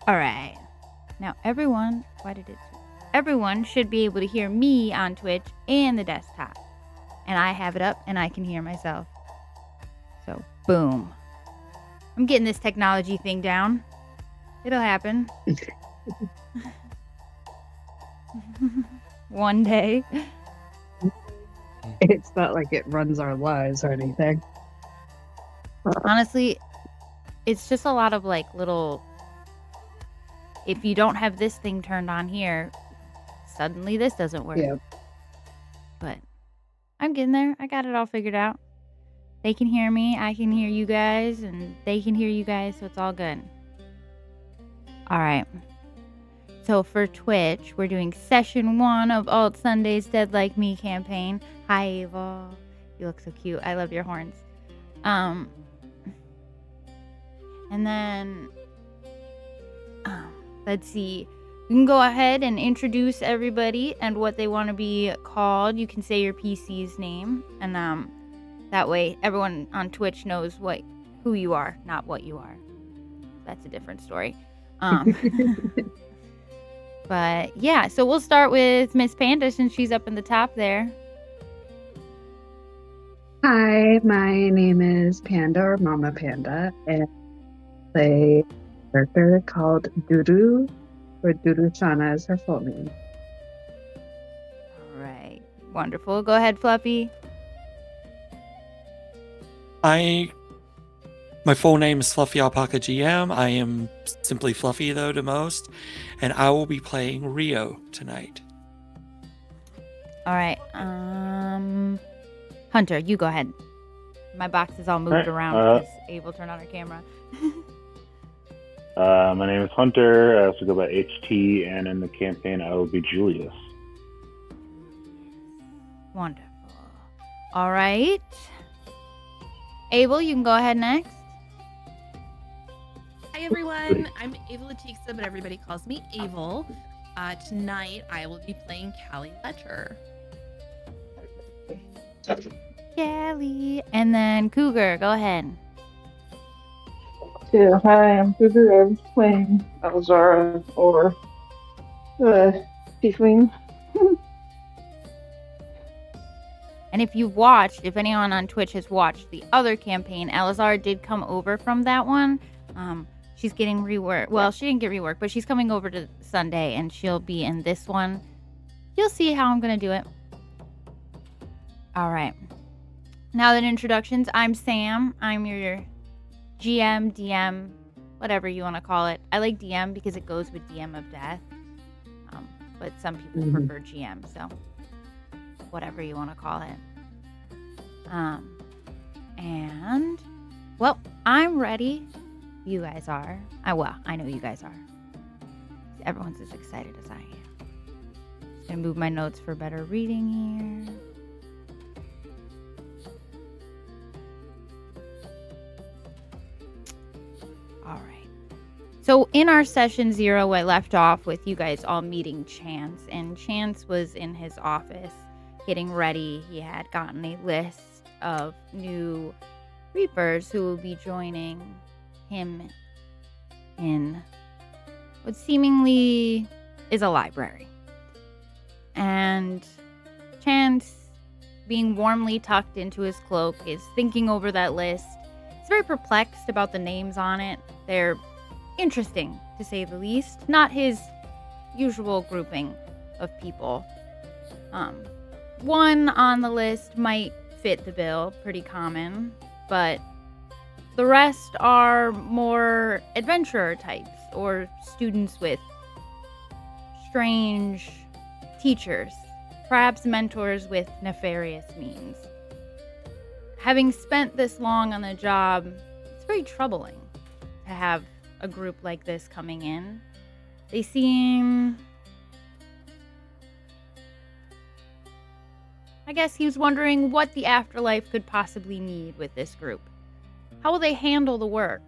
All right. Now, everyone should be able to hear me on Twitch and the desktop. And I have it up and I can hear myself. So, boom. I'm getting this technology thing down. It'll happen. One day. It's not like it runs our lives or anything. Honestly, it's just a lot of like little. If you don't have this thing turned on here, suddenly this doesn't work. Yeah. But I'm getting there. I got it all figured out. They can hear me, I can hear you guys, and they can hear you guys, so it's all good. All right. So for Twitch, we're doing session 1 of Alt Sunday's Dead Like Me campaign. Hi, Ava. You look so cute. I love your horns. And then, let's see. You can go ahead and introduce everybody and what they want to be called. You can say your PC's name, and that way everyone on Twitch knows who you are, not what you are. That's a different story. But yeah, so we'll start with Miss Panda since she's up in the top there. Hi, my name is Panda or Mama Panda, and I play a character called Duru, or Duru Shana is her full name. All right, wonderful. Go ahead, Fluffy. My full name is Fluffy Alpaca GM. I am simply Fluffy, though, to most. And I will be playing Rio tonight. All right. Hunter, you go ahead. My box is all moved around because Abel turned on her camera. My name is Hunter. I also go by HT, and in the campaign, I will be Julius. Wonderful. All right. Abel, you can go ahead next. Hi everyone, I'm Ava Latixa, but everybody calls me Avel. Tonight I will be playing Callie Ledger. Callie. And then Cougar, go ahead. Yeah, hi, I'm Cougar. I'm playing Alzara, or Tiefling. And if anyone on Twitch has watched the other campaign, Elazar did come over from that one. She's getting reworked. Well, she didn't get reworked, but she's coming over to Sunday, and she'll be in this one. You'll see how I'm going to do it. All right. Now that introductions, I'm Sam. I'm your GM, DM, whatever you want to call it. I like DM because it goes with DM of Death. But some people prefer GM, so whatever you want to call it. And, well, I'm ready. You guys are. I know you guys are. Everyone's as excited as I am. Just gonna move my notes for better reading here. All right. So in our session 0, I left off with you guys all meeting Chance, and Chance was in his office getting ready. He had gotten a list of new Reapers who will be joining him in what seemingly is a library. And Chance, being warmly tucked into his cloak, is thinking over that list. He's very perplexed about the names on it. They're interesting, to say the least. Not his usual grouping of people. One on the list might fit the bill, pretty common, but the rest are more adventurer types or students with strange teachers, perhaps mentors with nefarious means. Having spent this long on the job, it's very troubling to have a group like this coming in. They seem... I guess he was wondering what the afterlife could possibly need with this group. How will they handle the work?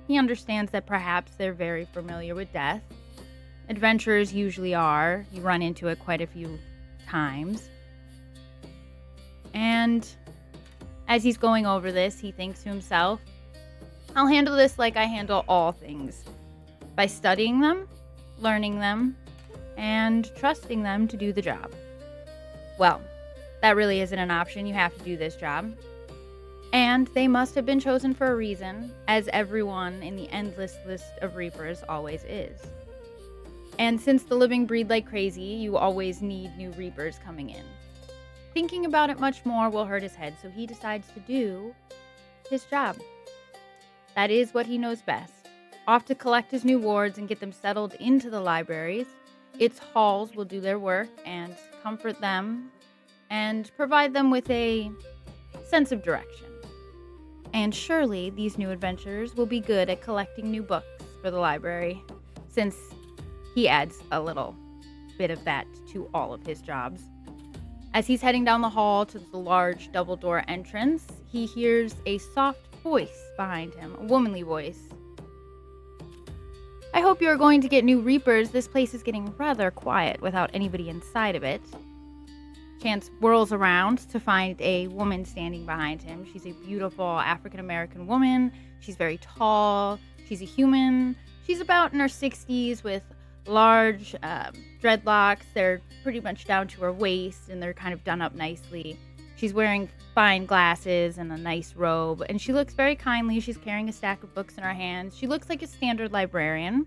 He understands that perhaps they're very familiar with death. Adventurers usually are. You run into it quite a few times. And as he's going over this, he thinks to himself, I'll handle this like I handle all things. by studying them, learning them, and trusting them to do the job. Well, that really isn't an option. You have to do this job. And they must have been chosen for a reason, as everyone in the endless list of Reapers always is. And since the living breed like crazy, you always need new Reapers coming in. Thinking about it much more will hurt his head, so he decides to do his job. That is what he knows best. Off to collect his new wards and get them settled into the libraries. Its halls will do their work and comfort them and provide them with a sense of direction. And surely these new adventurers will be good at collecting new books for the library, since he adds a little bit of that to all of his jobs. As he's heading down the hall to the large double-door entrance, he hears a soft voice behind him, a womanly voice. I hope you're going to get new Reapers. This place is getting rather quiet without anybody inside of it. Chance whirls around to find a woman standing behind him. She's a beautiful African-American woman. She's very tall. She's a human. She's about in her 60s with large dreadlocks. They're pretty much down to her waist, and they're kind of done up nicely. She's wearing fine glasses and a nice robe, and she looks very kindly. She's carrying a stack of books in her hands. She looks like a standard librarian.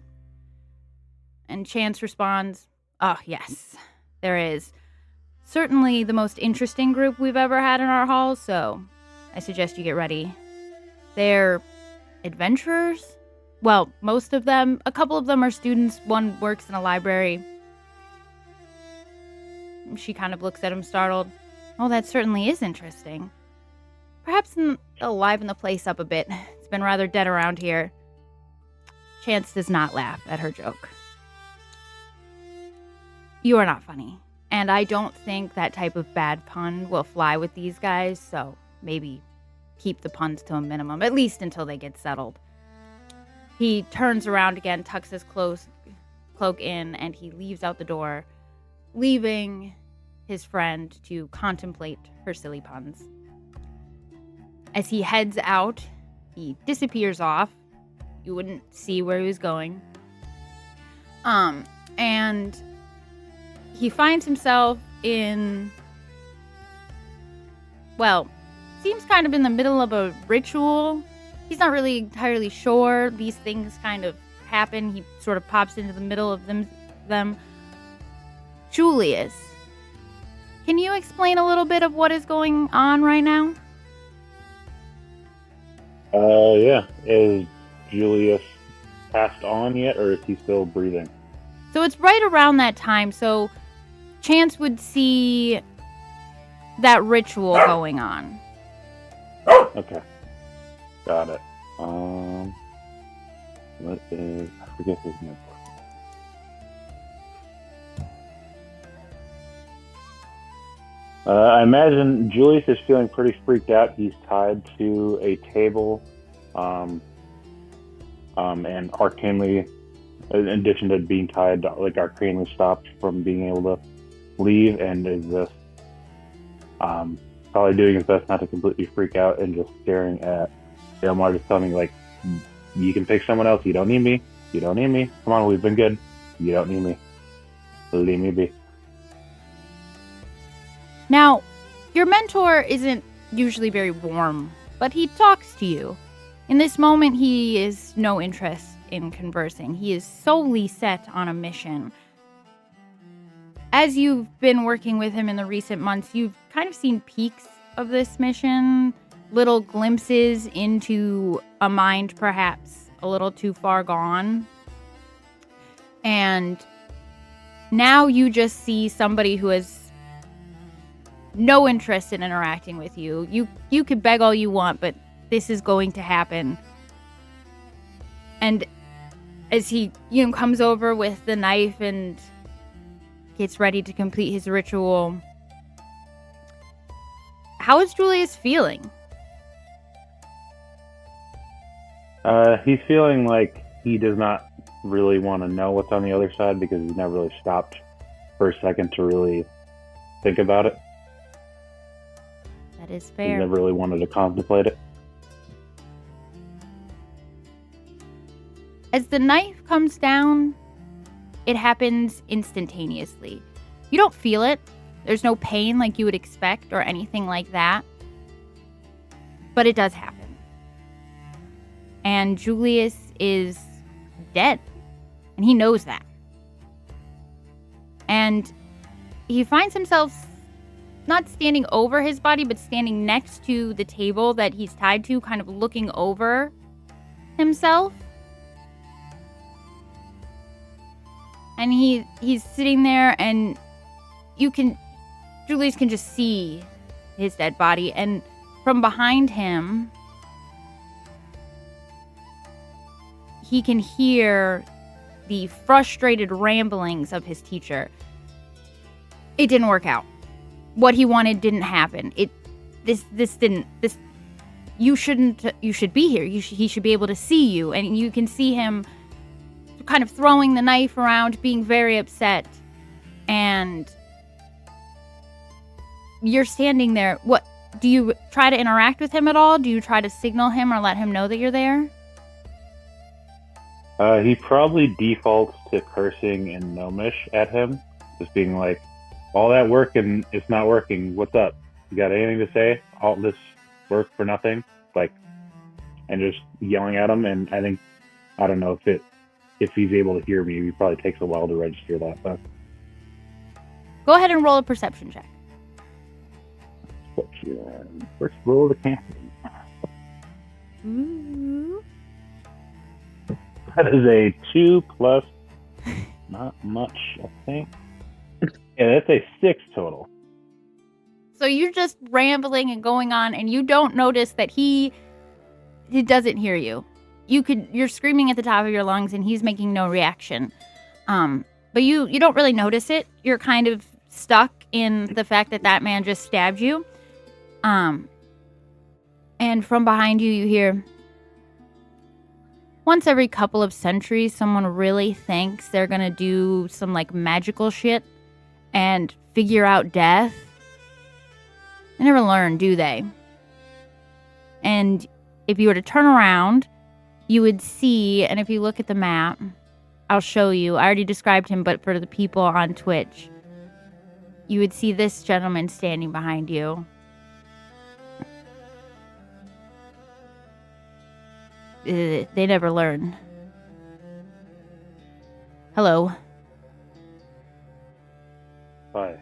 And Chance responds, "Oh, yes, there is. Certainly the most interesting group we've ever had in our halls, so I suggest you get ready. They're adventurers? Well, most of them. A couple of them are students. One works in a library." She kind of looks at him startled. "Oh, that certainly is interesting. Perhaps they'll liven the place up a bit. It's been rather dead around here." Chance does not laugh at her joke. "You are not funny. And I don't think that type of bad pun will fly with these guys, so maybe keep the puns to a minimum, at least until they get settled." He turns around again, tucks his cloak in, and he leaves out the door, leaving his friend to contemplate her silly puns. As he heads out, he disappears off. You wouldn't see where he was going. And he finds himself in, well, seems kind of in the middle of a ritual. He's not really entirely sure. These things kind of happen. He sort of pops into the middle of them. Julius, can you explain a little bit of what is going on right now? Yeah. Is Julius passed on yet, or is he still breathing? So it's right around that time, so Chance would see that ritual going on. Okay. Got it. What is... I forget his name. I imagine Julius is feeling pretty freaked out. He's tied to a table, and arcanely, in addition to being tied, like arcanely stopped from being able to leave, and is just probably doing his best not to completely freak out and just staring at Delmar, just telling me, like, you can pick someone else. You don't need me. You don't need me. Come on, we've been good. You don't need me. Leave me be. Now, your mentor isn't usually very warm, but he talks to you. In this moment, he is no interest in conversing. He is solely set on a mission. As you've been working with him in the recent months, you've kind of seen peaks of this mission, little glimpses into a mind perhaps a little too far gone. And now you just see somebody who has no interest in interacting with you. You could beg all you want, but this is going to happen. And as he, comes over with the knife and gets ready to complete his ritual, how is Julius feeling? He's feeling like he does not really want to know what's on the other side because he's never really stopped for a second to really think about it. That is He's fair. never really wanted to contemplate it. As the knife comes down, it happens instantaneously. You don't feel it. There's no pain like you would expect or anything like that. But it does happen. And Julius is dead. And he knows that. And he finds himself not standing over his body, but standing next to the table that he's tied to, kind of looking over himself. And he's sitting there, and Julius can just see his dead body. And from behind him, he can hear the frustrated ramblings of his teacher. It didn't work out. What he wanted didn't happen. You should be here. He should be able to see you. And you can see him kind of throwing the knife around, being very upset. And you're standing there. What, do you try to interact with him at all? Do you try to signal him or let him know that you're there? He probably defaults to cursing in Gnomish at him, just being like, all that work and it's not working. What's up? You got anything to say? All this work for nothing? Like, and just yelling at him. And I don't know if he's able to hear me. He probably takes a while to register that. But Go ahead and roll a perception check. First roll the campaign. Ooh. That is a 2 plus not much, I think. Yeah, that's a 6 total. So you're just rambling and going on, and you don't notice that he doesn't hear you. You're screaming at the top of your lungs, and he's making no reaction. But you don't really notice it. You're kind of stuck in the fact that man just stabbed you. And from behind you, you hear, once every couple of centuries, someone really thinks they're gonna do some like magical shit and figure out death. They never learn, do they? And if you were to turn around, you would see, and if you look at the map, I'll show you. I already described him, but for the people on Twitch, you would see this gentleman standing behind you. They never learn. Hello. Hi.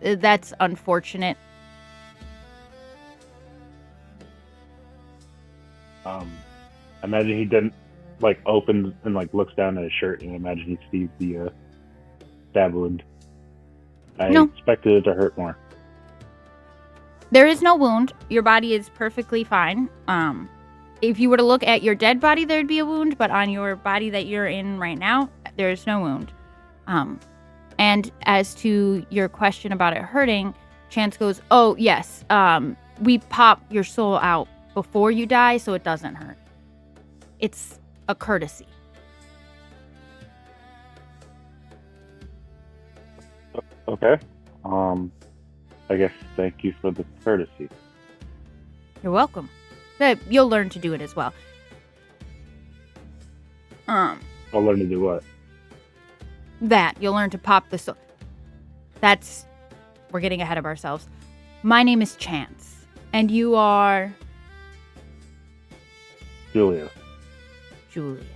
That's unfortunate. I imagine he didn't opens and looks down at his shirt, and I imagine he sees the stab wound. I No. expected it to hurt more. There is no wound. Your body is perfectly fine. If you were to look at your dead body, there'd be a wound, but on your body that you're in right now, there's no wound. And as to your question about it hurting, Chance goes, oh, yes, we pop your soul out before you die, so it doesn't hurt. It's a courtesy. Okay. I guess thank you for the courtesy. You're welcome. But you'll learn to do it as well. I'll learn to do what? That you'll learn to pop the soul. We're getting ahead of ourselves. My name is Chance, and you are Julius. Julius.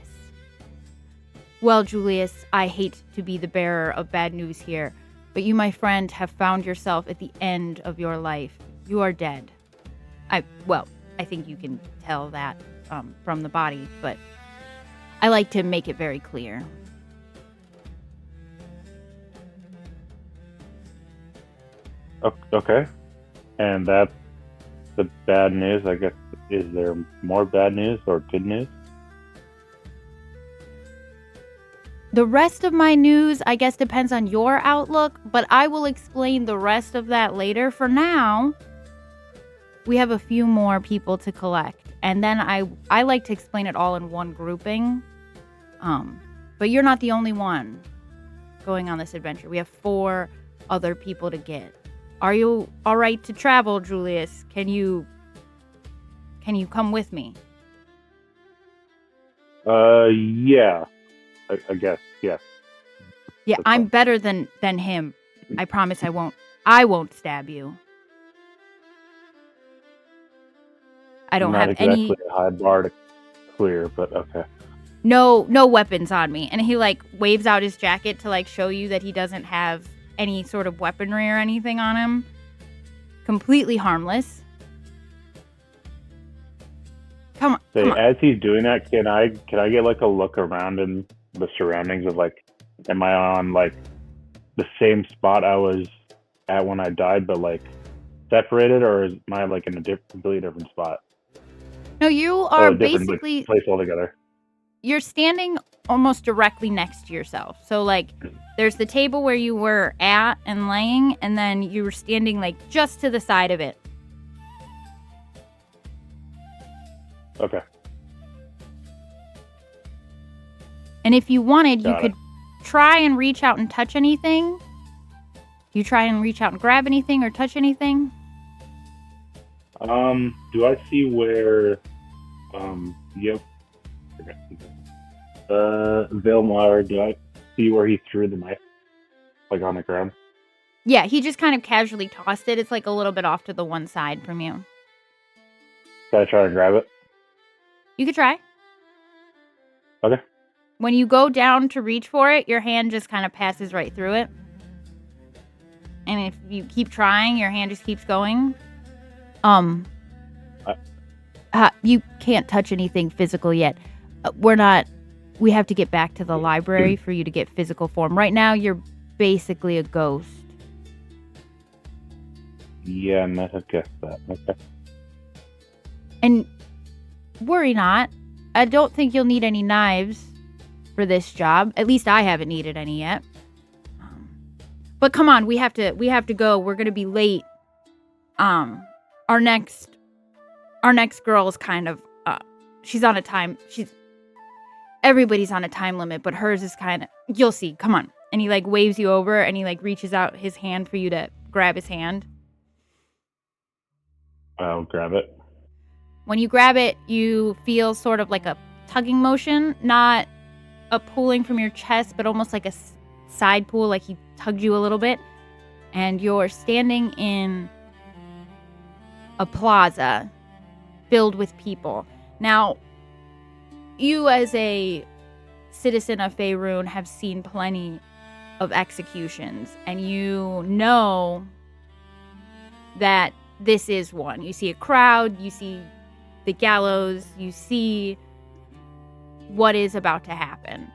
Well, Julius, I hate to be the bearer of bad news here, but you, my friend, have found yourself at the end of your life. You are dead. I think you can tell that from the body, but I like to make it very clear. Okay. And that's the bad news, I guess. Is there more bad news or good news? The rest of my news, I guess, depends on your outlook, but I will explain the rest of that later. For now, we have a few more people to collect, and then I like to explain it all in one grouping. But you're not the only one going on this adventure. We have 4 other people to get. Are you all right to travel, Julius? Can you come with me? Yeah. I guess, yeah. Yeah, That's I'm fine. better than him. I promise I won't stab you. I don't Not have any exactly a high bar to clear, but okay. no weapons on me. And he like waves out his jacket to like show you that he doesn't have any sort of weaponry or anything on him. Completely harmless. Come on. Say, Come on. as he's doing that, can I get like a look around in the surroundings of like, am I on like the same spot I was at when I died, but like separated, or am I like in a completely different spot? No, you are Different basically place altogether. you're standing almost directly next to yourself. So like there's the table where you were at and laying, and then you were standing like just to the side of it. Okay. And if you wanted, you Got could try and reach out and touch anything. You try and reach out and grab anything or touch anything? Do I see where yep. Vilmar, do I see where he threw the knife? Like on the ground? Yeah, he just kind of casually tossed it. It's like a little bit off to the one side from you. Can I try and grab it? You could try. Okay. When you go down to reach for it, your hand just kind of passes right through it. And if you keep trying, your hand just keeps going. You can't touch anything physical yet. We have to get back to the library for you to get physical form. Right now, you're basically a ghost. Yeah, I might have guessed that. Okay. And worry not. I don't think you'll need any knives for this job. At least I haven't needed any yet. But come on, we have to go. We're gonna be late. Our next girl is kind of she's on a time. Everybody's on a time limit, but hers is kind of. You'll see. Come on. And he like waves you over, and he like reaches out his hand for you to grab his hand. I'll grab it. When you grab it, you feel sort of like a tugging motion, not a pulling from your chest, but almost like a side pull, like he tugged you a little bit. And you're standing in a plaza filled with people. Now, you as a citizen of Faerun have seen plenty of executions, and you know that this is one. You see a crowd, you see the gallows, you see what is about to happen.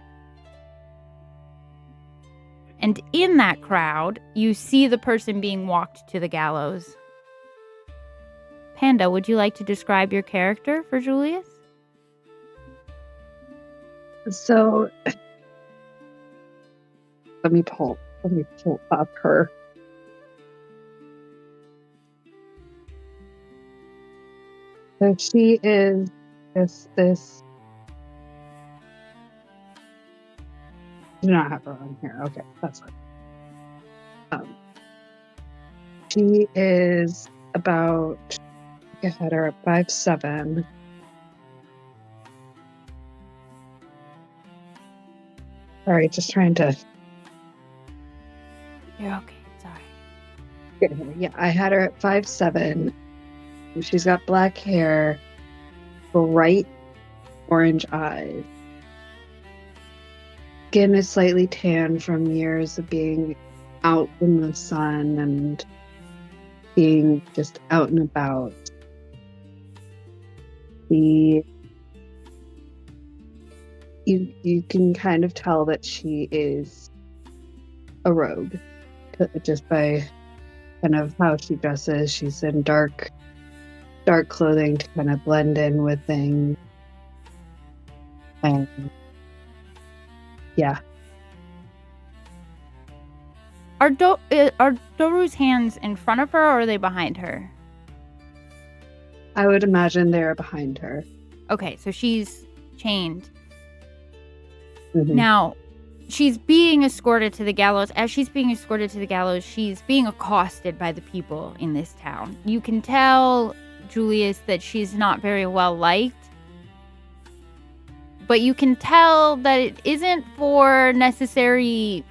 And in that crowd, you see the person being walked to the gallows. Panda, would you like to describe your character for Julius? So let me pull up her. So she is this. Do not have her on here. Okay, that's fine. She is about. I had her at 5'7". Sorry, just trying to. You're okay. Sorry. Get her. Yeah, I had her at 5'7". She's got black hair, bright orange eyes. Skin is slightly tan from years of being out in the sun and being just out and about. You can kind of tell that she is a rogue just by kind of how she dresses. She's in dark clothing to kind of blend in with things. And yeah. Are Doru's hands in front of her, or are they behind her? I would imagine they're behind her. Okay, so she's chained. Mhm. Now, she's being escorted to the gallows. As she's being escorted to the gallows, she's being accosted by the people in this town. You can tell, Julius, that she's not very well liked. but you can tell that it isn't for necessarily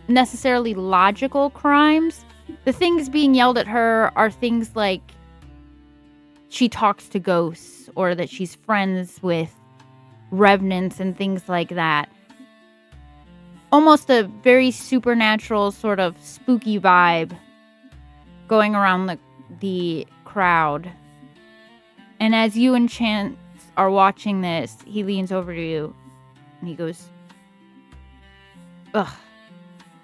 logical crimes. The things being yelled at her are things like she talks to ghosts or that she's friends with revenants and things like that. Almost a very supernatural sort of spooky vibe going around the crowd. And as you and Chance are watching this, he leans over to you and he goes, "Ugh,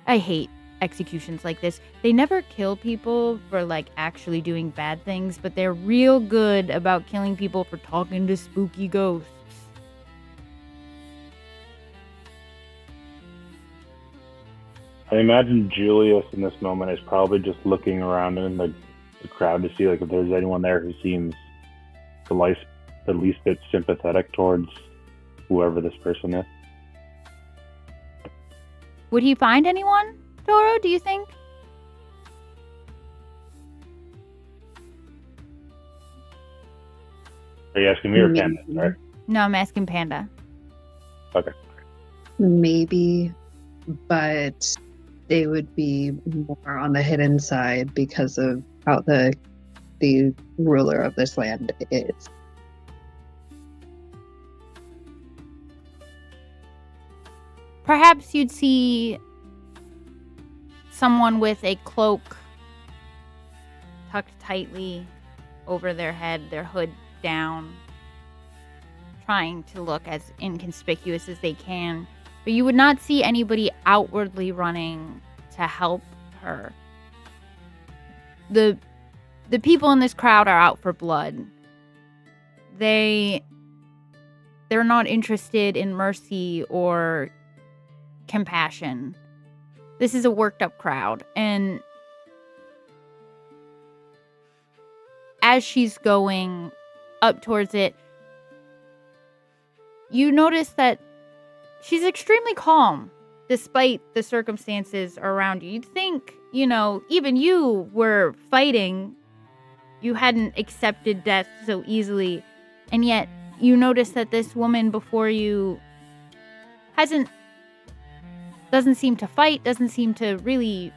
I hate executions like this. They never kill people for like actually doing bad things, but they're real good about killing people for talking to spooky ghosts." I imagine Julius in this moment is probably just looking around in the crowd to see like if there's anyone there who seems the least bit sympathetic towards whoever this person is. Would he find anyone, Doro, do you think? Are you asking me or Panda? Sorry. No, I'm asking Panda. Okay. Maybe, but they would be more on the hidden side because of how the ruler of this land is. Perhaps you'd see someone with a cloak tucked tightly over their head, their hood down, trying to look as inconspicuous as they can. But you would not see anybody outwardly running to help her. The people in this crowd are out for blood. They're not interested in mercy or compassion. This is a worked up crowd, and as she's going up towards it, you notice that she's extremely calm despite the circumstances around you. You'd think, even you were fighting, you hadn't accepted death so easily, and yet you notice that this woman before you doesn't seem to fight, doesn't seem to really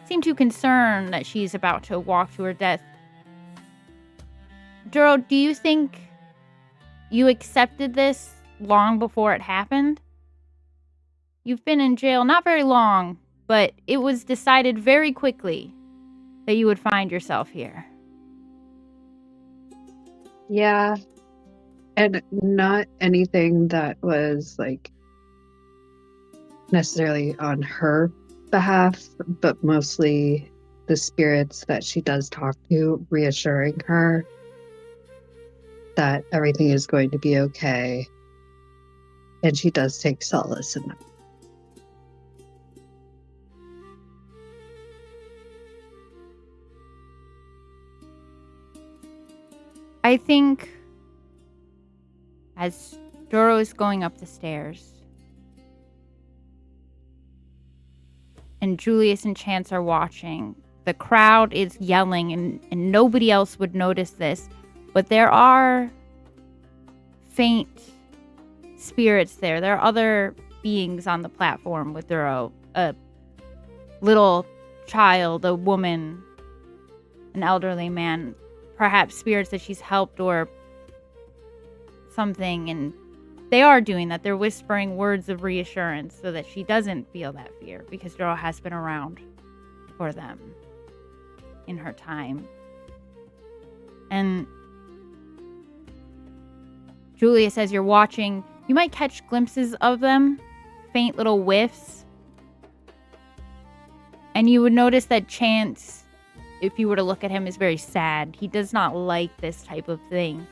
seem too concerned that she's about to walk to her death. Duro, do you think you accepted this long before it happened? You've been in jail not very long, but it was decided very quickly that you would find yourself here. Yeah. And not anything that was like necessarily on her behalf, but mostly the spirits that she does talk to, reassuring her that everything is going to be okay. And she does take solace in that. I think as Doro is going up the stairs and Julius and Chance are watching, the crowd is yelling and nobody else would notice this, but there are faint spirits there. There are other beings on the platform with Doro, a little child, a woman, an elderly man, perhaps spirits that she's helped or something, and they are doing that. They're whispering words of reassurance so that she doesn't feel that fear, because Doro has been around for them in her time. And Julius, as you're watching, you might catch glimpses of them, faint little whiffs, and you would notice that Chance, if you were to look at him, is very sad. He does not like this type of thing.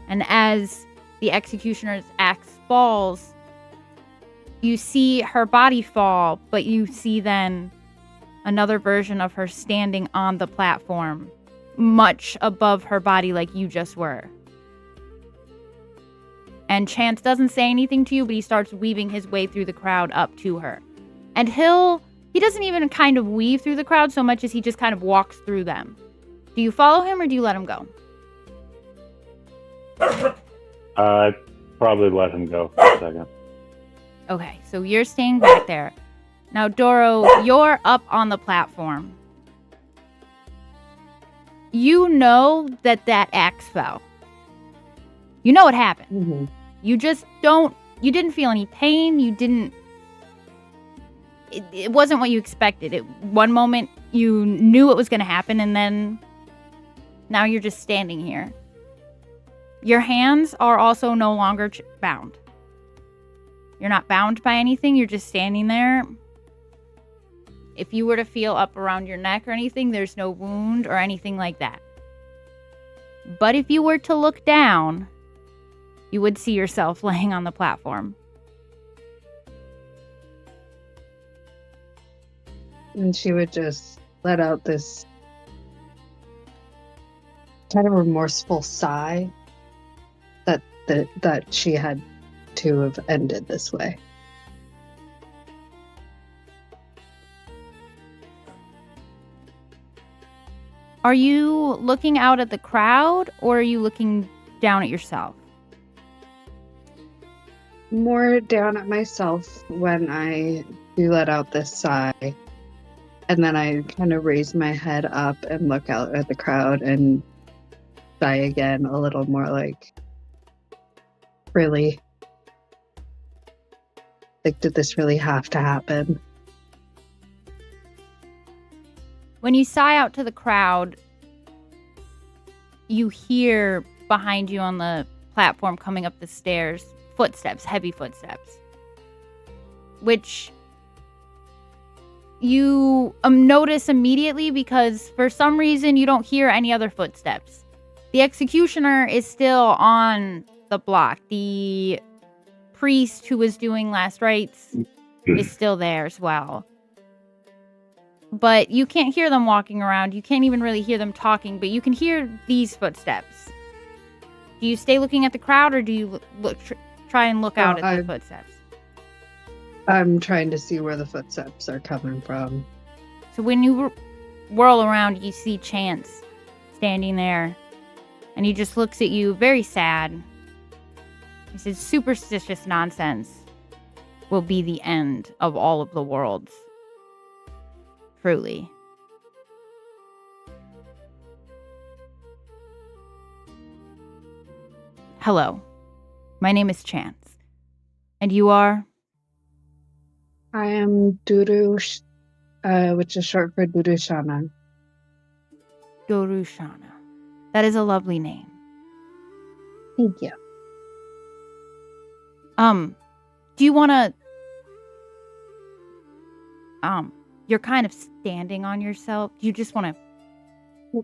And as the executioner's axe falls, you see her body fall, but you see then another version of her standing on the platform, much above her body like you just were. And Chance doesn't say anything to you, but he starts weaving his way through the crowd up to her. And he doesn't even kind of weave through the crowd so much as he just kind of walks through them. Do you follow him or do you let him go? Probably let him go for a second. Okay, so you're staying back there. Now, Doro, you're up on the platform. You know that axe fell. You know what happened. Mm-hmm. You just don't, you didn't feel any pain. You didn't, it wasn't what you expected. One moment you knew it was going to happen, and then now you're just standing here. Your hands are also no longer bound. You're not bound by anything. You're just standing there. If you were to feel up around your neck or anything, there's no wound or anything like that. But if you were to look down, you would see yourself laying on the platform. And she would just let out this kind of remorseful sigh that she had to have ended this way. Are you looking out at the crowd, or are you looking down at yourself? More down at myself when I do let out this sigh. And then I kind of raise my head up and look out at the crowd and sigh again, a little more like, really? Like, did this really have to happen? When you sigh out to the crowd, you hear behind you on the platform coming up the stairs, footsteps, heavy footsteps, which you notice immediately because for some reason you don't hear any other footsteps. The executioner is still on the block. The priest who was doing last rites is still there as well. But you can't hear them walking around. You can't even really hear them talking, but you can hear these footsteps. Do you stay looking at the crowd, or do you try and look out at the footsteps? I'm trying to see where the footsteps are coming from. So when you whirl around, you see Chance standing there, and he just looks at you very sad. He says, "Superstitious nonsense will be the end of all of the worlds. Truly." Hello, my name is Chance, and you are? I am Duru, which is short for Durushana. Dorushana. That is a lovely name. Thank you. Do you want to... You're kind of standing on yourself. Do you just want to...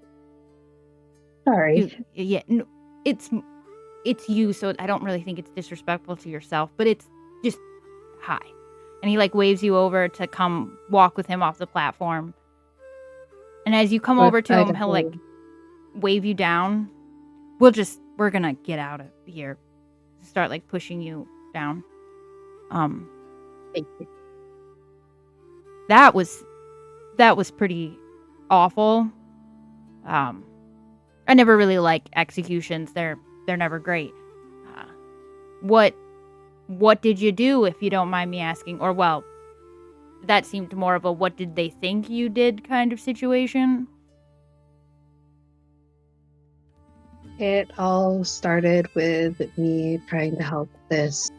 Sorry. Yeah, no, it's you, so I don't really think it's disrespectful to yourself, but it's just hi. And he waves you over to come walk with him off the platform. And as you come over to him, he'll wave you down. We're gonna get out of here. Start pushing you down. Thank you. That was pretty awful. I never really like executions. They're never great. What did you do, if you don't mind me asking? Or, well, that seemed more of a what did they think you did kind of situation. It all started with me trying to help this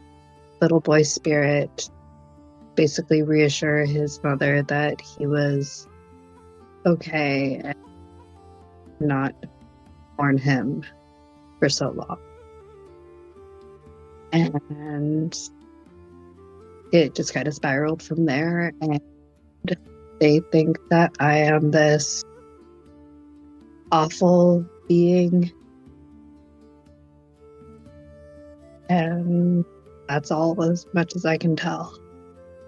little boy spirit basically reassure his mother that he was okay and not mourn him for so long. And it just kind of spiraled from there, and they think that I am this awful being, and that's all as much as I can tell.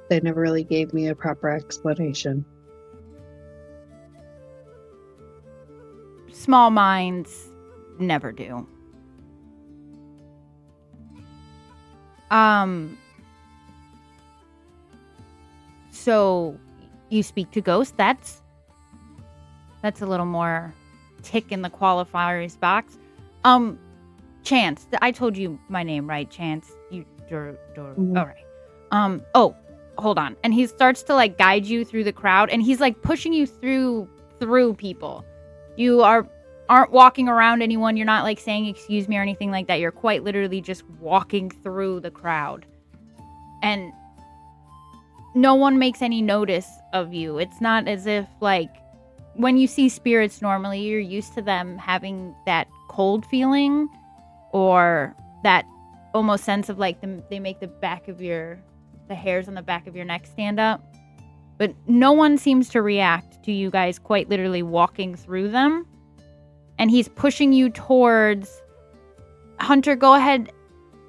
They never really gave me a proper explanation. Small minds never do. So you speak to ghosts. That's a little more tick in the qualifiers box. Chance. I told you my name, right? Chance. You Mhm. All right. Oh, hold on. And he starts to like guide you through the crowd, and he's like pushing you through people. You aren't walking around anyone. You're not like saying excuse me or anything like that. You're quite literally just walking through the crowd. And no one makes any notice of you. It's not as if like when you see spirits normally, you're used to them having that cold feeling or that almost sense of like they make the hairs on the back of your neck stand up. But no one seems to react to you guys quite literally walking through them. And he's pushing you towards Hunter. Go ahead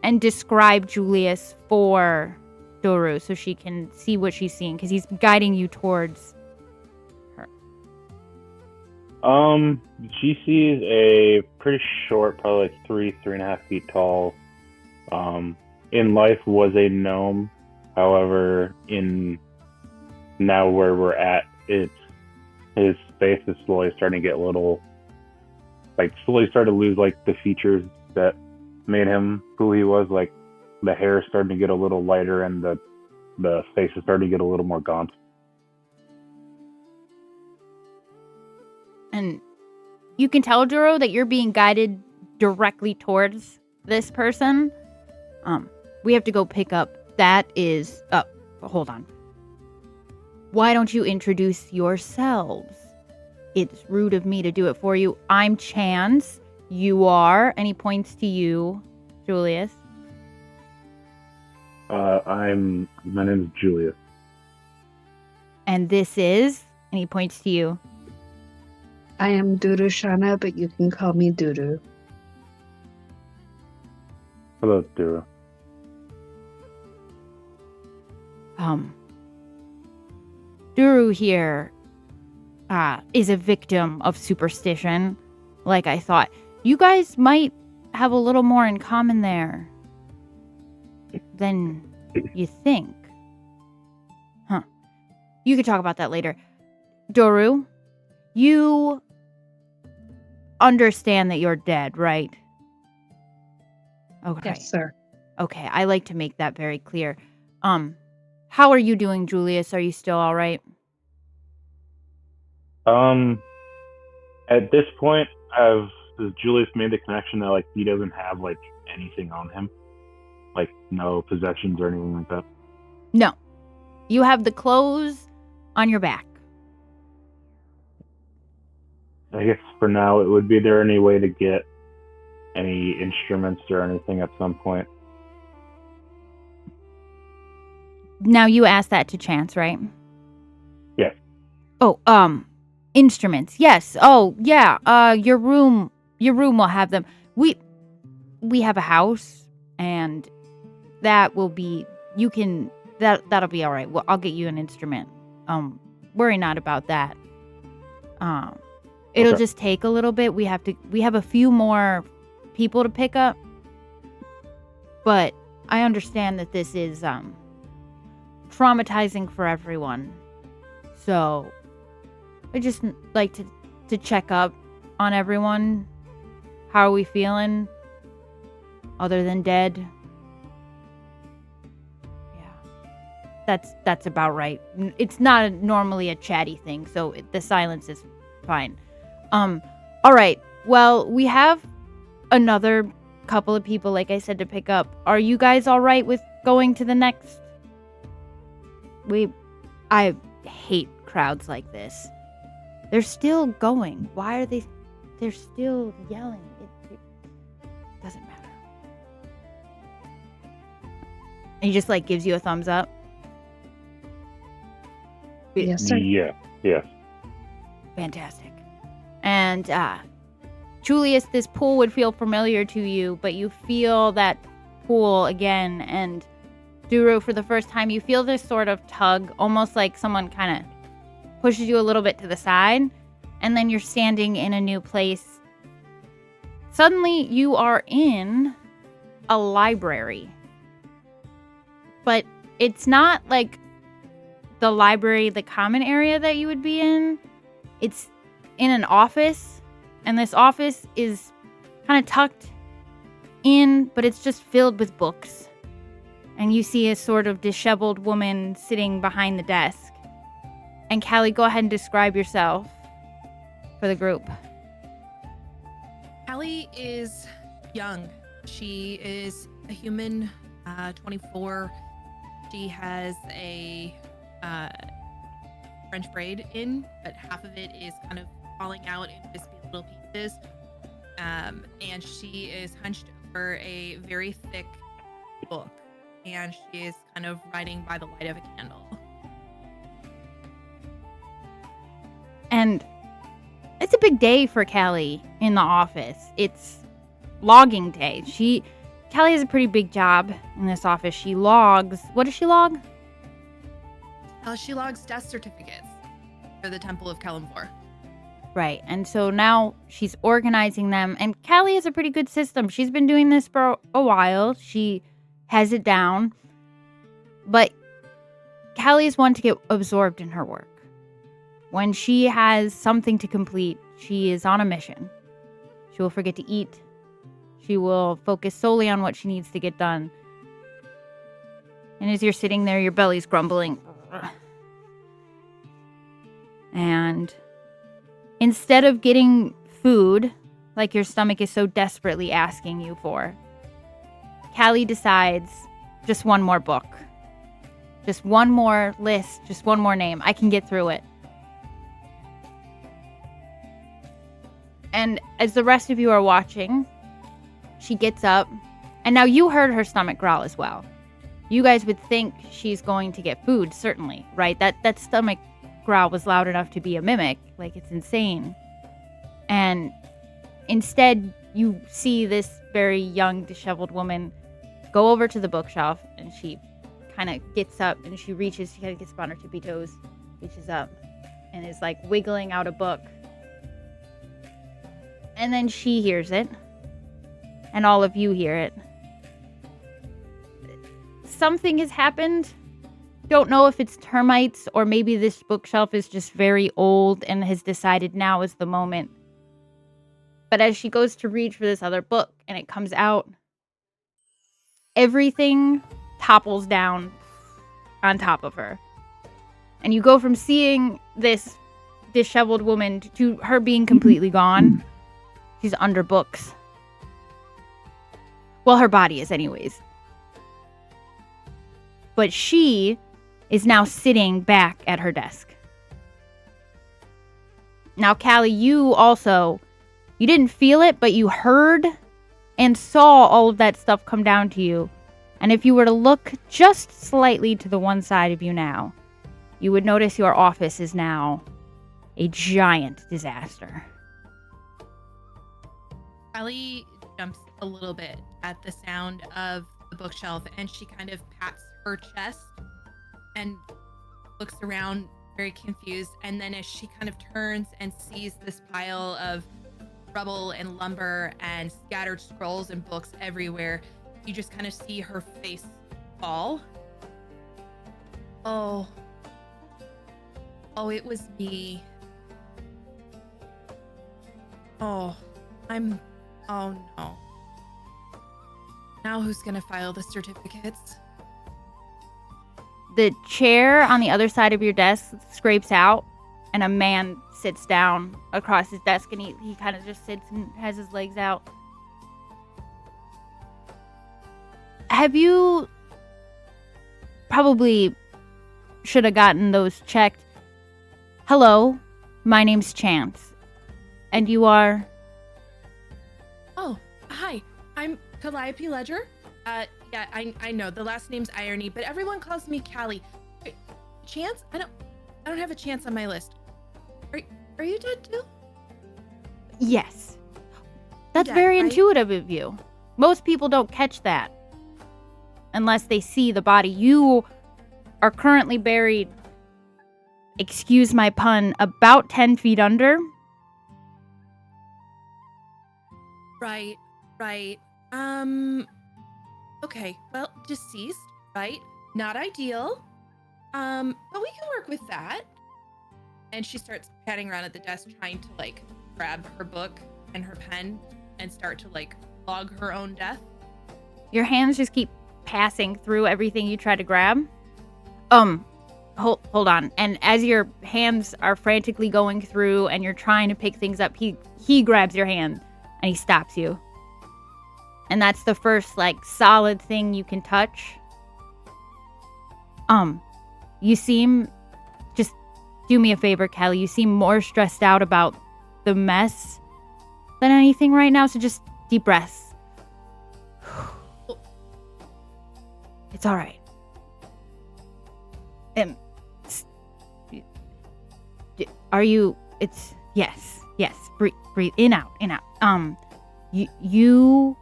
and describe Julius for Doru so she can see what she's seeing, because he's guiding you towards her. She sees a pretty short, probably like 3.5 feet tall. In life was a gnome. However, in now where we're at, his face is slowly starting to get a little, like slowly started to lose like the features that made him who he was. Like the hair is starting to get a little lighter, and the face is starting to get a little more gaunt. And you can tell, Duro, that you're being guided directly towards this person. We have to go pick up. That is... hold on. Why don't you introduce yourselves? It's rude of me to do it for you. I'm Chance. You are... And he points to you, Julius. My name is Julius. And this is... And he points to you. I am Durushana, but you can call me Duru. Hello, Duru. Duru here is a victim of superstition, like I thought. You guys might have a little more in common there than you think. Huh. You could talk about that later. Doru, you understand that you're dead, right? Okay. Yes, sir. Okay, I like to make that very clear. How are you doing, Julius? Are you still all right? At this point, Julius made the connection that like he doesn't have like anything on him, like no possessions or anything like that. No. You have the clothes on your back. I guess for now it would be there any way to get any instruments or anything at some point. Now you asked that to Chance, right? Yes. Oh, instruments. Yes. Oh, yeah. Your room will have them. We have a house, and that will be. That'll be all right. Well, I'll get you an instrument. Worry not about that. It'll just take a little bit. We have a few more people to pick up, but I understand that this is traumatizing for everyone. So I just like to check up on everyone. How are we feeling? Other than dead? Yeah. That's about right. It's not normally a chatty thing, so the silence is fine. All right. Well, we have another couple of people, like I said, to pick up. Are you guys all right with going to the next? I hate crowds like this. They're still going. Why are they? They're still yelling. It doesn't matter. And he just like gives you a thumbs up. Yes, sir. Yeah. Yes. Fantastic. And Julius, this pool would feel familiar to you, but you feel that pool again, and Duru, for the first time, you feel this sort of tug, almost like someone kind of pushes you a little bit to the side, and then you're standing in a new place. Suddenly, you are in a library. But it's not like the library, the common area that you would be in. It's in an office, and this office is kind of tucked in, but it's just filled with books. And you see a sort of disheveled woman sitting behind the desk. And Callie, go ahead and describe yourself for the group. Callie is young. She is a human, 24. She has a French braid in, but half of it is kind of falling out in wispy little pieces. And she is hunched over a very thick book, and she is kind of writing by the light of a candle. And it's a big day for Callie in the office. It's logging day. Callie has a pretty big job in this office. She logs. What does she log? She logs death certificates for the Temple of Kalimvor. Right. And so now she's organizing them. And Callie has a pretty good system. She's been doing this for a while. She has it down. But Callie is one to get absorbed in her work. When she has something to complete, she is on a mission. She will forget to eat. She will focus solely on what she needs to get done. And as you're sitting there, your belly's grumbling. And instead of getting food, like your stomach is so desperately asking you for, Callie decides just one more book. Just one more list, just one more name. I can get through it. And as the rest of you are watching, she gets up. And now you heard her stomach growl as well. You guys would think she's going to get food, certainly, right? That stomach growl was loud enough to be a mimic. Like, it's insane. And instead, you see this very young, disheveled woman go over to the bookshelf, and she kind of gets up, and she reaches, she kind of gets up on her tippy toes, reaches up, and is like wiggling out a book. And then she hears it, and all of you hear it. Something has happened. Don't know if it's termites or maybe this bookshelf is just very old and has decided now is the moment. But as she goes to reach for this other book and it comes out, everything topples down on top of her. And you go from seeing this disheveled woman to her being completely gone. She's under books. Well, her body is anyways. But she is now sitting back at her desk. Now, Callie, you didn't feel it, but you heard and saw all of that stuff come down to you. And if you were to look just slightly to the one side of you now, you would notice your office is now a giant disaster. Callie jumps a little bit at the sound of the bookshelf, and she kind of pats her chest and looks around very confused. And then as she kind of turns and sees this pile of rubble and lumber and scattered scrolls and books everywhere, you just kind of see her face fall. Oh, it was me. Oh no. Now who's gonna file the certificates? The chair on the other side of your desk scrapes out, and a man sits down across his desk, and he kind of just sits and has his legs out. Have you probably should have gotten those checked? Hello, my name's Chance, and you are? Oh, hi. I'm Calliope Ledger. Yeah, I know the last name's Irony, but everyone calls me Callie. Wait, Chance? I don't have a Chance on my list. Are you dead too? Yes. That's Dead, very right? intuitive of you. Most people don't catch that unless they see the body. You are currently buried, excuse my pun, about 10 feet under. Right. Okay, well, deceased, right? Not ideal. But we can work with that. And she starts patting around at the desk, trying to, like, grab her book and her pen and start to, like, log her own death. Your hands just keep passing through everything you try to grab. Hold on. And as your hands are frantically going through and you're trying to pick things up, he grabs your hand and he stops you. And that's the first, like, solid thing you can touch. You seem, just do me a favor, Kelly. You seem more stressed out about the mess than anything right now. So just deep breaths. It's all right. Are you? It's yes. Breathe in, out. You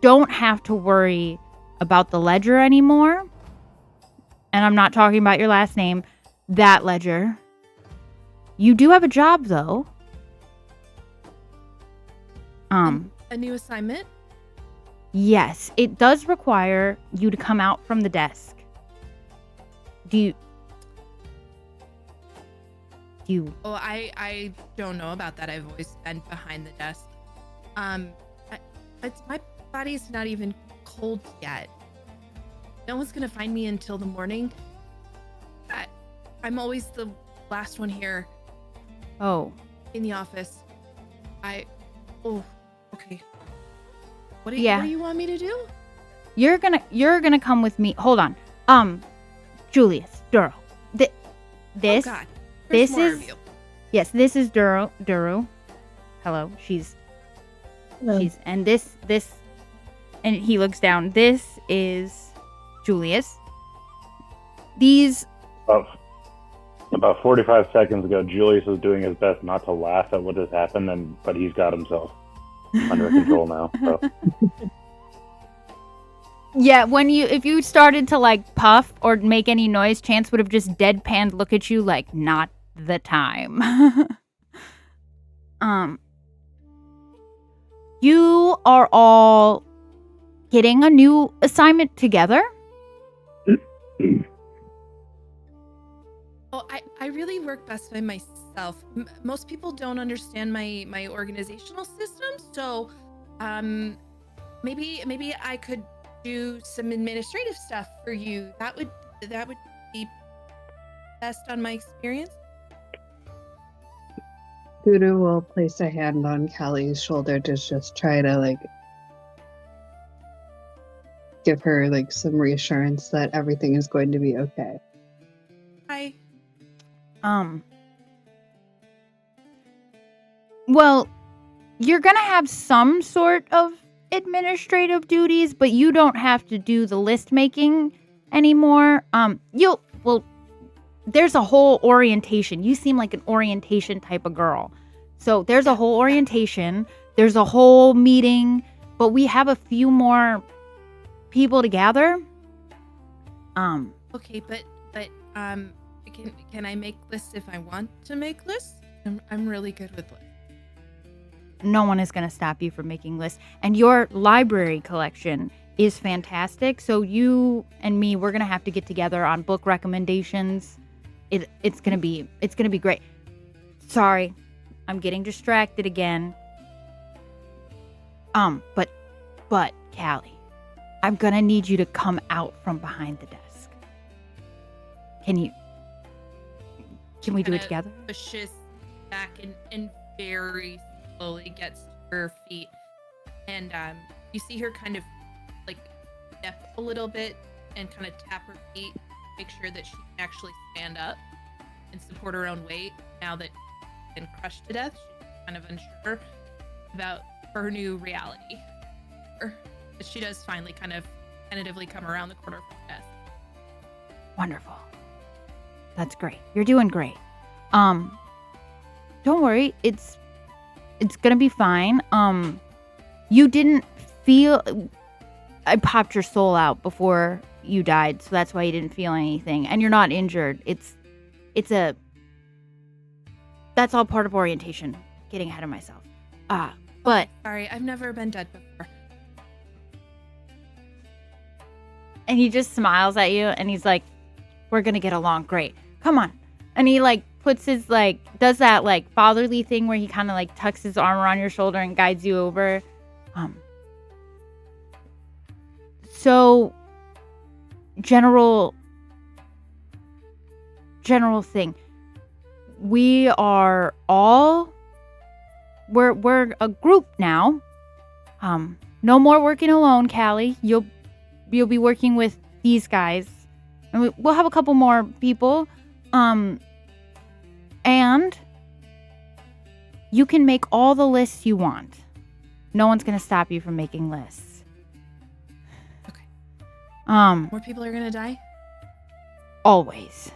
don't have to worry about the ledger anymore. And I'm not talking about your last name, that ledger. You do have a job, though. A new assignment? Yes, it does require you to come out from the desk. Do you? Oh, I don't know about that. I've always been behind the desk. My body's not even cold yet. No one's gonna find me until the morning. I'm always the last one here. Oh. In the office. Okay. What do you want me to do? You're gonna come with me. Hold on. Julius, Duro. Oh God. This is Duro. Hello. She's and this and he looks down. This is Julius. These about 45 seconds ago, Julius was doing his best not to laugh at what just happened, but he's got himself under control now. So. Yeah, if you started to like puff or make any noise, Chance would have just deadpanned look at you like not the time. You are all getting a new assignment together? Oh, I really work best by myself. Most people don't understand my organizational system, so maybe I could do some administrative stuff for you. That would be best on my experience. Voodoo will place a hand on Callie's shoulder to just try to like give her like some reassurance that everything is going to be okay. Hi. Well, you're gonna have some sort of administrative duties, but you don't have to do the list making anymore. There's a whole orientation. You seem like an orientation type of girl. So there's a whole orientation. There's a whole meeting, but we have a few more people to gather. Okay, but can I make lists if I want to make lists? I'm really good with lists. No one is going to stop you from making lists. And your library collection is fantastic. So you and me, we're going to have to get together on book recommendations. It's going to be great. Sorry, I'm getting distracted again. But Callie, I'm going to need you to come out from behind the desk. Can we do it together? Pushes back and very slowly gets to her feet, and you see her kind of like step a little bit and kind of tap her feet, make sure that she can actually stand up and support her own weight. Now that she's been crushed to death, she's kind of unsure about her new reality. But she does finally kind of tentatively come around the corner from the desk. Wonderful. That's great. You're doing great. Don't worry. It's gonna be fine. You didn't feel... I popped your soul out before you died, so that's why you didn't feel anything. And you're not injured. That's all part of orientation. Getting ahead of myself. But... Sorry, I've never been dead before. And he just smiles at you, and he's like, we're gonna get along great. Come on. And he, like, puts his, like, does that, like, fatherly thing where he kind of, like, tucks his arm around your shoulder and guides you over. So, general thing. We are all we're a group now. No more working alone, Callie. You'll be working with these guys. And we'll have a couple more people. And you can make all the lists you want. No one's gonna stop you from making lists. Okay. More More people are gonna die? always.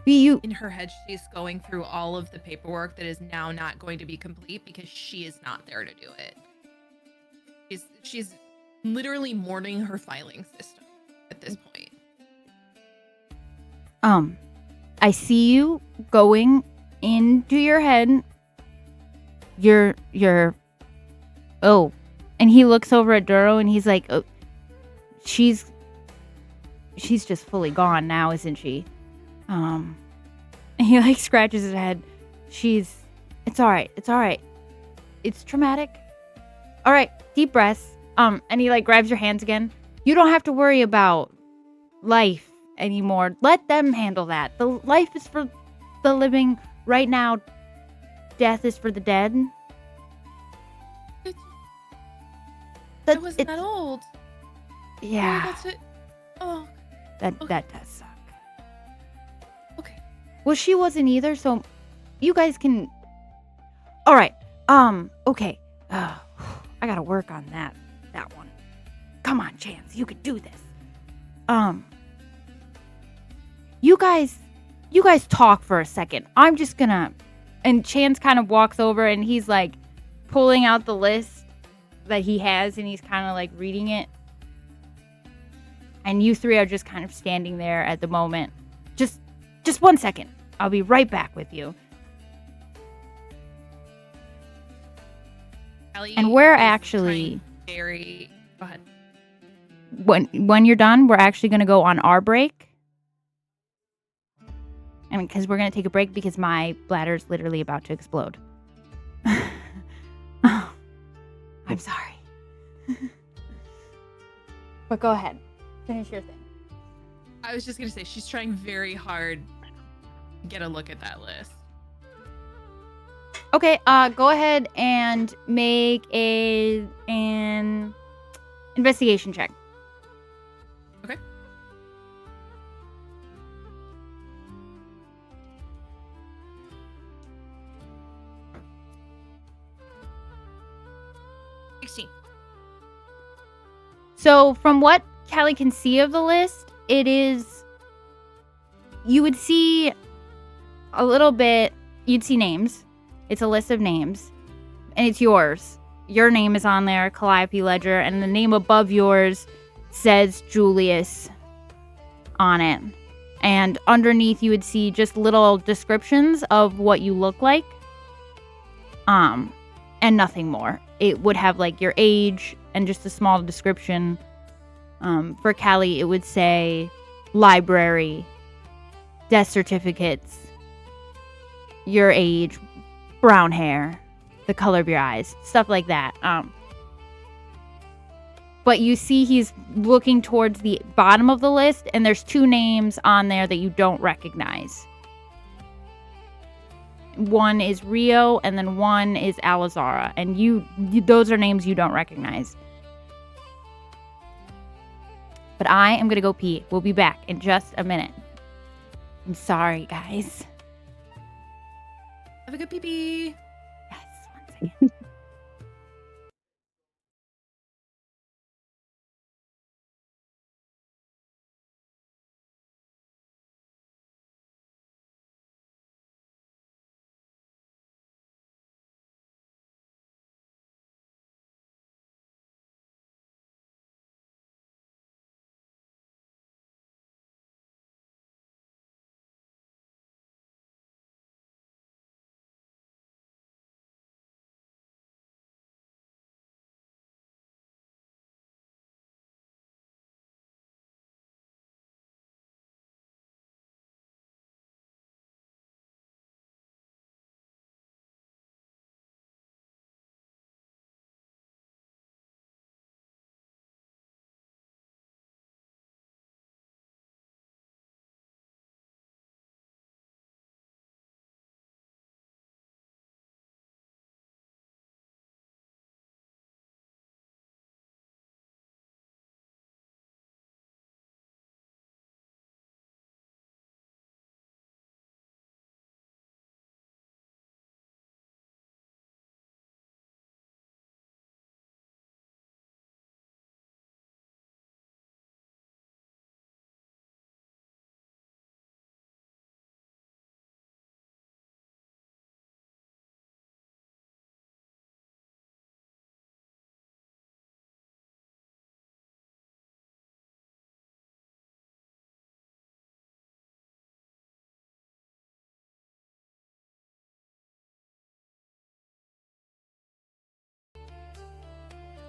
You In her head, she's going through all of the paperwork that is now not going to be complete because she is not there to do it. She's literally mourning her filing system at this point. I see you going into your head. Oh, and he looks over at Duro and he's like, oh, she's just fully gone now, isn't she? And he like scratches his head. It's all right. It's traumatic. All right, deep breaths. And he like grabs your hands again. You don't have to worry about life anymore. Let them handle that. The life is for the living right now. Death is for the dead. I wasn't that old. Yeah. Oh, that's it. Oh, That okay. that does suck. Okay. Well, she wasn't either, so you guys can. All right. Okay. I gotta work on that one. Come on, Chance. You could do this. You guys talk for a second. I'm just gonna. And Chance kind of walks over and he's like pulling out the list that he has and he's kind of like reading it. And you three are just kind of standing there at the moment. Just 1 second. I'll be right back with you. Callie And we're is actually trying very. Go ahead. when you're done, we're actually going to go on our break. And because we're going to take a break because my bladder's literally about to explode. Oh, I'm sorry. But go ahead. Finish your thing. I was just gonna say she's trying very hard to get a look at that list. Okay, go ahead and make an investigation check. Okay. So, from what Callie can see of the list, you would see a little bit, you'd see names. It's a list of names, and it's yours. Your name is on there, Calliope Ledger, and the name above yours says Julius on it. And underneath, you would see just little descriptions of what you look like, and nothing more. It would have like your age and just a small description. For Callie, it would say library, death certificates, your age, brown hair, the color of your eyes, stuff like that. But you see he's looking towards the bottom of the list, and there's 2 names on there that you don't recognize. One is Rio, and then one is Alizara, and those are names you don't recognize. But I am gonna go pee. We'll be back in just a minute. I'm sorry, guys. Have a good pee-pee. Yes, 1 second.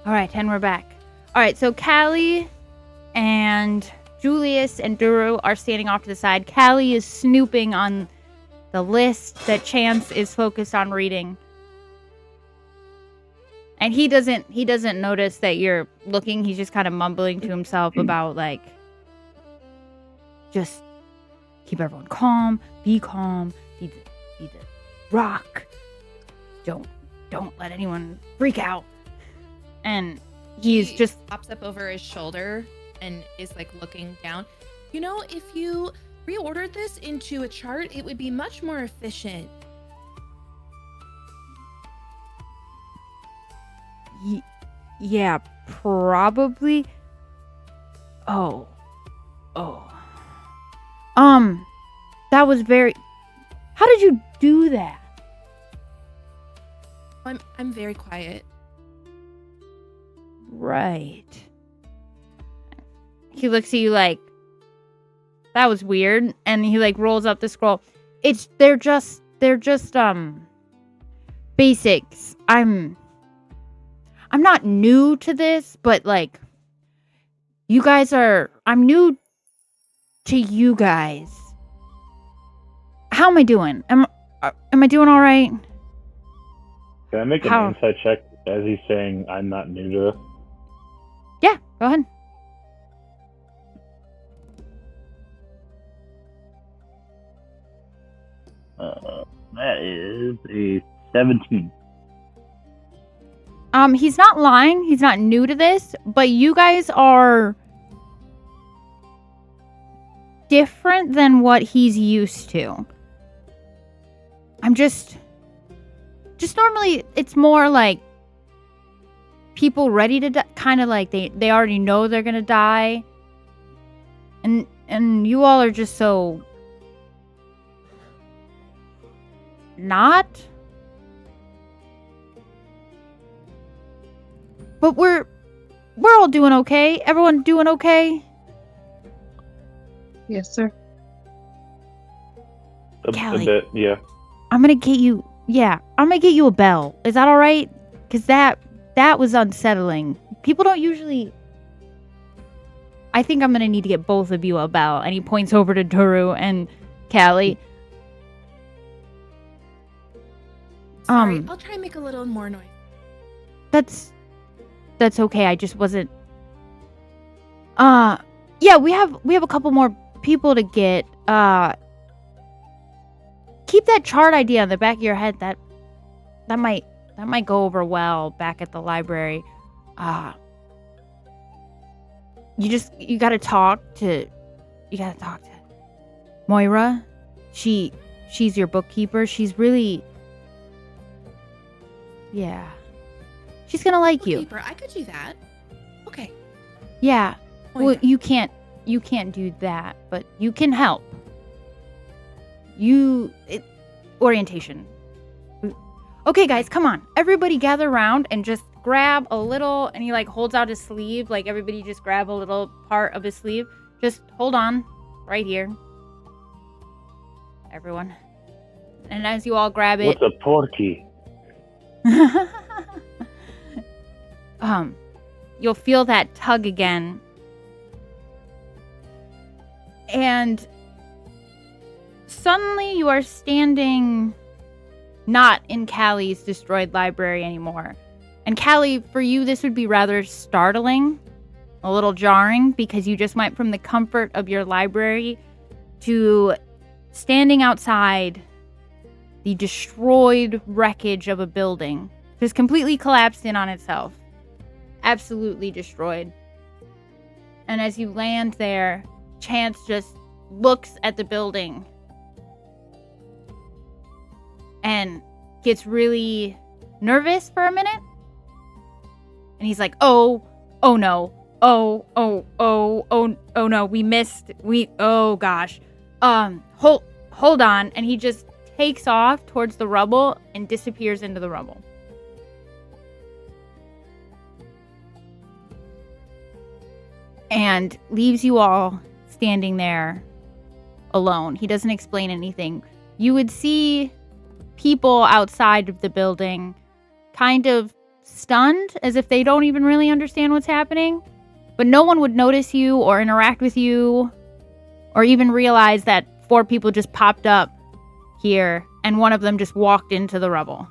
All right, and we're back. All right, so Callie and Julius and Duru are standing off to the side. Callie is snooping on the list that Chance is focused on reading. And he doesn't notice that you're looking. He's just kind of mumbling to himself about like, just keep everyone calm, be the rock. Don't let anyone freak out. And he's He just pops up over his shoulder and is like looking down. You know, if you reordered this into a chart, it would be much more efficient. Yeah, probably. Oh. That was very. How did you do that? I'm very quiet. Right. He looks at you like, that was weird, and he like rolls up the scroll. They're just basics. I'm not new to this, but like, I'm new to you guys. How am I doing? Am I doing all right? Can I make an How? insight check as he's saying I'm not new to this? Yeah, go ahead. That is a 17. He's not lying. He's not new to this, but you guys are different than what he's used to. I'm just normally it's more like people ready to die, kind of like they already know they're gonna die, and you all are just so not. But we're all doing okay. Everyone doing okay? Yes, sir. A Callie. bit, yeah. I'm gonna get you a bell. Is that all right? Because that was unsettling. People don't usually. I think I'm gonna need to get both of you a bell. And he points over to Duru and Callie. Sorry, I'll try and make a little more noise. That's okay. I just wasn't. Yeah, we have a couple more people to get. Keep that chart idea in the back of your head. That might go over well back at the library. You gotta talk to Moira. She's your bookkeeper. She's really, yeah. She's gonna like you. Bookkeeper, I could do that. Okay. Yeah. Well, Moira. you can't do that, but you can help. Orientation. Okay, guys, come on. Everybody gather around and just grab a little, and he like holds out his sleeve, like everybody just grab a little part of his sleeve. Just hold on right here. Everyone. And as you all grab it, What's a porky? you'll feel that tug again. And suddenly you are standing not in Callie's destroyed library anymore. And Callie, for you, this would be rather startling, a little jarring, because you just went from the comfort of your library to standing outside the destroyed wreckage of a building, just completely collapsed in on itself. Absolutely destroyed. And as you land there, Chance just looks at the building and gets really nervous for a minute. And he's like, oh no. Oh no, oh gosh. Hold on. And he just takes off towards the rubble and disappears into the rubble. And leaves you all standing there alone. He doesn't explain anything. You would see people outside of the building kind of stunned, as if they don't even really understand what's happening. But no one would notice you or interact with you or even realize that 4 people just popped up here and one of them just walked into the rubble.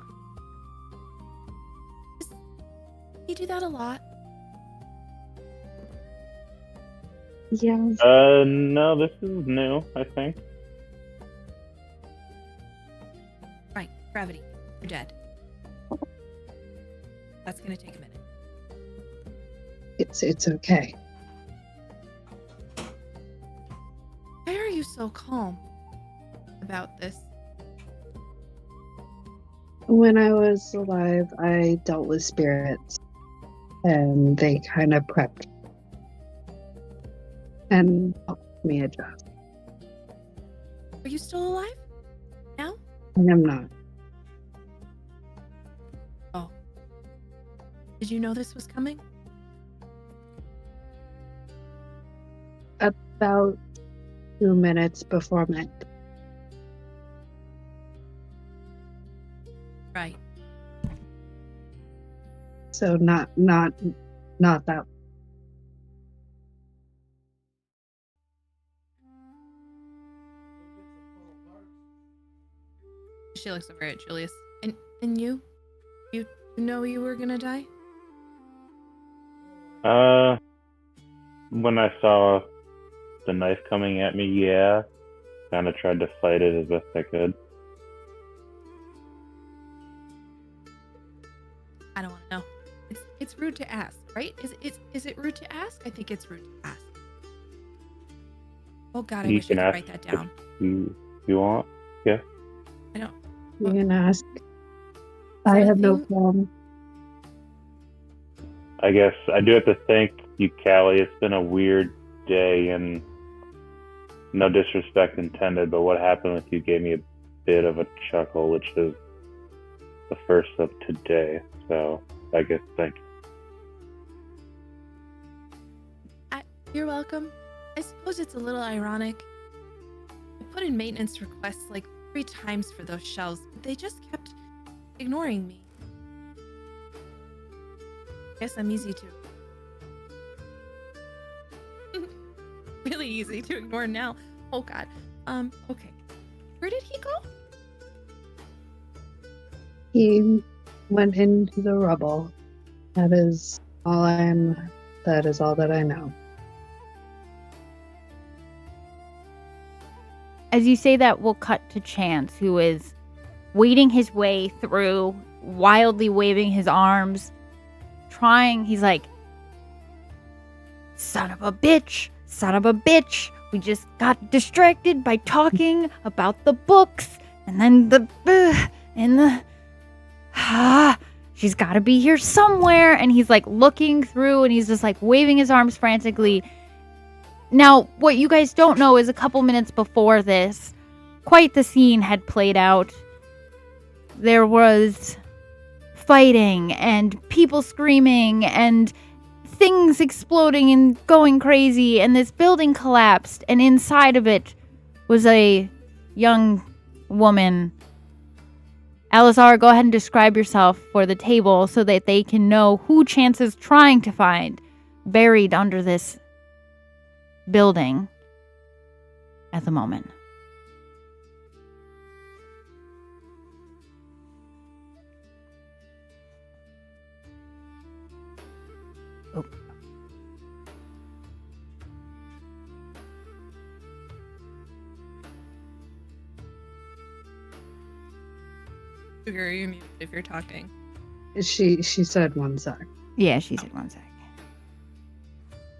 You do that a lot. Yeah. No, this is new, I think. Right, gravity. You're dead. That's gonna take a minute. It's okay. Why are you so calm about this? When I was alive, I dealt with spirits, and they kind of prepped and helped me adjust. Are you still alive? Now? I am not. Oh. Did you know this was coming? About 2 minutes before my Right. so not that. She looks over at Julius. And you? You know you were gonna die? When I saw the knife coming at me, yeah. Kind of tried to fight it as best I could. I don't want to know. It's rude to ask, right? Is it rude to ask? I think it's rude to ask. Oh God, I You wish I can could ask write that down. You want? Yeah. I don't. You can ask. that I a have no thing? problem. I guess I do have to thank you, Callie. It's been a weird day, and no disrespect intended, but what happened with you gave me a bit of a chuckle, which is the first of today. So I guess thank you. You're welcome. I suppose it's a little ironic. I put in maintenance requests like 3 times for those shelves, but they just kept ignoring me. Guess I'm easy to. Really easy to ignore now. Oh God. Okay. Where did he go? He went into the rubble. That is all that I know. As you say that, we'll cut to Chance, who is wading his way through, wildly waving his arms, he's like, son of a bitch, we just got distracted by talking about the books, and then she's gotta be here somewhere, and he's like looking through, and he's just like waving his arms frantically. Now, what you guys don't know is a couple minutes before this, quite the scene had played out. There was fighting and people screaming and things exploding and going crazy, and this building collapsed, and inside of it was a young woman. Alizar, go ahead and describe yourself for the table so that they can know who Chance is trying to find buried under this building at the moment. Oh. Sugar, you're muted if you're talking. She said 1 sec. Yeah, she said 1 sec.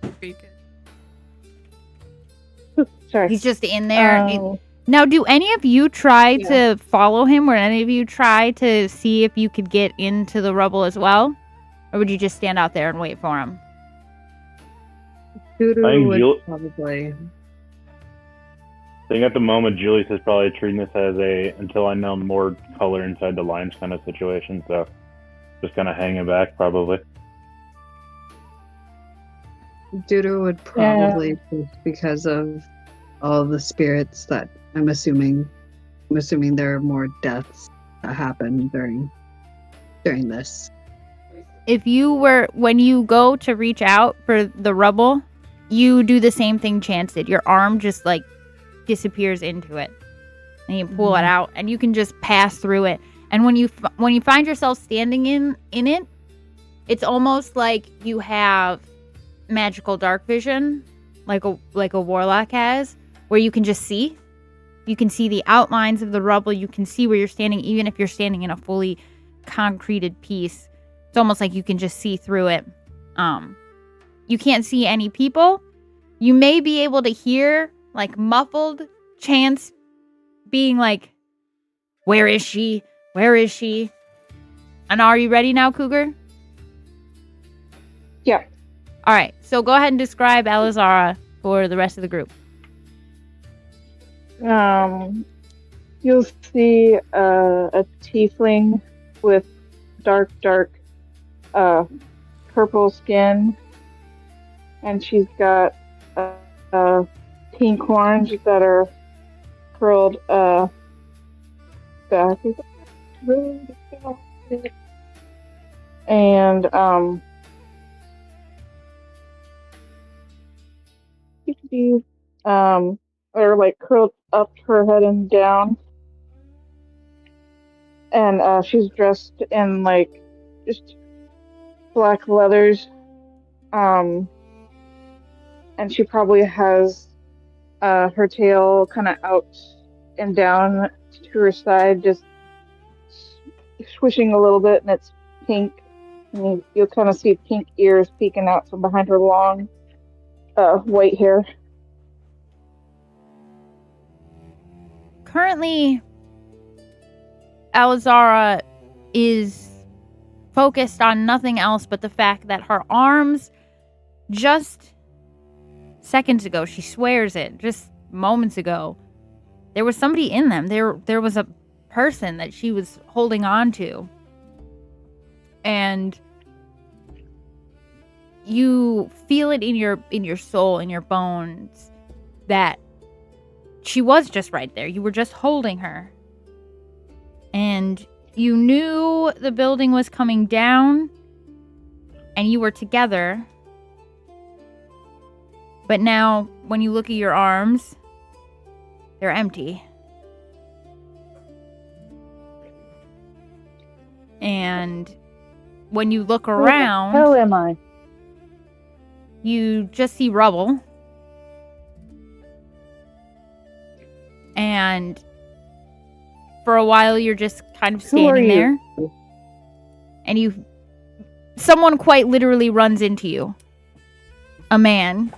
Are you good? Sorry. He's just in there. Oh. Now, do any of you try Yeah. to follow him, or any of you try to see if you could get into the rubble as well? Or would you just stand out there and wait for him? Voodoo I think would probably. I think at the moment, Julius is probably treating this as until I know more color inside the lines kind of situation. So just kind of hanging back, probably. Dudu would probably, just because of all the spirits that I'm assuming there are more deaths that happen during this. when you go to reach out for the rubble, you do the same thing Chance did. Your arm just like disappears into it, and you pull it out, and you can just pass through it. And when you find yourself standing in it, it's almost like you have magical dark vision, like a warlock has, where you can just see. You can see the outlines of the rubble. You can see where you're standing, even if you're standing in a fully concreted piece. It's almost like you can just see through it. You can't see any people. You may be able to hear like muffled Chance being like, "Where is she? Where is she?" And are you ready now, Cougar? Yeah. All right. So go ahead and describe Alizara for the rest of the group. You'll see a tiefling with dark, purple skin, and she's got pink horns that are curled back. And or like curled up her head and down, and she's dressed in like just black leathers, and she probably has her tail kind of out and down to her side, just swishing a little bit, and it's pink. And you'll kind of see pink ears peeking out from behind her long white hair. Currently, Alizara is focused on nothing else but the fact that her arms, just seconds ago, she swears it, just moments ago, there was somebody in them. There was a person that she was holding on to. And you feel it in your soul, in your bones, that she was just right there. You were just holding her. And you knew the building was coming down, and you were together. But now, when you look at your arms, they're empty. And when you look around, Where the hell am I? you just see rubble. And for a while, you're just kind of Who are standing you? there. And someone quite literally runs into you. A man.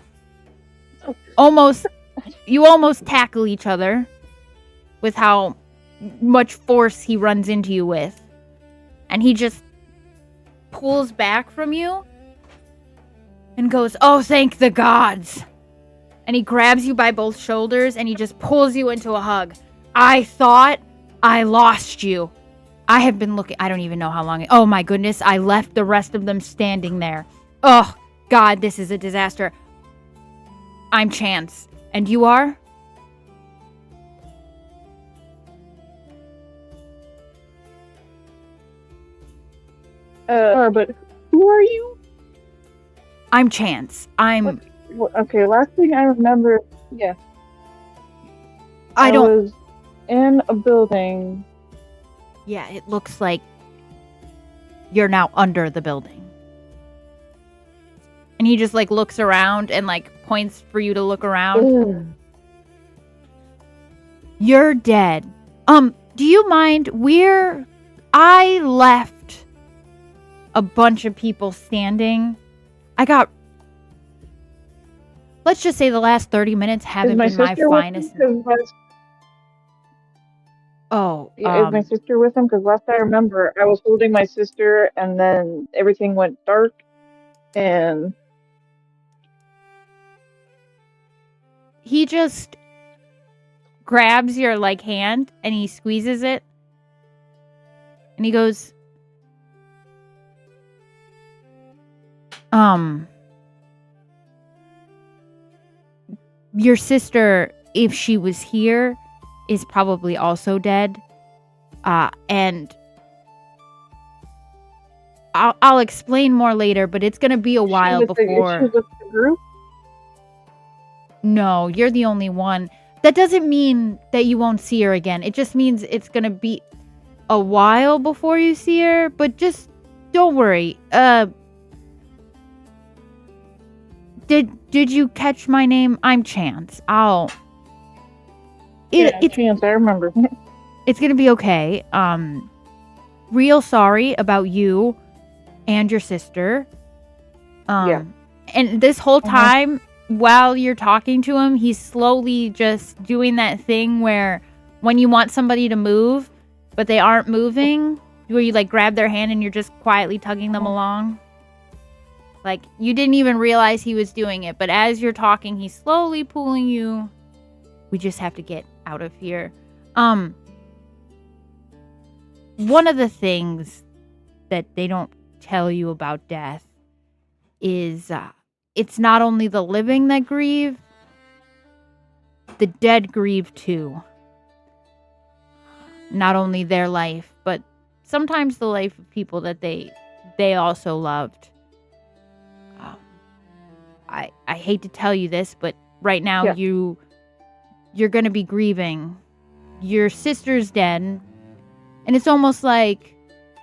You almost tackle each other with how much force he runs into you with. And he just pulls back from you and goes, "Oh, thank the gods." And he grabs you by both shoulders and he just pulls you into a hug. "I thought I lost you. I have been looking, I don't even know how long. Oh my goodness, I left the rest of them standing there. Oh, God, this is a disaster. I'm Chance. And you are?" But who are you? "I'm Chance. Okay, last thing I remember, yeah. I don't... was in a building. Yeah, it looks like you're now under the building." And he just like looks around and like points for you to look around. Ugh. "You're dead. Do you mind? I left a bunch of people standing. Let's just say the last 30 minutes haven't been my finest." Oh, Is my sister with him? Because last I remember, I was holding my sister, and then everything went dark, and he just grabs your like hand and he squeezes it. And he goes, "Your sister, if she was here, is probably also dead. And I'll explain more later, but it's gonna be a while Is she before. with the group? No, you're the only one. That doesn't mean that you won't see her again. It just means it's gonna be a while before you see her. But just don't worry. Did you catch my name? I'm Chance. It's Chance, I remember. it's gonna be okay. Real sorry about you and your sister. Yeah. And this whole Mhm. time, while you're talking to him, he's slowly just doing that thing where when you want somebody to move, but they aren't moving, where you like grab their hand and you're just quietly tugging them along. Like you didn't even realize he was doing it, but as you're talking, he's slowly pulling you. We just have to get out of here. One of the things that they don't tell you about death is it's not only the living that grieve, the dead grieve too. Not only their life, but sometimes the life of people that they also loved. I hate to tell you this, but right now Yeah. you're gonna be grieving. Your sister's dead, and it's almost like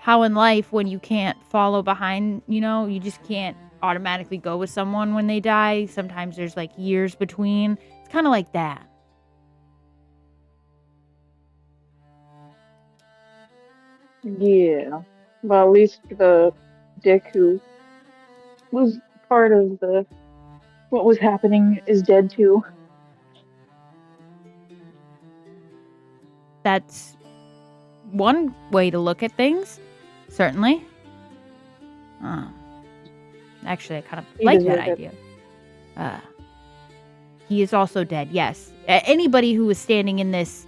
how in life when you can't follow behind, you just can't automatically go with someone when they die. Sometimes there's like years between. It's kind of like that. Yeah. Well, at least the dick who was part of what was happening is dead too. That's one way to look at things, certainly. Actually, I kind of He like that deserved it. idea. He is also dead, yes. Anybody who was standing in this...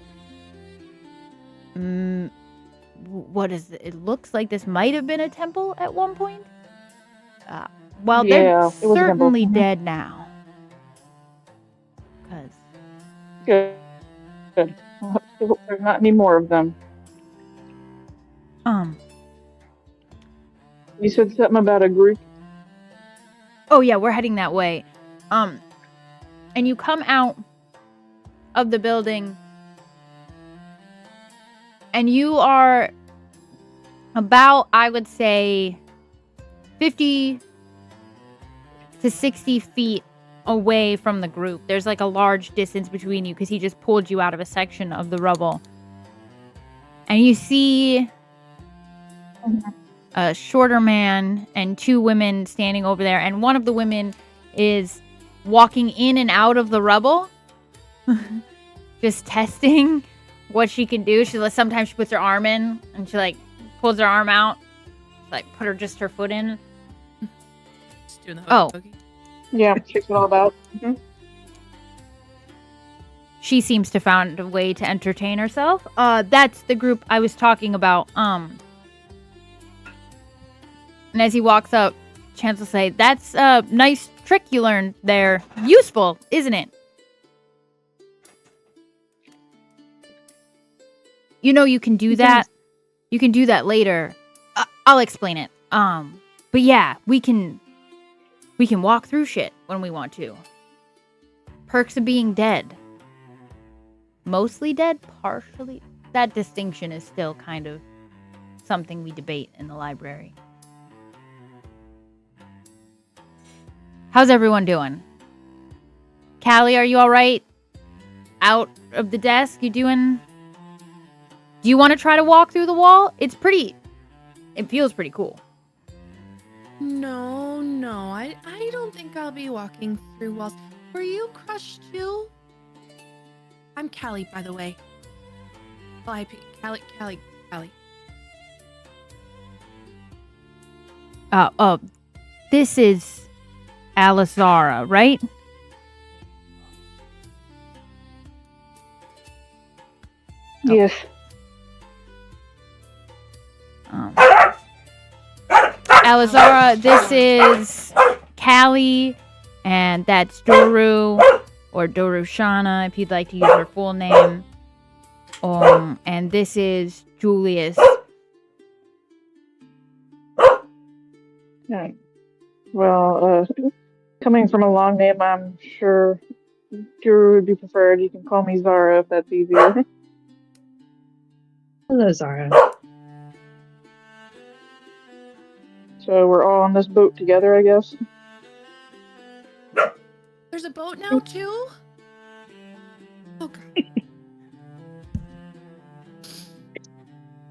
what is it? It looks like this might have been a temple at one point. Well, Yeah, they're it was a temple. certainly Mhm. dead now. Because... Good. Good. I hope there's not any more of them. You said something about a group. Oh yeah, we're heading that way. And you come out of the building and you are about, I would say, 50 to 60 feet away from the group. There's like a large distance between you because he just pulled you out of a section of the rubble. And you see a shorter man and two women standing over there, and one of the women is walking in and out of the rubble, just testing what she can do. Sometimes she puts her arm in and she like pulls her arm out, like put her foot in. Just doing the Oh. hokey pokey. Yeah, checks it all about. She seems to found a way to entertain herself. That's the group I was talking about. And as he walks up, Chance will say, "That's a nice trick you learned there. Useful, isn't it?" You can do that. You can do that later. I'll explain it. But yeah, we can walk through shit when we want to. Perks of being dead. Mostly dead, partially. That distinction is still kind of something we debate in the library. How's everyone doing? Callie, are you all right? Out of the desk? Do you want to try to walk through the wall? It feels pretty cool. No, I don't think I'll be walking through walls. Were you crushed too? I'm Callie, by the way. Callie. This is Alizara, right? Yes. Alizara, this is Callie, and that's Doru, or Dorushana, if you'd like to use her full name. And this is Julius. Yeah. Well, coming from a long name, I'm sure Drew would be preferred. You can call me Zara if that's easier. Hello, Zara. So we're all on this boat together, I guess. There's a boat now too? Oh god.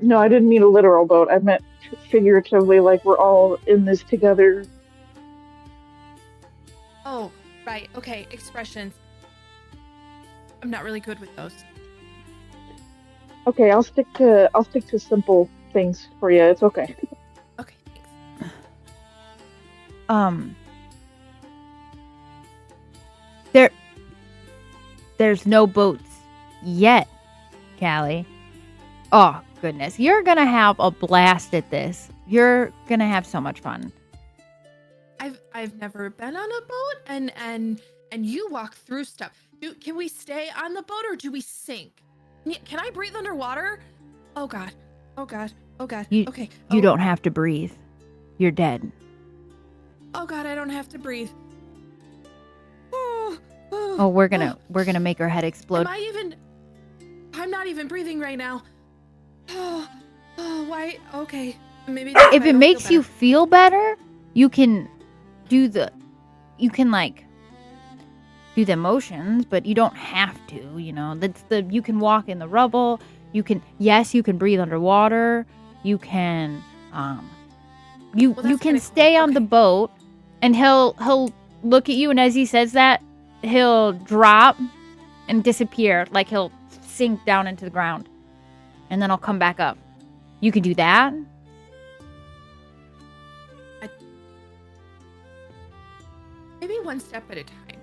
No, I didn't mean a literal boat. I meant figuratively, like we're all in this together. Oh, right. Okay, expressions. I'm not really good with those. Okay, I'll stick to simple things for you. It's okay. Okay, thanks. There's no boats yet, Callie. Oh, goodness. You're going to have a blast at this. You're going to have so much fun. I've never been on a boat and you walk through stuff. Can we stay on the boat or do we sink? Can I breathe underwater? Oh god. Oh god. Oh god. Okay. You don't have to breathe. You're dead. Oh god, I don't have to breathe. Oh, we're gonna make her head explode. I'm not even breathing right now. Oh, why? Okay. Maybe If it makes you feel better, you can do the motions, but you don't have to, you know. You can walk in the rubble. You can breathe underwater. You can you can stay on the boat, and he'll look at you, and as he says that, he'll drop and disappear, like he'll sink down into the ground, and then I'll come back up. You can do that. Maybe one step at a time.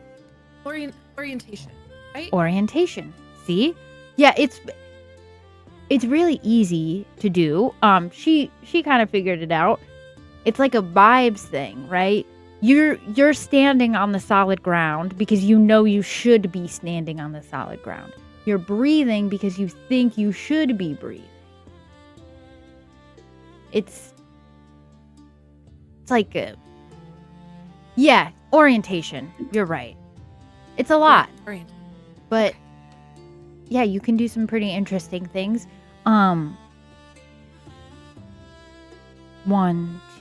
Orientation, right? Orientation. See? Yeah, it's really easy to do. She kind of figured it out. It's like a vibes thing, right? You're standing on the solid ground because you know you should be standing on the solid ground. You're breathing because you think you should be breathing. It's like orientation. You're right. It's a lot. But yeah, you can do some pretty interesting things. 1,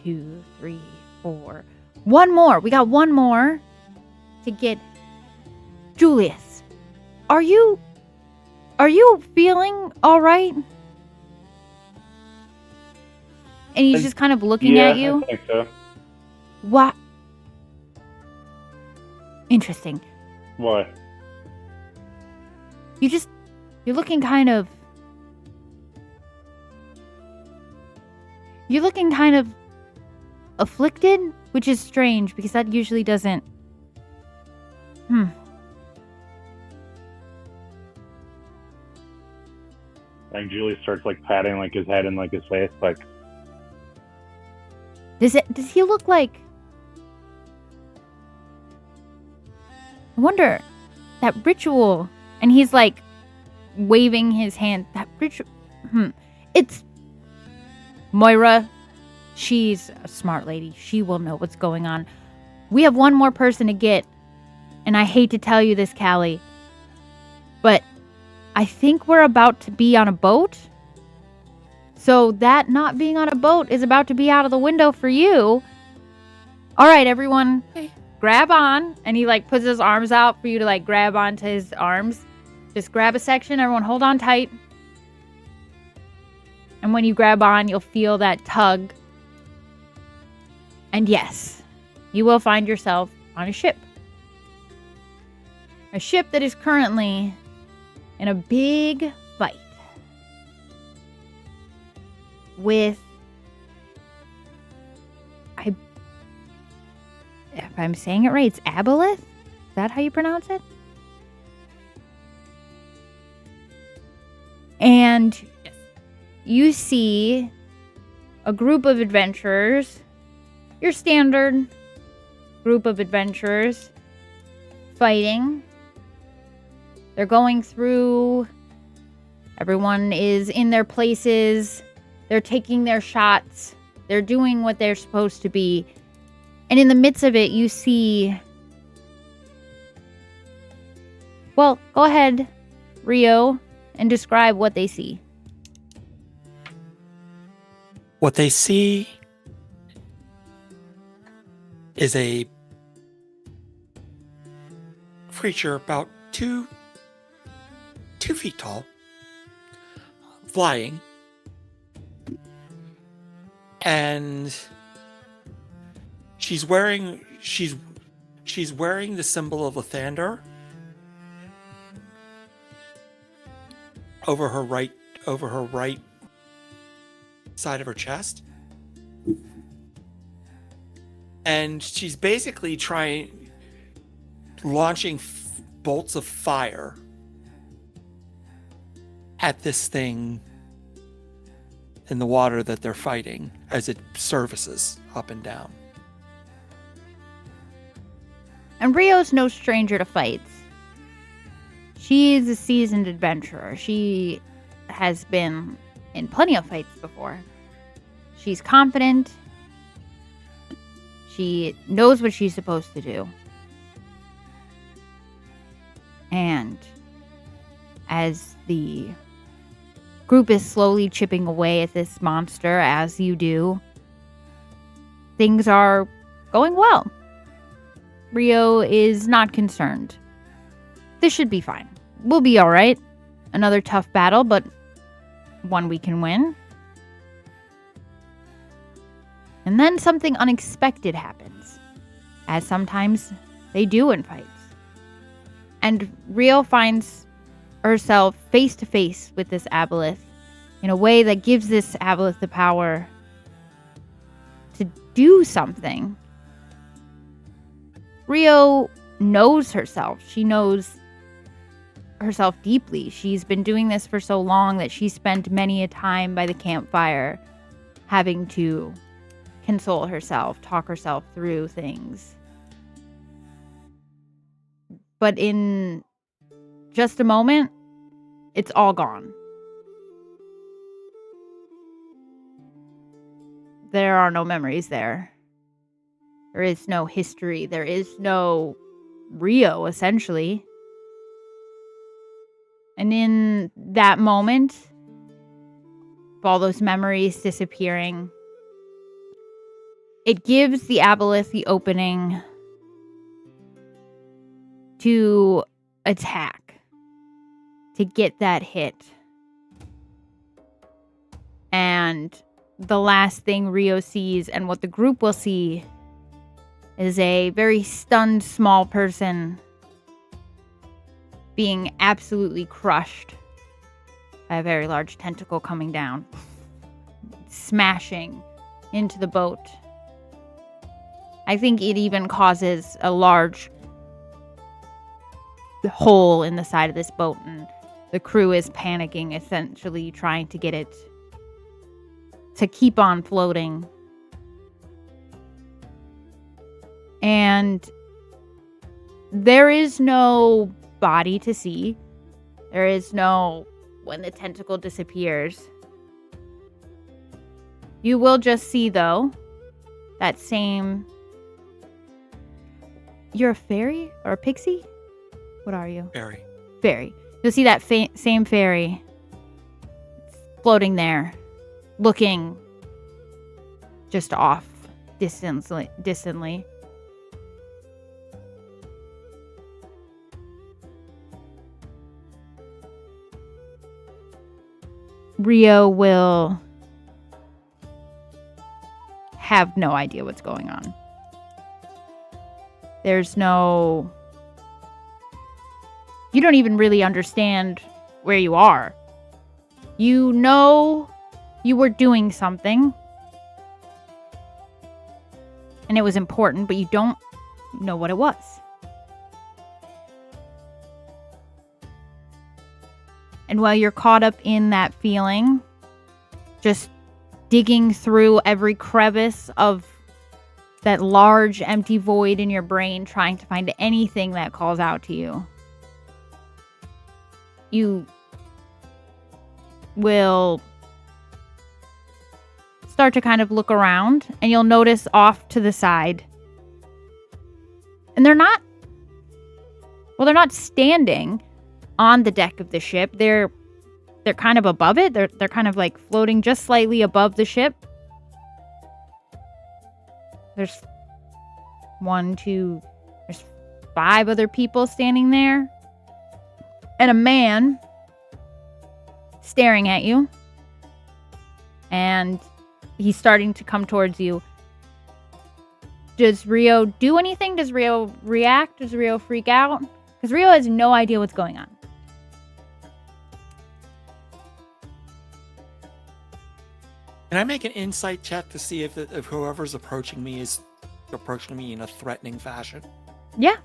2, 3, 4. One more. We got one more to get. Julius, are you feeling all right? And he's just kind of looking at you. I think so. What? Interesting. Why? You're looking kind of afflicted, which is strange because that usually doesn't. Like Julie starts like patting like his head and like his face, like. Does he look like? I wonder, that ritual, and he's like waving his hand. That ritual. It's Moira. She's a smart lady. She will know what's going on. We have one more person to get, and I hate to tell you this, Callie, but I think we're about to be on a boat. So that not being on a boat is about to be out of the window for you. All right, everyone, grab on. And he like puts his arms out for you to like grab onto his arms. Just grab a section. Everyone hold on tight. And when you grab on, you'll feel that tug. And yes, you will find yourself on a ship. A ship that is currently in a big fight with, if I'm saying it right, it's Aboleth? Is that how you pronounce it? And yes, you see a group of adventurers, your standard group of adventurers, fighting. They're going through. Everyone is in their places. They're taking their shots. They're doing what they're supposed to be. And in the midst of it, you see... Well, go ahead, Rio, and describe what they see. What they see is a creature about 2 feet tall, flying, and she's wearing the symbol of Lathander over her right side of her chest, and she's basically launching bolts of fire at this thing in the water that they're fighting as it surfaces up and down. And Rio's no stranger to fights. She's a seasoned adventurer. She has been in plenty of fights before. She's confident. She knows what she's supposed to do. And as the group is slowly chipping away at this monster, as you do, things are going well. Rio is not concerned. This should be fine. We'll be all right. Another tough battle, but one we can win. And then something unexpected happens, as sometimes they do in fights. And Rio finds herself face to face with this aboleth in a way that gives this aboleth the power to do something. Rio knows herself. She knows herself deeply. She's been doing this for so long that she spent many a time by the campfire having to console herself, talk herself through things. But in just a moment, it's all gone. There are no memories there. There is no history. There is no Rio, essentially. And in that moment, of all those memories disappearing, it gives the aboleth the opening to attack, to get that hit. And the last thing Rio sees, and what the group will see, is a very stunned small person being absolutely crushed by a very large tentacle coming down, smashing into the boat. I think it even causes a large hole in the side of this boat, and the crew is panicking, essentially trying to get it to keep on floating. And there is no body to see. There is no when the tentacle disappears. You will just see, though, that same... You're a fairy or a pixie? What are you? Fairy. Fairy. You'll see that same fairy floating there, looking just off distantly. Rio will have no idea what's going on. There's no... You don't even really understand where you are. You know you were doing something, and it was important, but you don't know what it was. And while you're caught up in that feeling, just digging through every crevice of that large empty void in your brain, trying to find anything that calls out to you, you will start to kind of look around, and you'll notice off to the side And they're not standing on the deck of the ship. They're kind of above it. They're kind of like floating just slightly above the ship. There's 5 other people standing there. And a man staring at you. And he's starting to come towards you. Does Rio do anything? Does Rio react? Does Rio freak out? Because Rio has no idea what's going on. Can I make an insight check to see if whoever's approaching me is approaching me in a threatening fashion? Yeah.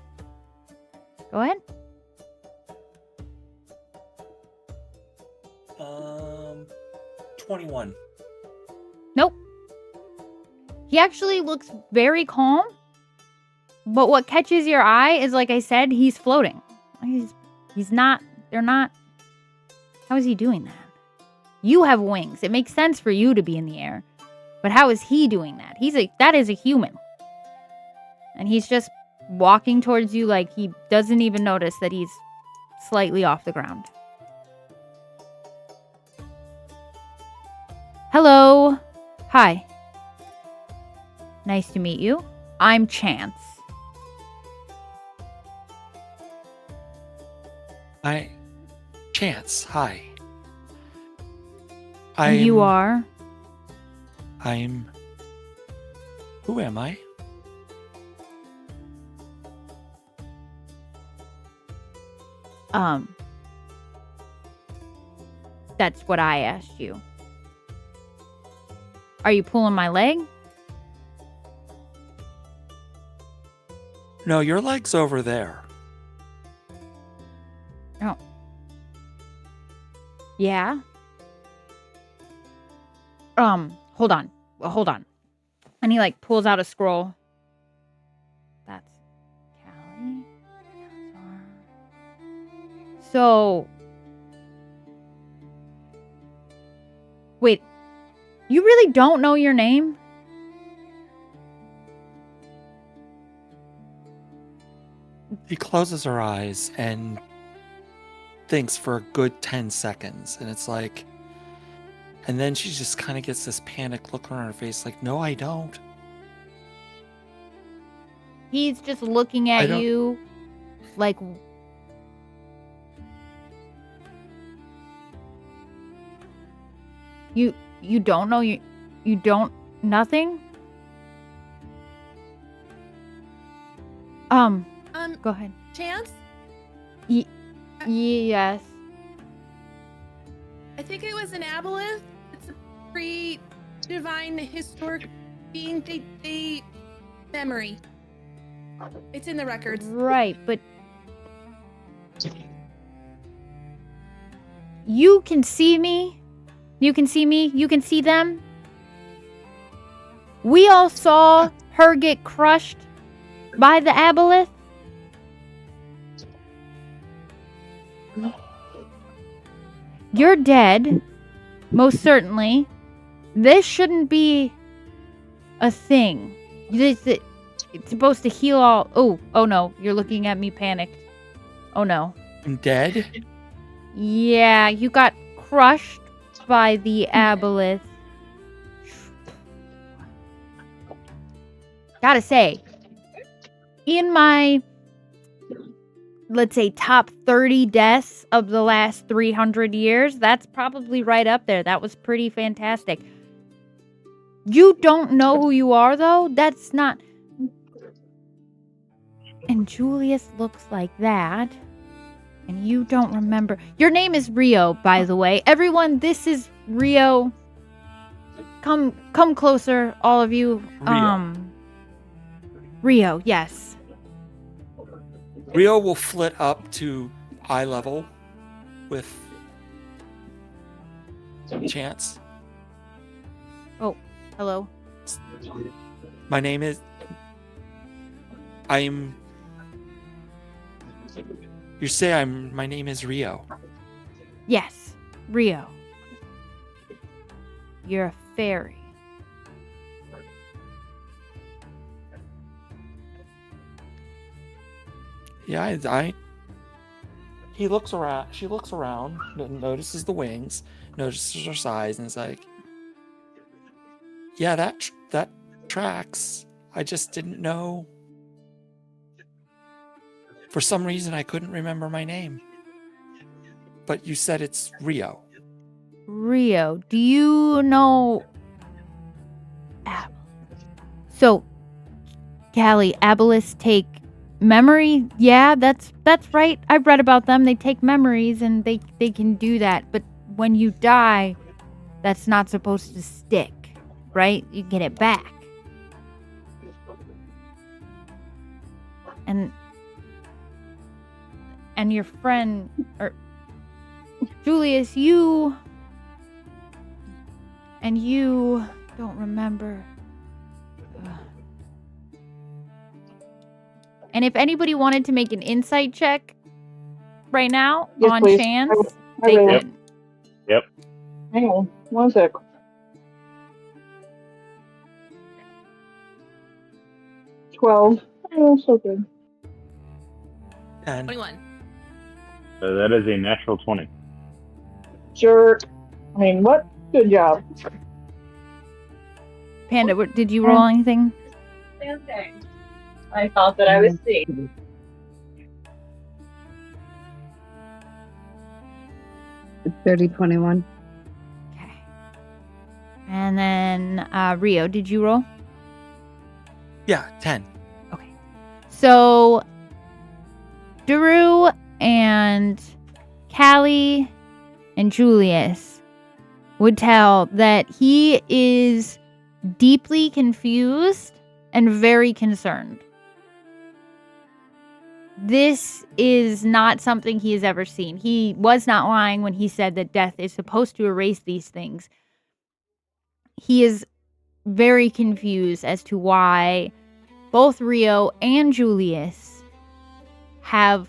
Go ahead. 21. Nope. He actually looks very calm. But what catches your eye is, like I said, he's floating. He's not, they're not. How is he doing that? You have wings. It makes sense for you to be in the air. But how is he doing that? That is a human. And he's just walking towards you like he doesn't even notice that he's slightly off the ground. Hello. Hi. Nice to meet you. I'm Chance. Chance, hi. And you are? Who am I? That's what I asked you. Are you pulling my leg? No, your leg's over there. Oh. Yeah? Hold on. And he, like, pulls out a scroll. That's Callie. So... Wait. You really don't know your name? She closes her eyes and thinks for a good 10 seconds. And it's like... And then she just kind of gets this panic look on her face like, no, I don't. He's just looking at you like... You don't know you don't nothing? Go ahead. Chance? Yes. I think it was an aboleth. It's a pre-divine historic being. They memory. It's in the records. Right, but you can see me. You can see me. You can see them. We all saw her get crushed by the aboleth. You're dead, most certainly. This shouldn't be a thing. It's supposed to heal all... Oh no, you're looking at me panicked. Oh no. I'm dead? Yeah, you got crushed by the aboleth. Gotta say, in my, let's say, top 30 deaths of the last 300 years, that's probably right up there. That was pretty fantastic. You don't know who you are, though? That's not... And Julius looks like that. And you don't remember... Your name is Rio, by the way. Everyone, this is Rio. Come closer, all of you. Rio, yes. Rio will flit up to eye level with Chance. Oh, hello. My name is... You say my name is Rio. Yes, Rio. You're a fairy. Yeah, he looks around. She looks around, notices the wings, notices her size, and is like, "Yeah, that tracks. I just didn't know. For some reason, I couldn't remember my name. But you said it's Rio." Rio, do you know? So, Callie, Abelis take memory? Yeah, that's right. I've read about them. They take memories and they can do that. But when you die, that's not supposed to stick, right? You get it back. And your friend, or Julius, you don't remember. And if anybody wanted to make an insight check right now Yes, on please. Chance, I they will. can. Yep. Hang on 1 sec. 12. Oh, so good. And 21. So that is a natural 20. Jerk. I mean, what? Good job. Panda, did you roll anything? Same thing. I thought that I was safe. 30-21. Okay. And then Rio, did you roll? yeah, 10. Okay. So Daru and Callie and Julius would tell that he is deeply confused and very concerned. This is not something he has ever seen. He was not lying when he said that death is supposed to erase these things. He is very confused as to why both Rio and Julius have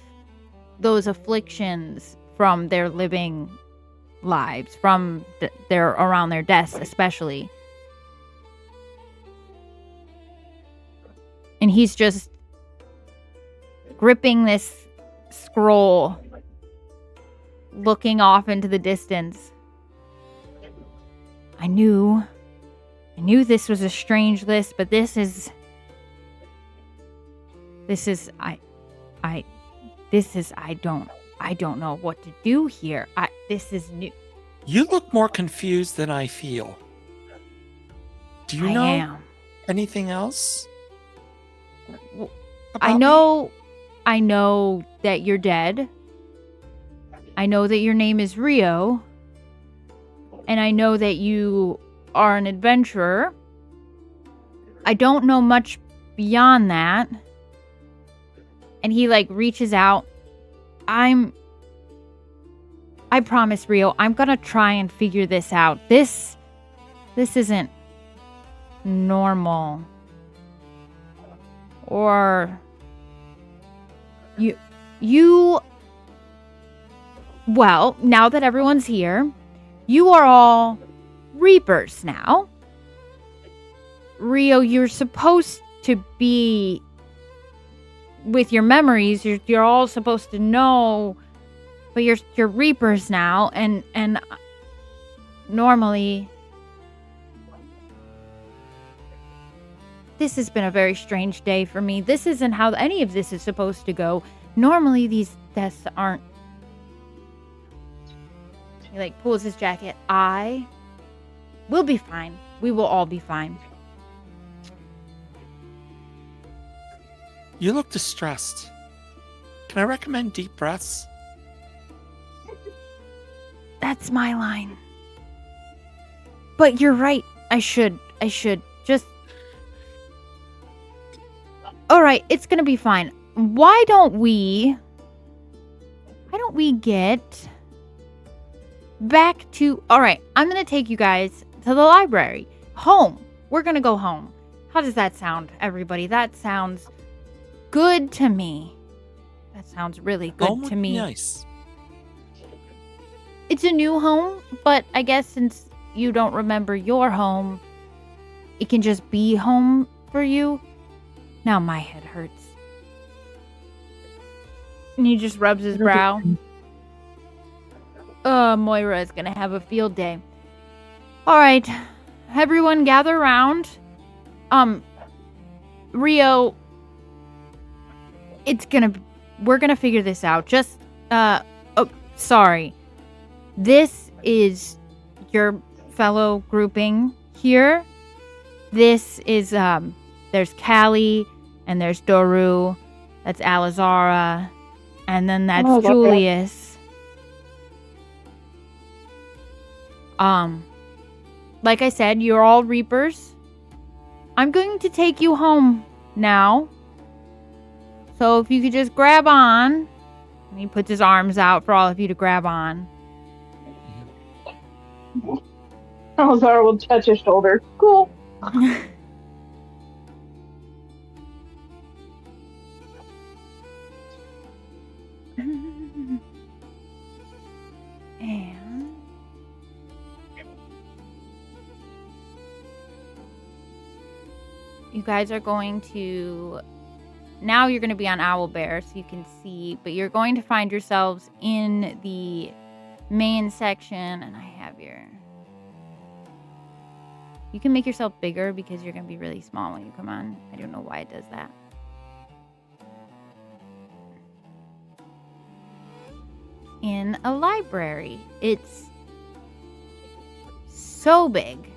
those afflictions from their living lives, from their around their deaths especially. And he's just gripping this scroll, looking off into the distance. I knew this was a strange list, but I don't know what to do here. This is new. You look more confused than I feel. Do you I know am. anything else? I know that you're dead. I know that your name is Rio. And I know that you are an adventurer. I don't know much beyond that. And he reaches out. I promise, Rio, I'm gonna try and figure this out. This isn't normal. Or you well, now that everyone's here, you are all Reapers now. Rio, you're supposed to be with your memories. You're all supposed to know, but you're Reapers now, and normally this has been a very strange day for me. This isn't how any of this is supposed to go. Normally these deaths aren't. He pulls his jacket. We'll be fine. We will all be fine. You look distressed. Can I recommend deep breaths? That's my line. But you're right. I should just. All right, it's gonna be fine. Why don't we get back to? All right, I'm gonna take you guys to the library. Home. We're gonna go home. How does that sound, everybody? That sounds good to me. That sounds really good Home to would be me. nice. It's a new home, but I guess since you don't remember your home, it can just be home for you. Now my head hurts. And he just rubs his brow. Moira is gonna have a field day. Alright. Everyone gather around. Rio, we're gonna figure this out. Just, sorry. This is your fellow grouping here. This is, there's Callie, and there's Doru, that's Alizara, and then that's Julius. Like I said, you're all Reapers. I'm going to take you home now. So if you could just grab on. And he puts his arms out for all of you to grab on. Alzara will touch his shoulder. Cool. And you guys are going to... Now you're going to be on Owlbear, so you can see, but you're going to find yourselves in the main section, and I have your... You can make yourself bigger because you're going to be really small when you come on. I don't know why it does that. In a library. It's so big.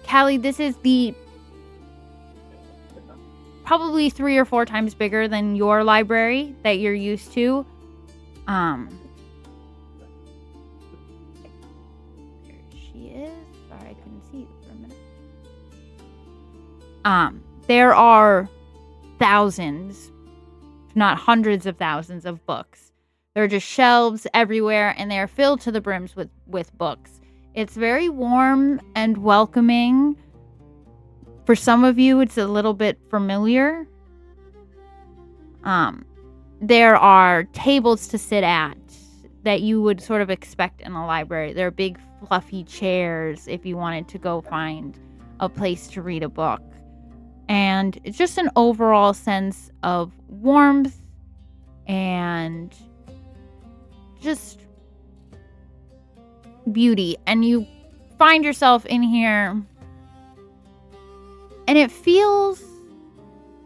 Callie, this is probably 3 or 4 times bigger than your library that you're used to. There she is. Sorry, I couldn't see you for a minute. There are thousands, if not hundreds of thousands of books. There are just shelves everywhere, and they are filled to the brims with books. It's very warm and welcoming. For some of you, it's a little bit familiar. There are tables to sit at that you would sort of expect in a library. There are big fluffy chairs if you wanted to go find a place to read a book. And it's just an overall sense of warmth and just beauty. And you find yourself in here and it feels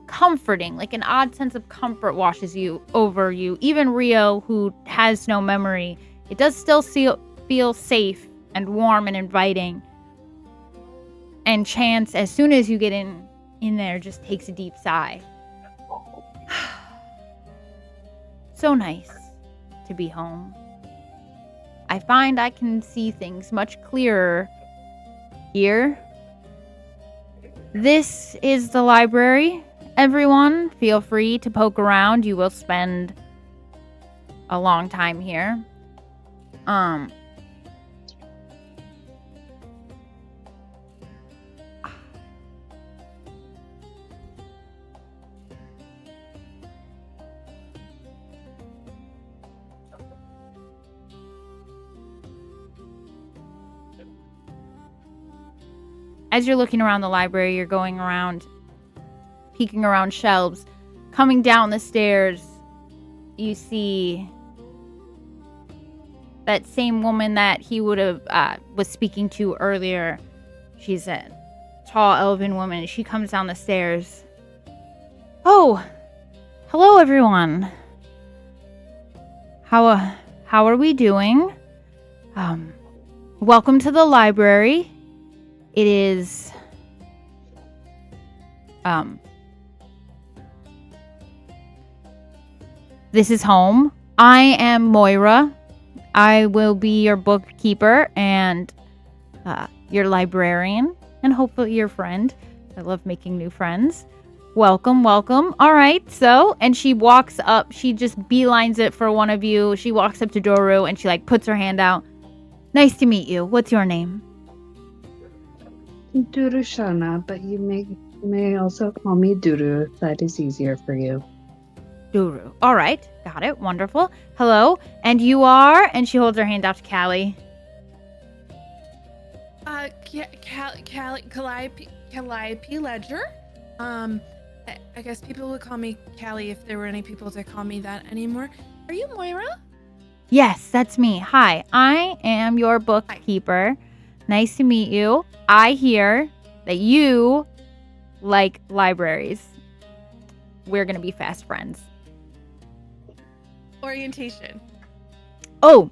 comforting, like an odd sense of comfort washes over you. Even Rio, who has no memory, it does still feel safe and warm and inviting. And Chance, as soon as you get in there, just takes a deep sigh. So nice to be home. I find I can see things much clearer here. This is the library. Everyone, feel free to poke around. You will spend a long time here. As you're looking around the library, you're going around, peeking around shelves. Coming down the stairs, you see that same woman that he would have was speaking to earlier. She's a tall elven woman. She comes down the stairs. Oh, hello everyone. How are we doing? Welcome to the library. It is this is home. I am Moira. I will be your bookkeeper and your librarian and hopefully your friend. I love making new friends. Welcome. All right, so, and she walks up, she just beelines it for one of you. She walks up to Doru and she puts her hand out. Nice to meet you. What's your name? Durushana, but you may also call me Duru if that is easier for you. Duru. All right. Got it. Wonderful. Hello. And you are? And she holds her hand out to Callie. Calliope Ledger. I guess people would call me Callie if there were any people to call me that anymore. Are you Moira? Yes, that's me. Hi, I am your bookkeeper. Nice to meet you. I hear that you like libraries. We're going to be fast friends. Orientation. Oh,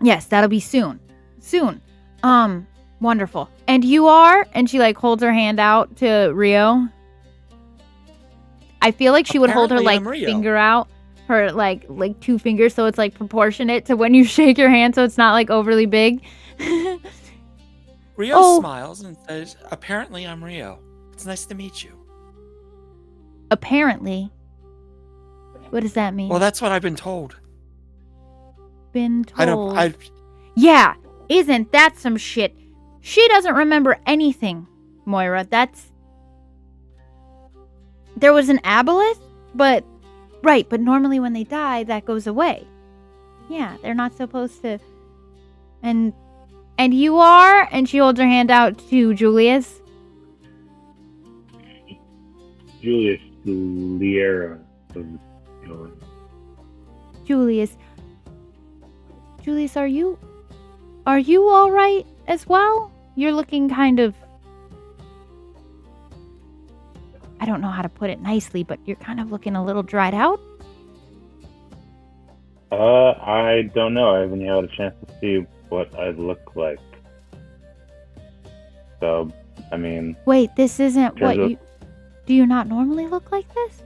yes, that'll be soon. Soon. Wonderful. And you are? And she like holds her hand out to Rio. I feel like she would hold her Apparently like I'm Rio. finger out, her like 2 fingers, so it's like proportionate to when you shake your hand, so it's not like overly big. Rio Oh. smiles and says, "Apparently, I'm Rio. It's nice to meet you." Apparently. What does that mean? Well, that's what I've been told. Been told. I Yeah, isn't that some shit? She doesn't remember anything, Moira. There was an aboleth, but normally when they die, that goes away. Yeah, they're not supposed to. And you are? And she holds her hand out to Julius. Julius Liera. Julius, are you all right as well? You're looking kind of, I don't know how to put it nicely, but you're kind of looking a little dried out. I don't know. I haven't had a chance to see what I look like. So, I mean, Wait, this isn't what There's you... Do you not normally look like this?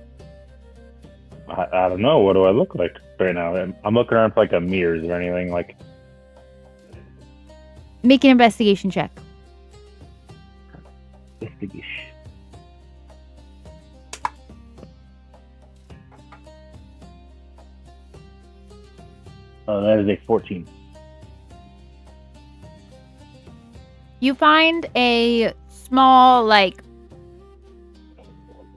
I don't know. What do I look like right now? I'm looking around for like a mirrors or anything. Like, Make an investigation check. that is a 14. You find a small, like,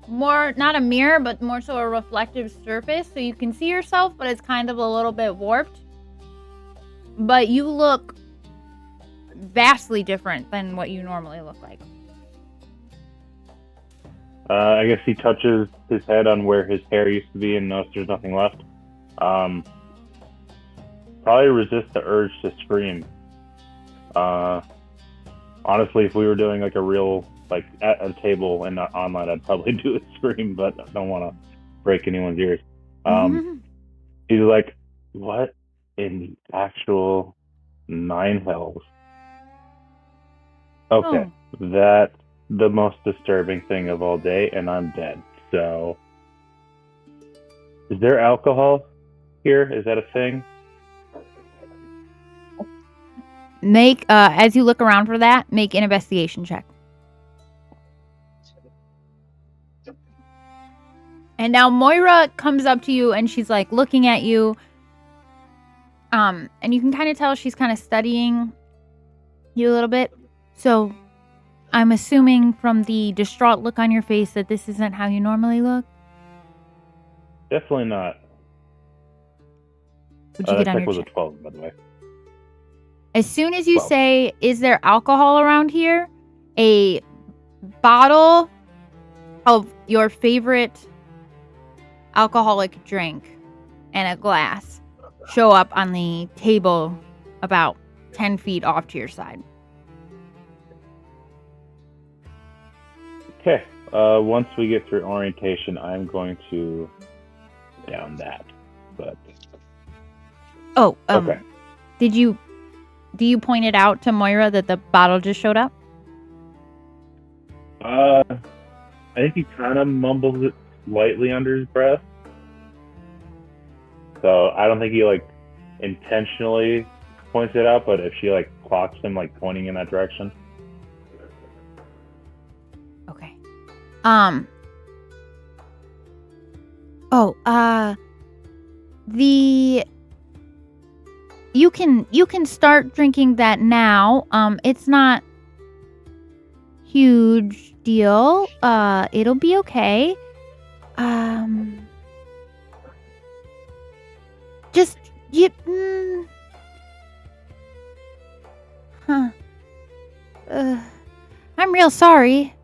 more, not a mirror, but more so a reflective surface. So you can see yourself, but it's kind of a little bit warped. But you look vastly different than what you normally look like. I guess he touches his head on where his hair used to be and notices there's nothing left. Probably resist the urge to scream. Honestly, if we were doing like a real, like at a table and not online, I'd probably do a scream, but I don't want to break anyone's ears. He's like, what in the actual 9 hells? Okay, that's the most disturbing thing of all day, and I'm dead. So, is there alcohol here? Is that a thing? Make, as you look around for that, make an investigation check. And now Moira comes up to you and she's like looking at you. And you can kind of tell she's kind of studying you a little bit. So I'm assuming from the distraught look on your face that this isn't how you normally look. Definitely not. Would you get that on check your was a check? 12, by the way. As soon as you 12. say, is there alcohol around here? A bottle of your favorite alcoholic drink and a glass show up on the table about 10 feet off to your side. Okay. Once we get through orientation, I'm going to down that. But Oh, okay. do you point it out to Moira that the bottle just showed up? I think he kind of mumbles it lightly under his breath. So I don't think he like intentionally points it out, but if she like clocks him like pointing in that direction. Okay. You can start drinking that now. It's not huge deal. It'll be okay. Just you. I'm real sorry.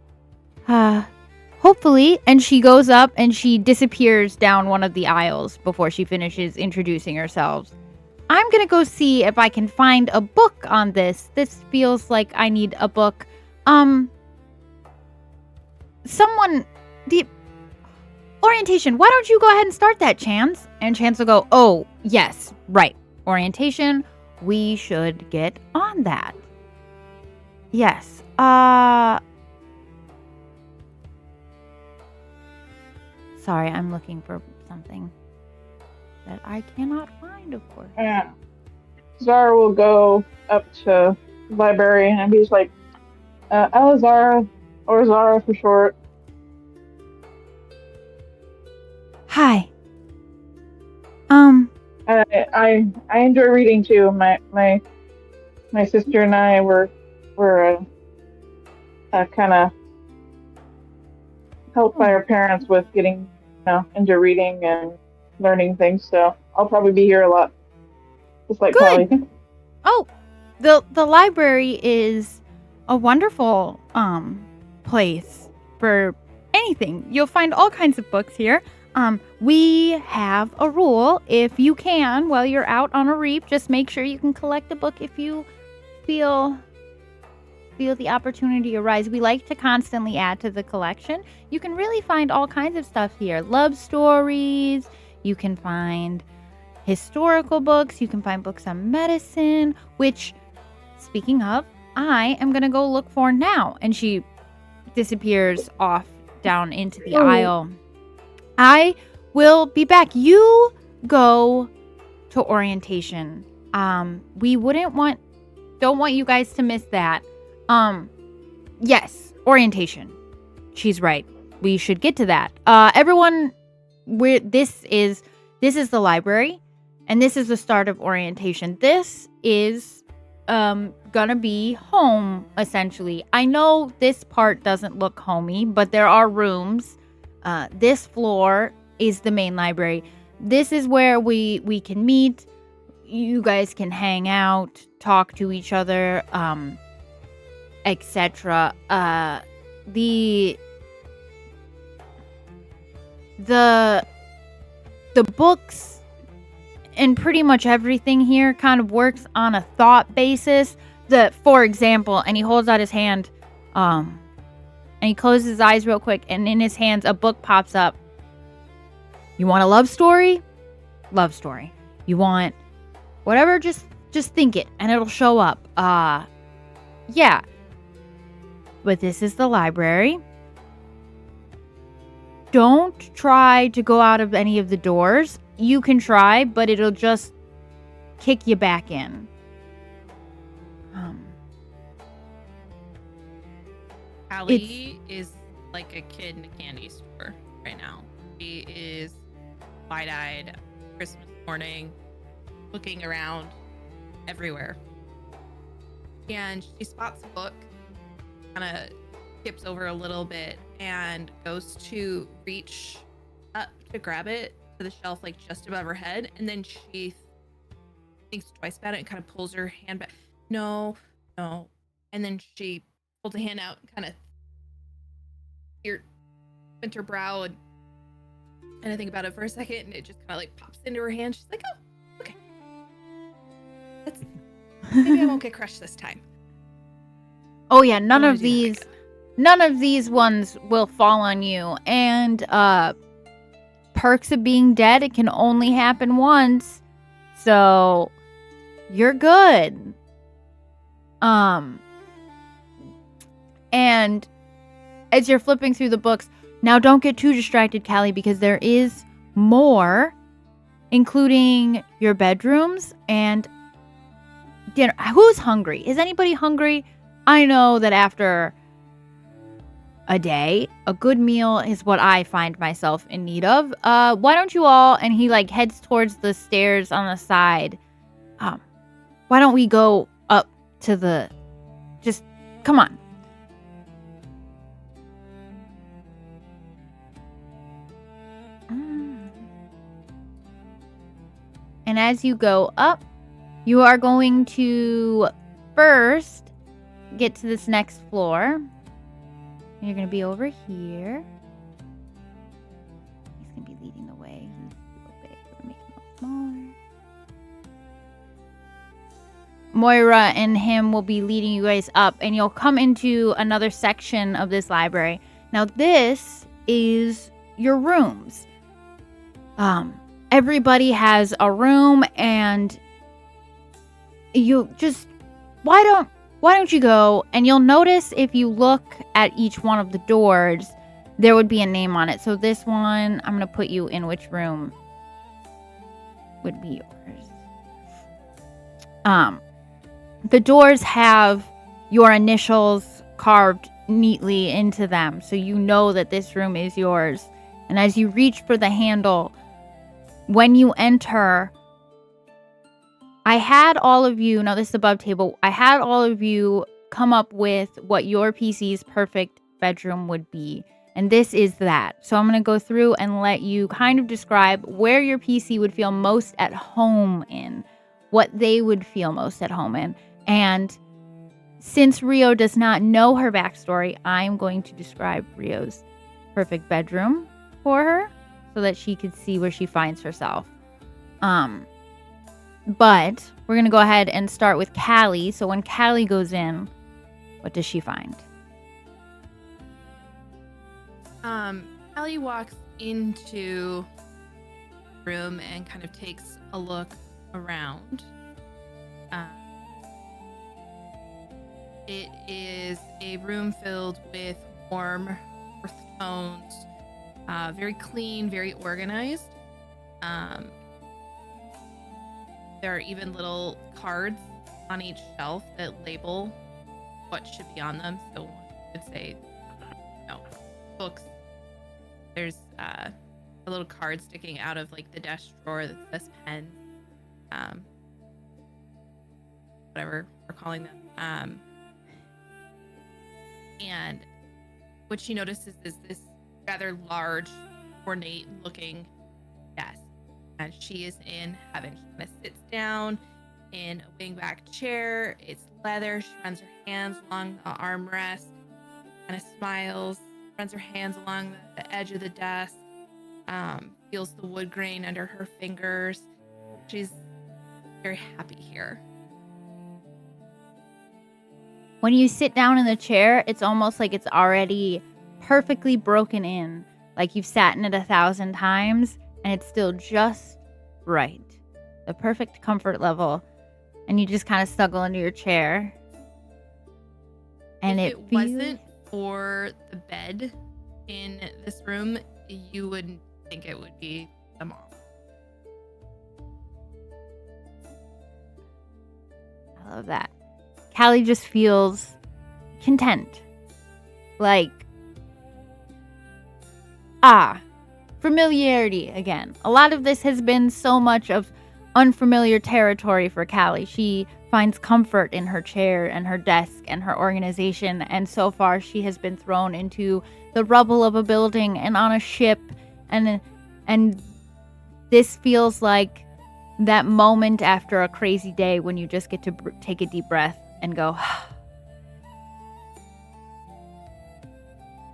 Hopefully. And she goes up and she disappears down one of the aisles before she finishes introducing herself. I'm gonna go see if I can find a book on this. This feels like I need a book. Someone... Orientation, why don't you go ahead and start that, Chance? And Chance will go, oh, yes, right. Orientation, we should get on that. Yes. Sorry, I'm looking for something that I cannot find, of course. Yeah. Zara will go up to the library and be just like, Elazara, or Zara for short. Hi. I enjoy reading too. My sister and I were kind of helped by our parents with getting into reading and learning things. So I'll probably be here a lot, just like Good. Callie. Oh, the library is a wonderful place for anything. You'll find all kinds of books here. We have a rule. If you can, while you're out on a reap, just make sure you can collect a book if you feel the opportunity arise. We like to constantly add to the collection. You can really find all kinds of stuff here. Love stories. You can find historical books. You can find books on medicine, which, speaking of, I am going to go look for now. And she disappears off down into the aisle. I will be back. You go to orientation. We don't want you guys to miss that. Yes, orientation. She's right. We should get to that. Everyone, this is the library, and this is the start of orientation. This is gonna be home, essentially. I know this part doesn't look homey, but there are rooms. This floor is the main library. This is where we can meet. You guys can hang out, talk to each other, etc. The books and pretty much everything here kind of works on a thought basis. For example, and he holds out his hand, and he closes his eyes real quick, and in his hands a book pops up. You want a love story? Love story. You want whatever, just think it and it'll show up. Yeah. But this is the library. Don't try to go out of any of the doors. You can try, but it'll just kick you back in. Callie is like a kid in a candy store right now. She is wide-eyed Christmas morning, looking around everywhere. And she spots a book, kind of skips over a little bit and goes to reach up to grab it to the shelf, like just above her head. And then she thinks twice about it and kind of pulls her hand back. No. And then she pulls a hand out and kind of bent her brow and I think about it for a second, and it just kind of like pops into her hand. She's like, oh, okay. Maybe I won't get crushed this time. Oh yeah, none of these ones will fall on you. And perks of being dead, it can only happen once. So you're good. And as you're flipping through the books, now don't get too distracted, Callie, because there is more, including your bedrooms and dinner. Who's hungry? Is anybody hungry? I know that after a day, a good meal is what I find myself in need of. Why don't you all, and he like heads towards the stairs on the side. Why don't we go up to just come on. And as you go up, you are going to first get to this next floor. You're going to be over here. He's going to be leading the way. He's a little big. We're making him a little smaller. Moira and him will be leading you guys up, and you'll come into another section of this library. Now, this is your rooms. Everybody has a room, and you just why don't you go, and you'll notice if you look at each one of the doors, there would be a name on it. So this one, I'm going to put you in which room would be yours. The doors have your initials carved neatly into them, so you know that this room is yours. And as you reach for the handle, when you enter, I had all of you, now this is above table, I had all of you come up with what your PC's perfect bedroom would be. And this is that. So I'm going to go through and let you kind of describe where your PC would feel most at home in, what they would feel most at home in. And since Rio does not know her backstory, I'm going to describe Rio's perfect bedroom for her so that she could see where she finds herself. But we're going to go ahead and start with Callie. So when Callie goes in, what does she find? Callie walks into the room and kind of takes a look around. It is a room filled with warm earth tones, very clean, very organized. There are even little cards on each shelf that label what should be on them. So one would say, books. There's a little card sticking out of like the desk drawer that says pen, whatever we're calling them. And what she notices is this rather large, ornate-looking desk. And she is in heaven. She kind of sits down in a wing-back chair. It's leather. She runs her hands along the armrest, kind of smiles, runs her hands along the edge of the desk, feels the wood grain under her fingers. She's very happy here. When you sit down in the chair, it's almost like it's already perfectly broken in, like you've sat in it 1,000 times, and it's still just right. The perfect comfort level. And you just kind of snuggle into your chair. And if it wasn't for the bed in this room, you wouldn't think it would be the mom. I love that. Callie just feels content. Like, familiarity again. A lot of this has been so much of unfamiliar territory for Callie. She finds comfort in her chair and her desk and her organization, and so far she has been thrown into the rubble of a building and on a ship, and this feels like that moment after a crazy day when you just get to take a deep breath and go,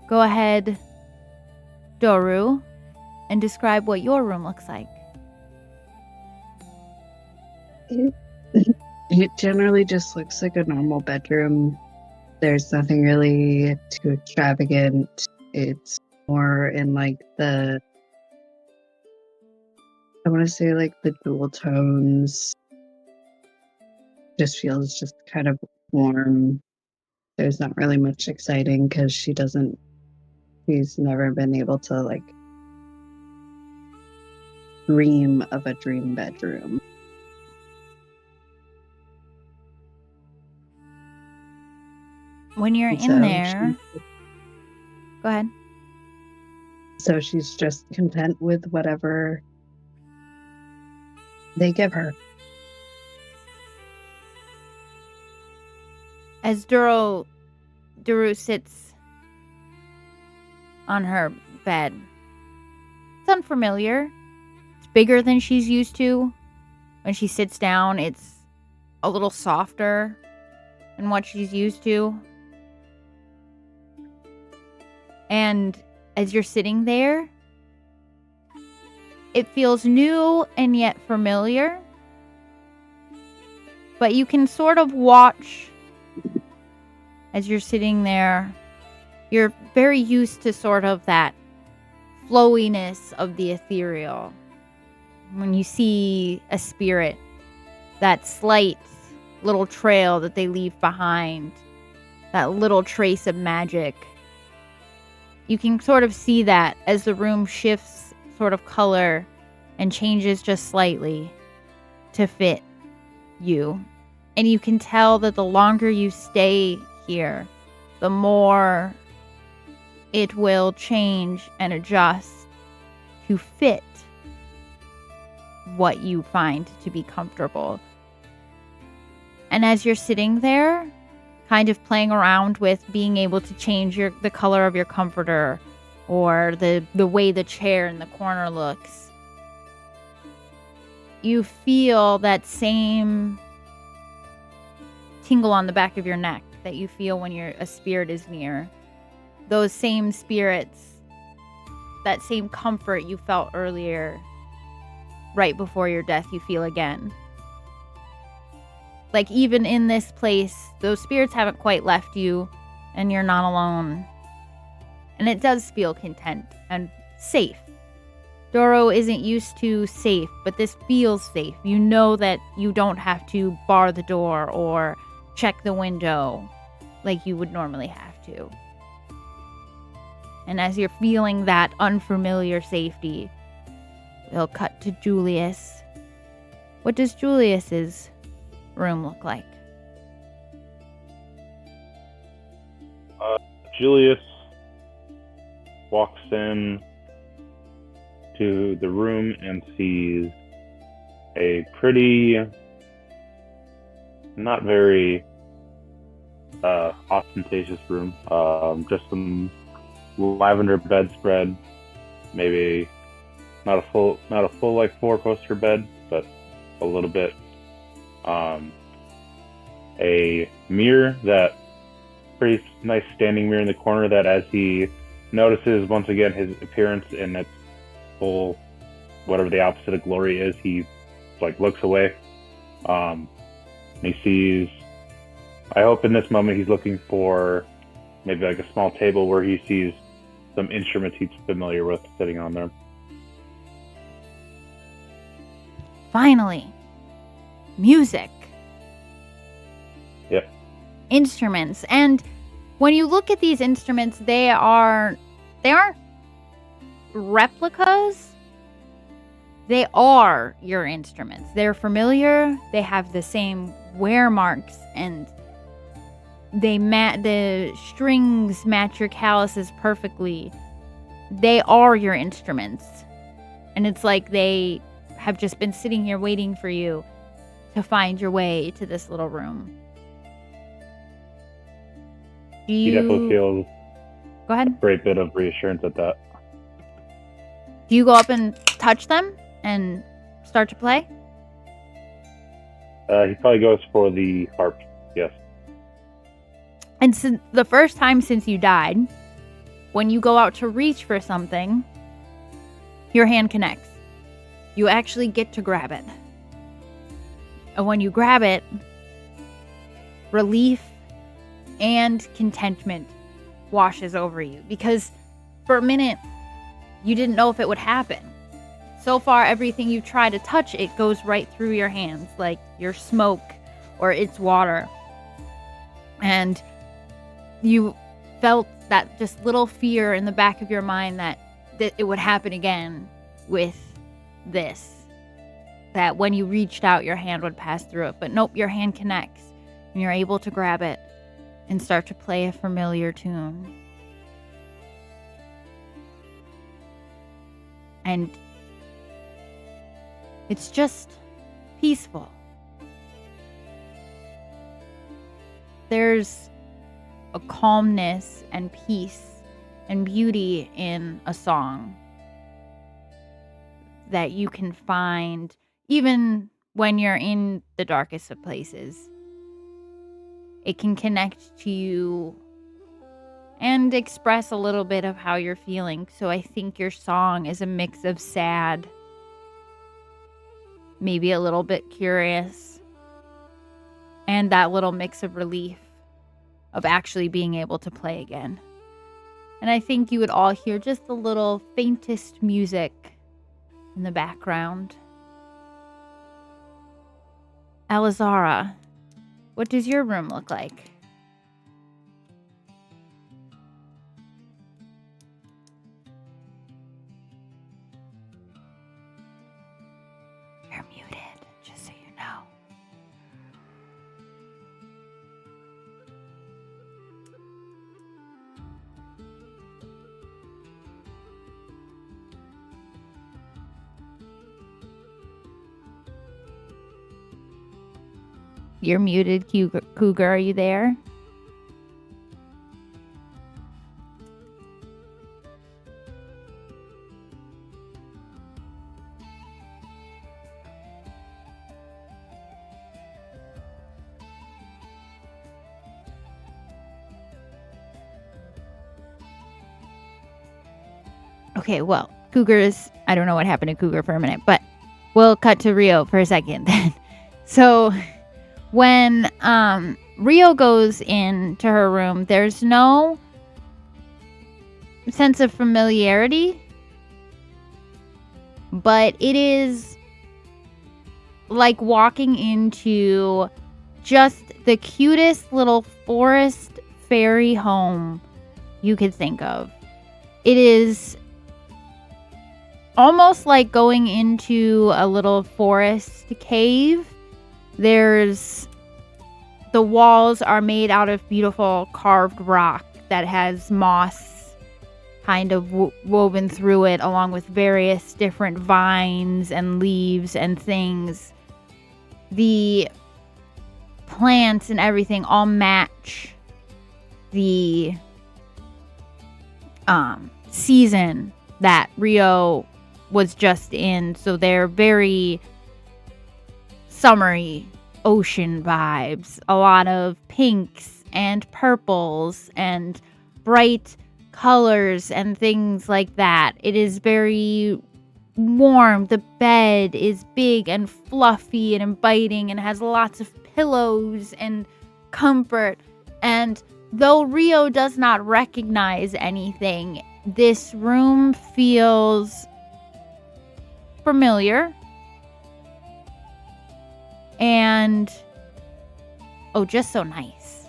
Go ahead, Doru, and describe what your room looks like. It generally just looks like a normal bedroom. There's nothing really too extravagant. It's more in like I want to say like the dual tones. Just feels just kind of warm. There's not really much exciting because she's never been able to like dream of a dream bedroom. When you're in there, go ahead. So she's just content with whatever they give her. As Duru sits on her bed, it's unfamiliar. It's bigger than she's used to. When she sits down, it's a little softer. and what she's used to. And as you're sitting there, it feels new and yet familiar. But you can sort of watch as you're sitting there. You're very used to sort of that flowiness of the ethereal. When you see a spirit, that slight little trail that they leave behind, that little trace of magic. You can sort of see that as the room shifts sort of color and changes just slightly to fit you. And you can tell that the longer you stay here, the more it will change and adjust to fit what you find to be comfortable. And as you're sitting there, kind of playing around with being able to change the color of your comforter or the way the chair in the corner looks, you feel that same tingle on the back of your neck that you feel when a spirit is near. Those same spirits, that same comfort you felt earlier, right before your death, you feel again. Like even in this place, those spirits haven't quite left you and you're not alone. And it does feel content and safe. Doro isn't used to safe, but this feels safe. You know that you don't have to bar the door or check the window like you would normally have to. And as you're feeling that unfamiliar safety, we'll cut to Julius. What does Julius's room look like? Julius walks in to the room and sees a pretty, not very ostentatious room. Just some lavender bedspread, maybe not a full like 4-poster bed, but a little bit. A mirror, that pretty nice standing mirror in the corner, that as he notices once again his appearance in its full, whatever the opposite of glory is, he like looks away. And he sees, I hope in this moment he's looking for maybe like a small table where he sees some instruments he's familiar with sitting on there. Finally, music. Yep. Instruments. And when you look at these instruments, they aren't replicas. They are your instruments. They're familiar. They have the same wear marks, and the strings match your calluses perfectly. They are your instruments. And it's like they have just been sitting here waiting for you to find your way to this little room. He definitely feels Go ahead. a great bit of reassurance at that. Do you go up and touch them and start to play? He probably goes for the harp, yes. And since the first time since you died, when you go out to reach for something, your hand connects. You actually get to grab it. And when you grab it, relief and contentment washes over you. Because for a minute, you didn't know if it would happen. So far, everything you try to touch, it goes right through your hands, like your smoke or its water. And you felt that just little fear in the back of your mind that it would happen again with this. That when you reached out, your hand would pass through it. But nope, your hand connects and you're able to grab it and start to play a familiar tune. And it's just peaceful. There's a calmness and peace and beauty in a song that you can find even when you're in the darkest of places. It can connect to you and express a little bit of how you're feeling. So I think your song is a mix of sad, maybe a little bit curious, and that little mix of relief of actually being able to play again. And I think you would all hear just the little faintest music in the background. Alizara, what does your room look like? You're muted, just so you know. You're muted, Cougar. Are you there? Okay, well, I don't know what happened to Cougar for a minute, but we'll cut to Rio for a second then. So when Rio goes into her room, there's no sense of familiarity, but it is like walking into just the cutest little forest fairy home you could think of. It is almost like going into a little forest cave. The walls are made out of beautiful carved rock that has moss kind of woven through it, along with various different vines and leaves and things. The plants and everything all match the season that Rio was just in, so they're very summery ocean vibes. A lot of pinks and purples and bright colors and things like that. It is very warm. The bed is big and fluffy and inviting and has lots of pillows and comfort. And though Rio does not recognize anything, this room feels familiar. And just so nice.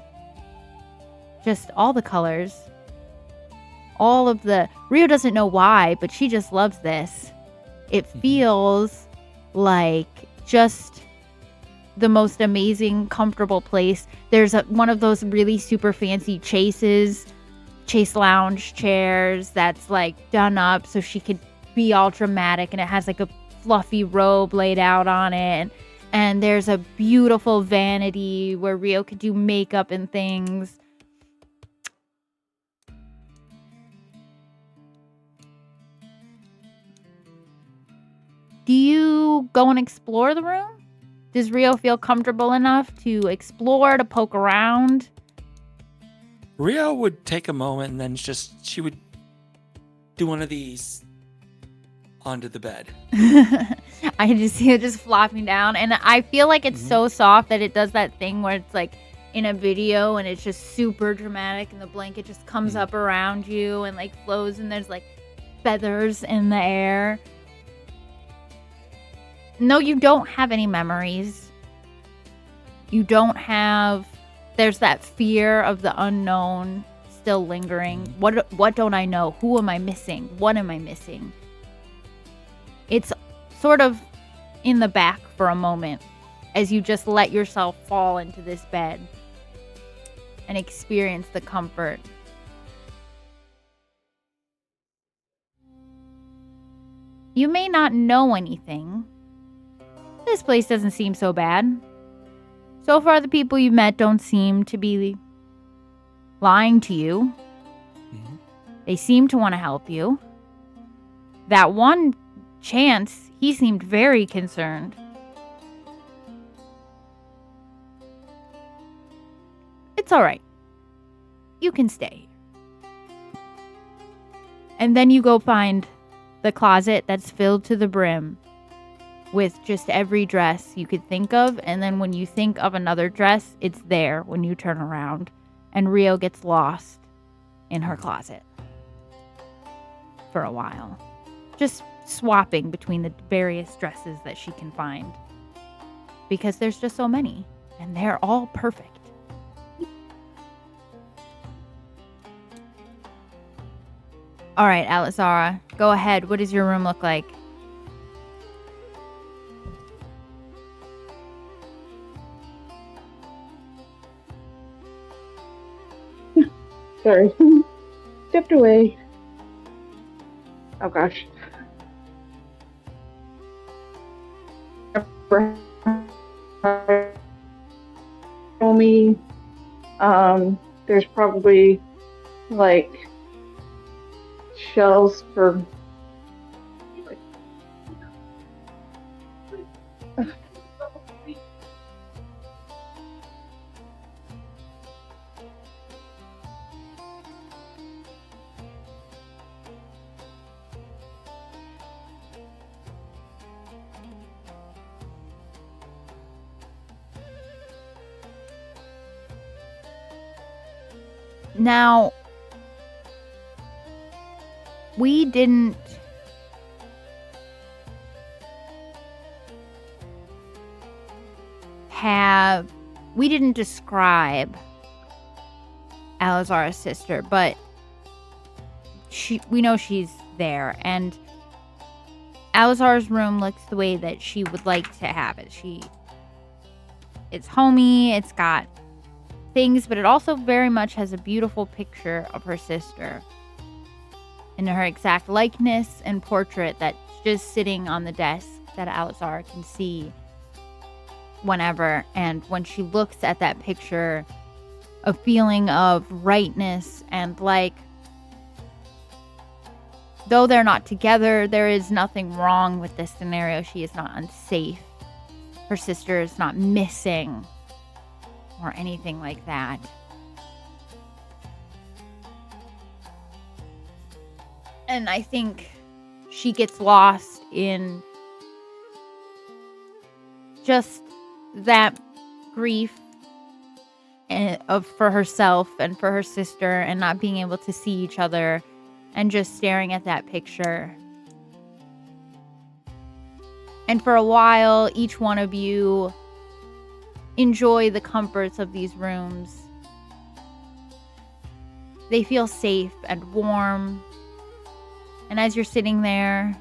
Just all the colors. Rio doesn't know why, but she just loves this. It feels like just the most amazing, comfortable place. There's one of those really super fancy Chase lounge chairs that's like done up so she could be all dramatic, and it has like a fluffy robe laid out on it. And there's a beautiful vanity where Rio could do makeup and things. Do you go and explore the room? Does Rio feel comfortable enough to explore, to poke around? Rio would take a moment and then she would do one of these onto the bed. I can just see it just flopping down. And I feel like it's so soft that it does that thing where it's like in a video and it's just super dramatic and the blanket just comes up around you and like flows and there's like feathers in the air. No, you don't have any memories. There's that fear of the unknown still lingering. What don't I know? Who am I missing? What am I missing? It's sort of in the back for a moment as you just let yourself fall into this bed and experience the comfort. You may not know anything. This place doesn't seem so bad. So far, the people you've met don't seem to be lying to you. Mm-hmm. They seem to want to help you. That one Chance, he seemed very concerned. It's all right. You can stay. And then you go find the closet that's filled to the brim with just every dress you could think of. And then when you think of another dress, it's there when you turn around. And Rio gets lost in her closet for a while. Just swapping between the various dresses that she can find. Because there's just so many. And they're all perfect. All right, Alizara, go ahead. What does your room look like? Sorry. Stepped away. Oh gosh. Me. There's probably like shelves for Now, we didn't describe Alizara's sister, but we know she's there, and Alizara's room looks the way that she would like to have it. It's homey, it's got things, but it also very much has a beautiful picture of her sister in her exact likeness and portrait that's just sitting on the desk that Alizara can see whenever. And when she looks at that picture, a feeling of rightness and like, though they're not together, there is nothing wrong with this scenario. She is not unsafe. Her sister is not missing or anything like that. And I think she gets lost in just that grief for herself and for her sister, and not being able to see each other, and just staring at that picture. And for a while, each one of you enjoy the comforts of these rooms. They feel safe and warm. And as you're sitting there,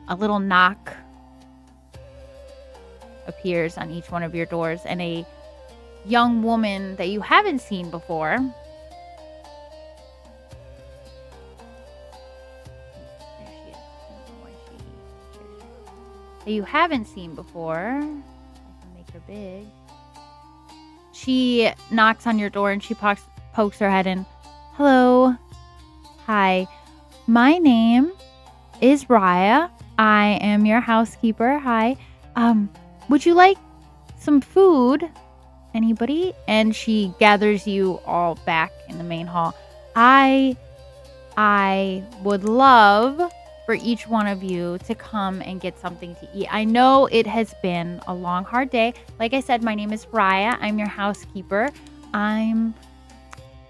a little knock appears on each one of your doors, and a young woman that you haven't seen before her big. She knocks on your door and she pokes her head in. Hello. Hi. My name is Raya. I am your housekeeper. Hi. Would you like some food? Anybody? And she gathers you all back in the main hall. I would love for each one of you to come and get something to eat. I know it has been a long, hard day. Like I said, my name is Raya. I'm your housekeeper. I'm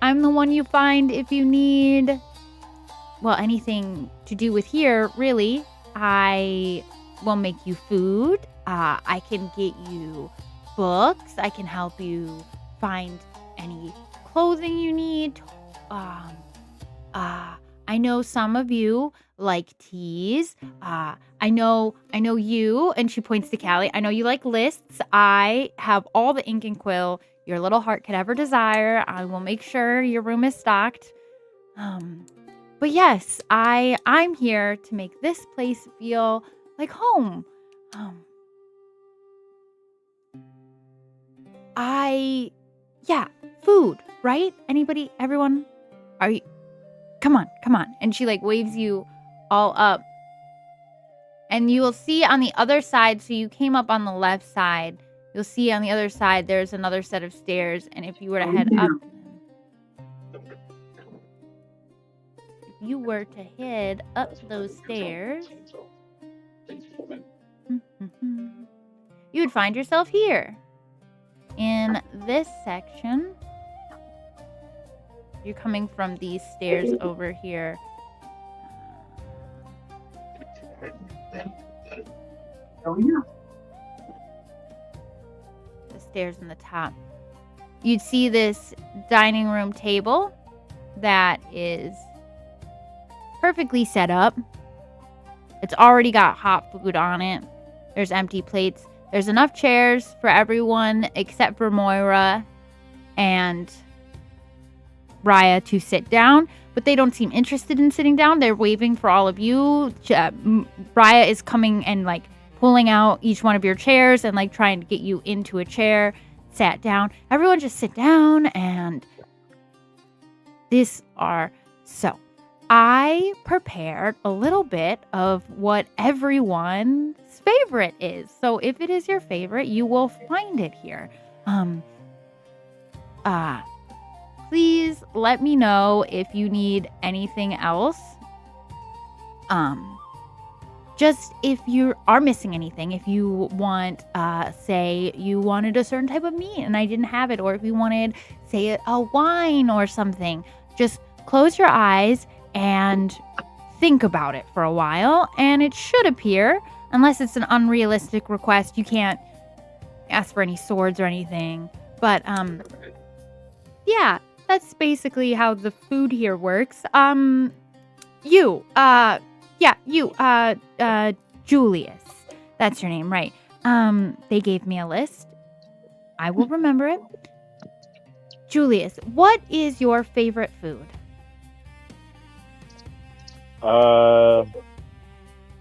the one you find if you need, well, anything to do with here, really. I will make you food. I can get you books. I can help you find any clothing you need. I know some of you like teas. I know you, and she points to Callie. I know you like lists. I have all the ink and quill your little heart could ever desire. I will make sure your room is stocked. But yes, I'm here to make this place feel like home. Food, right? Anybody, everyone? Are you? Come on. And she like waves you all up. And you will see on the other side, so you came up on the left side, You'll see on the other side there's another set of stairs, and if you were to head up, those stairs, you would find yourself here in this section. You're coming from these stairs over here. The stairs in the top. You'd see this dining room table that is perfectly set up. It's already got hot food on it. There's empty plates. There's enough chairs for everyone except for Moira and Raya to sit down, but they don't seem interested in sitting down. They're waving for all of you. Raya is coming and like pulling out each one of your chairs and like trying to get you into a chair. Sat down. Everyone just sit down, and so I prepared a little bit of what everyone's favorite is. So if it is your favorite, you will find it here. Please let me know if you need anything else. Just if you are missing anything, if you want, say you wanted a certain type of meat and I didn't have it, or if you wanted, say, a wine or something, just close your eyes and think about it for a while, and it should appear. Unless it's an unrealistic request, you can't ask for any swords or anything. But, yeah, that's basically how the food here works. Julius. That's your name, right? They gave me a list. I will remember it. Julius, what is your favorite food?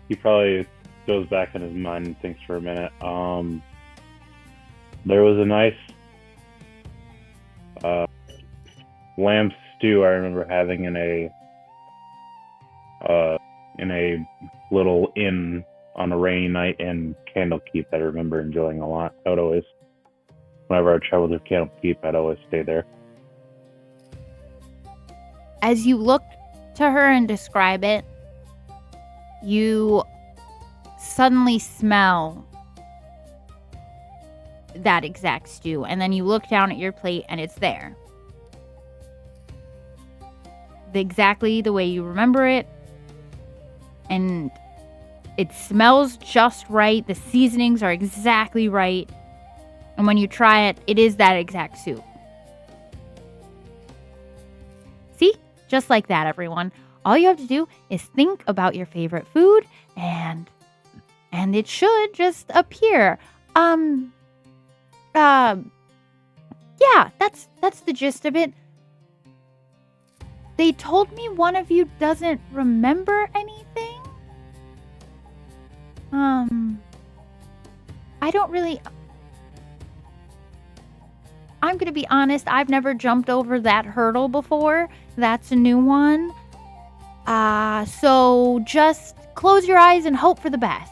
He probably goes back in his mind and thinks for a minute. There was a nice lamb stew I remember having in a little inn on a rainy night in Candlekeep that I remember enjoying a lot. I would always, whenever I traveled to Candlekeep, I'd always stay there. As you look to her and describe it, you suddenly smell that exact stew, and then you look down at your plate and it's there. Exactly the way you remember it, and it smells just right. The seasonings are exactly right, and when you try it, it is that exact soup. See? Just like that, everyone. All you have to do is think about your favorite food, and it should just appear. Yeah, that's the gist of it. They told me one of you doesn't remember anything. I don't really... I'm going to be honest, I've never jumped over that hurdle before. That's a new one. So just close your eyes and hope for the best.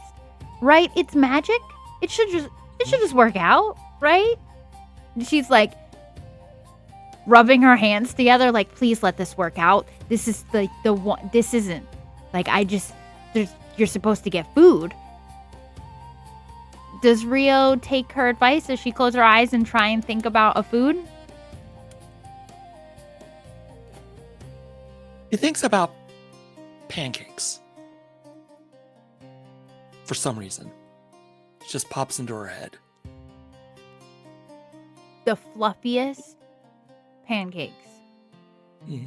Right? It's magic. It should just work out, right? She's like rubbing her hands together like, please let this work out. This is the one. This isn't like you're supposed to get food. Does Rio take her advice? Does she close her eyes and try and think about a food? He thinks about pancakes. For some reason. It just pops into her head. The fluffiest pancakes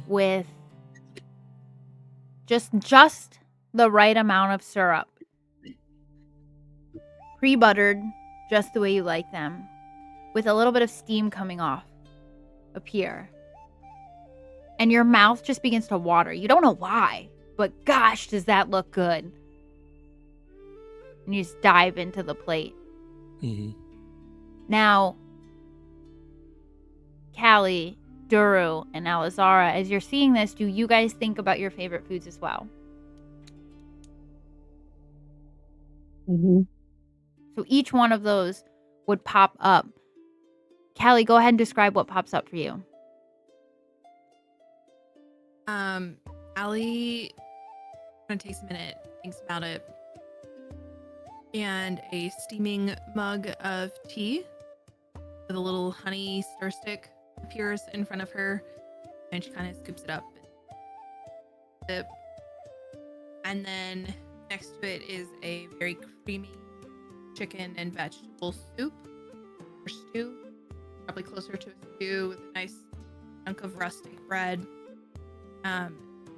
with just the right amount of syrup. Pre-buttered, just the way you like them, with a little bit of steam coming off appear. And your mouth just begins to water. You don't know why, but gosh, does that look good. And you just dive into the plate. Mm-hmm. Now, Callie, Duru, and Alizara, as you're seeing this, do you guys think about your favorite foods as well? Mm-hmm. So each one of those would pop up. Callie, go ahead and describe what pops up for you. Allie kind of takes a minute, thinks about it, and a steaming mug of tea with a little honey stir stick appears in front of her, and she kind of scoops it up. And then next to it is a very creamy chicken and vegetable soup or stew, probably closer to a stew with a nice chunk of rustic bread.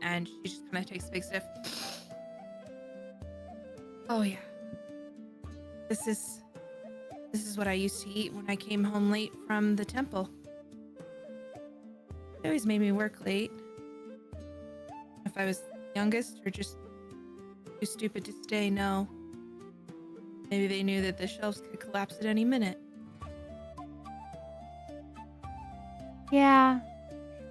And she just kind of takes a big sniff. Oh yeah, this is what I used to eat when I came home late from the temple. They always made me work late. If I was youngest or just too stupid to stay, no. Maybe they knew that the shelves could collapse at any minute. Yeah.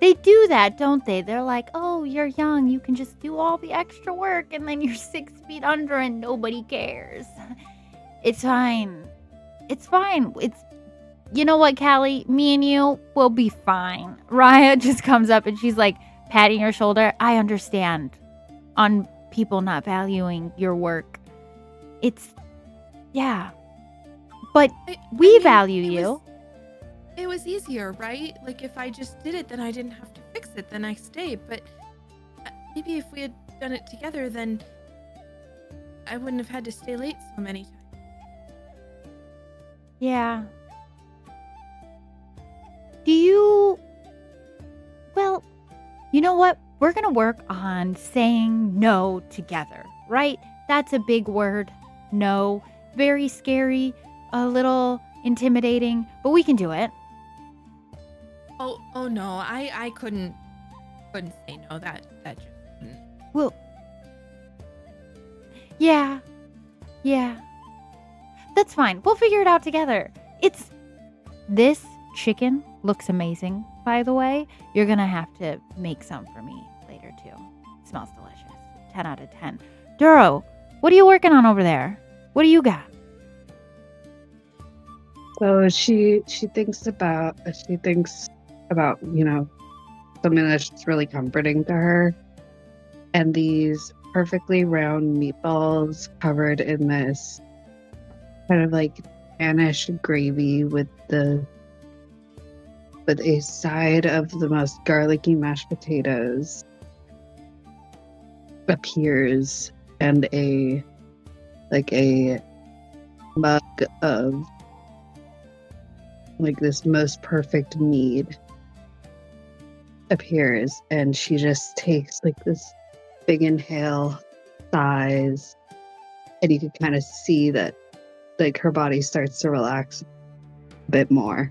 They do that, don't they? They're like, oh, you're young. You can just do all the extra work and then you're 6 feet under and nobody cares. It's fine. It's fine. You know what, Callie? Me and you will be fine. Raya just comes up and she's like patting your shoulder. I understand on people not valuing your work. Yeah. But we value you. It was easier, right? Like, if I just did it, then I didn't have to fix it the next day. But maybe if we had done it together, then I wouldn't have had to stay late so many times. Yeah. Well, you know what? We're going to work on saying no together, right? That's a big word. No. Very scary, a little intimidating, but we can do it. Oh no, I couldn't say no. That just couldn't. Well, yeah. That's fine. We'll figure it out together. This chicken looks amazing, by the way. You're gonna have to make some for me later too. It smells delicious. 10 out of 10. Duro, what are you working on over there? What do you got? So she thinks about something that's just really comforting to her, and these perfectly round meatballs covered in this kind of like Spanish gravy with a side of the most garlicky mashed potatoes appears, and a mug of like this most perfect mead appears, and she just takes like this big inhale, sighs, and you can kind of see that like her body starts to relax a bit more.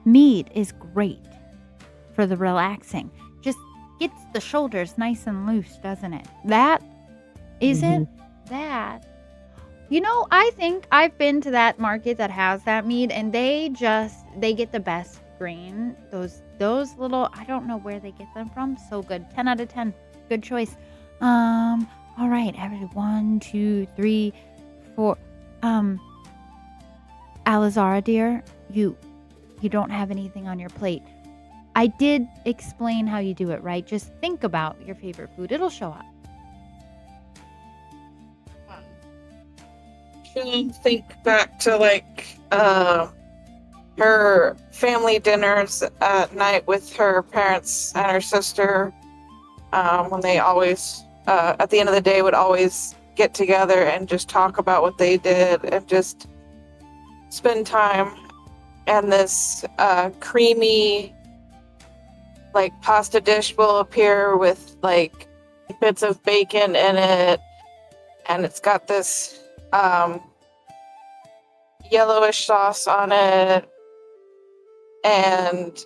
Mead is great for the relaxing. Just gets the shoulders nice and loose, doesn't it? That isn't that. You know, I think I've been to that market that has that mead, and they get the best grain. Those little, I don't know where they get them from. So good. 10 out of 10. Good choice. All right. 1, 2, 3, 4. Alizara, dear, you don't have anything on your plate. I did explain how you do it, right? Just think about your favorite food. It'll show up. She'll think back to her family dinners at night with her parents and her sister, when they always at the end of the day would always get together and just talk about what they did and just spend time. And this creamy like pasta dish will appear with like bits of bacon in it, and it's got this yellowish sauce on it, and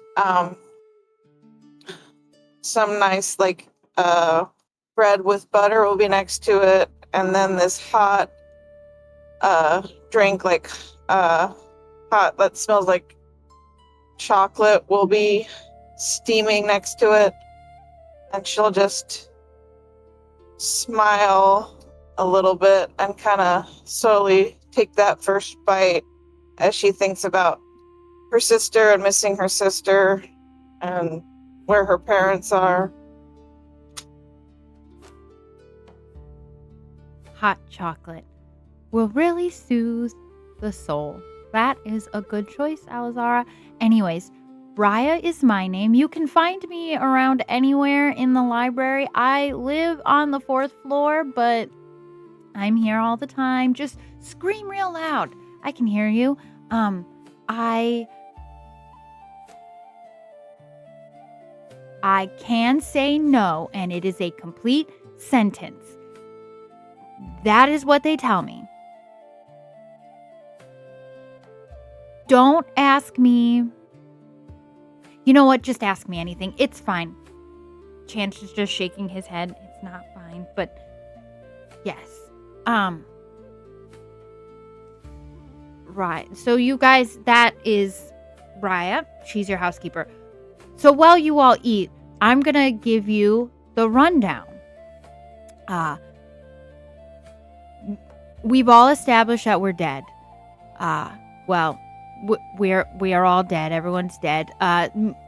some nice like bread with butter will be next to it, and then this hot drink like hot that smells like chocolate will be steaming next to it, and she'll just smile a little bit and kind of slowly take that first bite as she thinks about her sister and missing her sister and where her parents are. Hot chocolate will really soothe the soul. That is a good choice, Alizara. Anyways, Raya is my name. You can find me around anywhere in the library. I live on the 4th floor, but I'm here all the time. Just scream real loud. I can hear you. I can say no, and it is a complete sentence. That is what they tell me. Don't ask me. You know what? Just ask me anything. It's fine. Chance is just shaking his head. It's not fine, but yes. Right. So you guys, that is Raya. She's your housekeeper. So while you all eat, I'm going to give you the rundown. We've all established that we're dead. Well, we are all dead. Everyone's dead.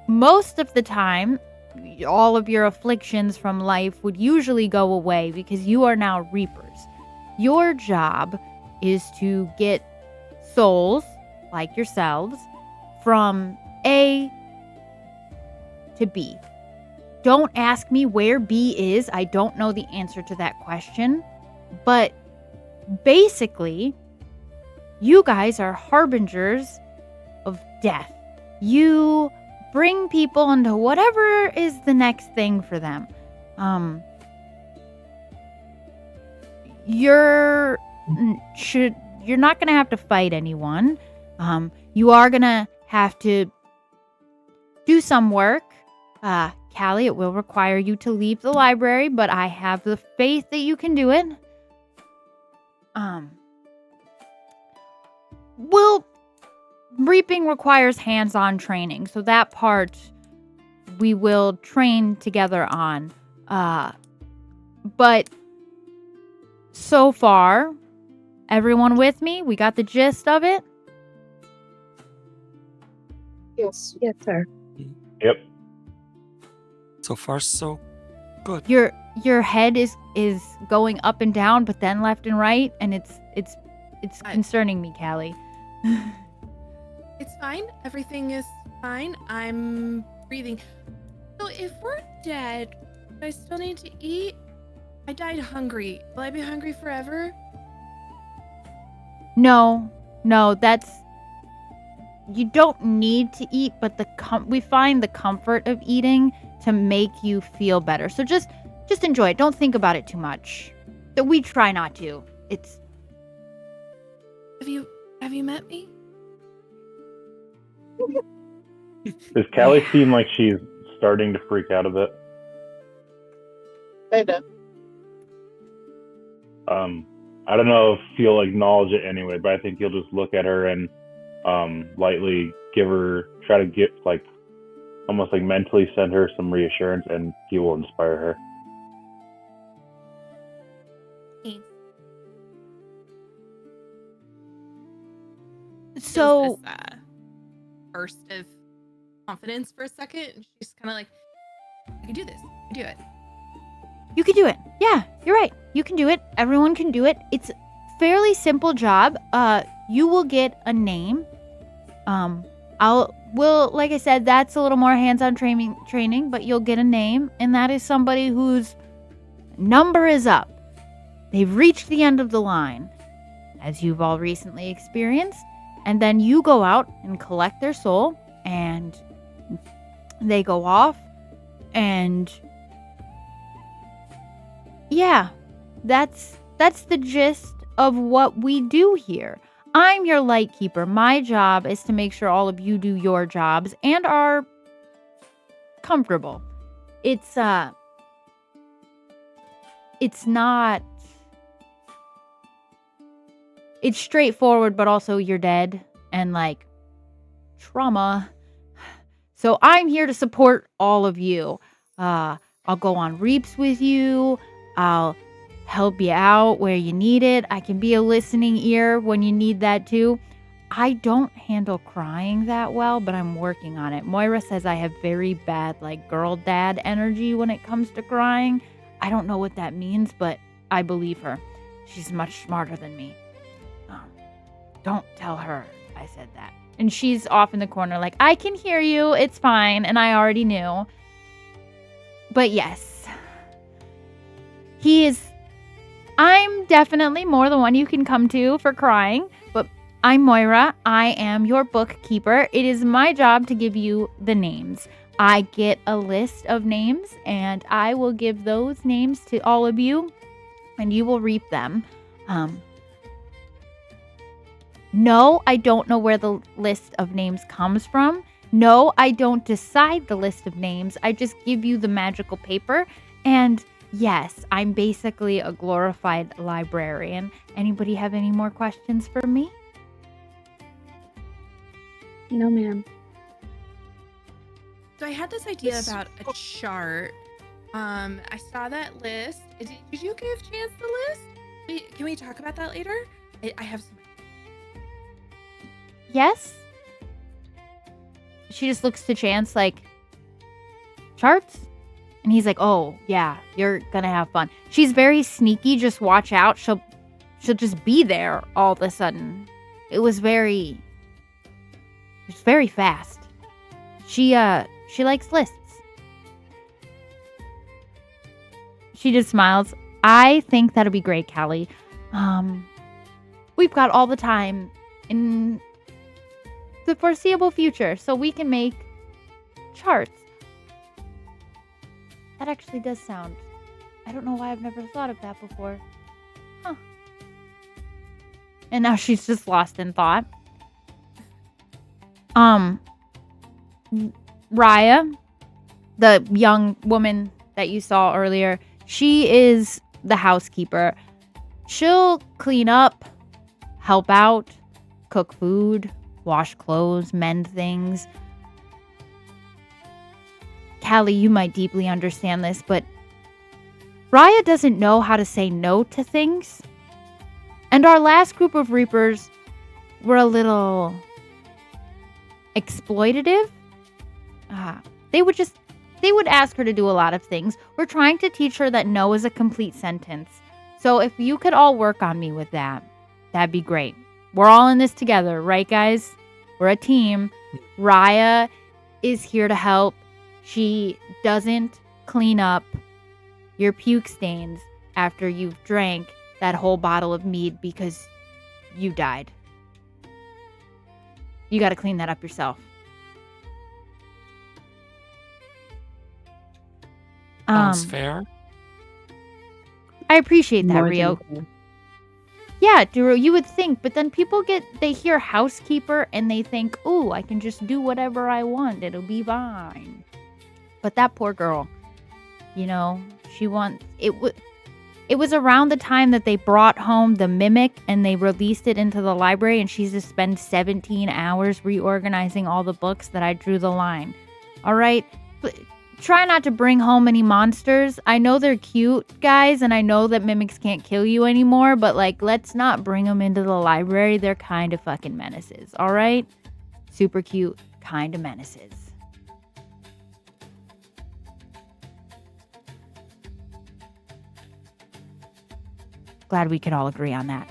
Most of the time, all of your afflictions from life would usually go away because you are now reapers. Your job is to get souls like yourselves from A to B. Don't ask me where B is. I don't know the answer to that question. But basically, you guys are harbingers of death. You bring people into whatever is the next thing for them. You're not going to have to fight anyone. You are going to have to do some work. Callie, it will require you to leave the library, but I have the faith that you can do it. Reaping requires hands-on training, so that part we will train together on. But so far, everyone with me? We got the gist of it? Yes. Yes, sir. Yep. So far, so good. Your head is going up and down, but then left and right, and it's concerning me, Callie. It's fine. Everything is fine. I'm breathing. So if we're dead, do I still need to eat? I died hungry. Will I be hungry forever? No, that's... You don't need to eat, but we find the comfort of eating to make you feel better. So just enjoy it. Don't think about it too much. We try not to. It's... Have you met me? Does Callie seem like she's starting to freak out a bit? I know. I don't know if you'll acknowledge it anyway, but I think you'll just look at her and lightly try to get almost like mentally send her some reassurance, and he will inspire her. Thanks. So... This, burst of confidence for a second, and she's kind of like, I can do this. I can do it. You can do it. Yeah, you're right. You can do it. Everyone can do it. It's a fairly simple job. You will get a name. Like I said, that's a little more hands-on training, but you'll get a name, and that is somebody whose number is up. They've reached the end of the line, as you've all recently experienced, and then you go out and collect their soul, and they go off, and yeah, that's the gist of what we do here. I'm your light keeper. My job is to make sure all of you do your jobs and are comfortable. It's straightforward, but also you're dead and trauma. So I'm here to support all of you. I'll go on reaps with you. I'll help you out where you need it. I can be a listening ear when you need that too. I don't handle crying that well, but I'm working on it. Moira says I have very bad, like, girl dad energy when it comes to crying. I don't know what that means, but I believe her. She's much smarter than me. Don't tell her I said that. And she's off in the corner like, I can hear you. It's fine. And I already knew. But yes. I'm definitely more the one you can come to for crying. But I'm Moira. I am your bookkeeper. It is my job to give you the names. I get a list of names, and I will give those names to all of you, and you will reap them. No, I don't know where the list of names comes from. No, I don't decide the list of names. I just give you the magical paper. And yes, I'm basically a glorified librarian. Anybody have any more questions for me? No, ma'am. So I had this idea about a chart. I saw that list. Did you give Chance the list? Can we talk about that later? I have some. Yes? She just looks to Chance like, charts? And he's like, oh, yeah, you're gonna have fun. She's very sneaky. Just watch out. She'll just be there all of a sudden. It was very fast. She likes lists. She just smiles. I think that'll be great, Callie. We've got all the time in the foreseeable future, so we can make charts. That actually does sound... I don't know why I've never thought of that before. Huh. And now she's just lost in thought. Raya, the young woman that you saw earlier, she is the housekeeper. She'll clean up, help out, cook food, wash clothes, mend things. Callie, you might deeply understand this, but Raya doesn't know how to say no to things. And our last group of Reapers were a little exploitative. They would ask her to do a lot of things. We're trying to teach her that no is a complete sentence. So if you could all work on me with that, that'd be great. We're all in this together, right, guys? We're a team. Raya is here to help. She doesn't clean up your puke stains after you've drank that whole bottle of mead because you died. You got to clean that up yourself. Sounds fair. I appreciate that, More Rio. than fair. Yeah, Duro, you would think, but then people they hear housekeeper and they think, ooh, I can just do whatever I want. It'll be fine. But that poor girl, she wants, it was around the time that they brought home the Mimic and they released it into the library, and she's just spent 17 hours reorganizing all the books that I drew the line. All right? Try not to bring home any monsters. I know they're cute, guys, and I know that mimics can't kill you anymore, but, let's not bring them into the library. They're kind of fucking menaces, all right? Super cute, kind of menaces. Glad we could all agree on that.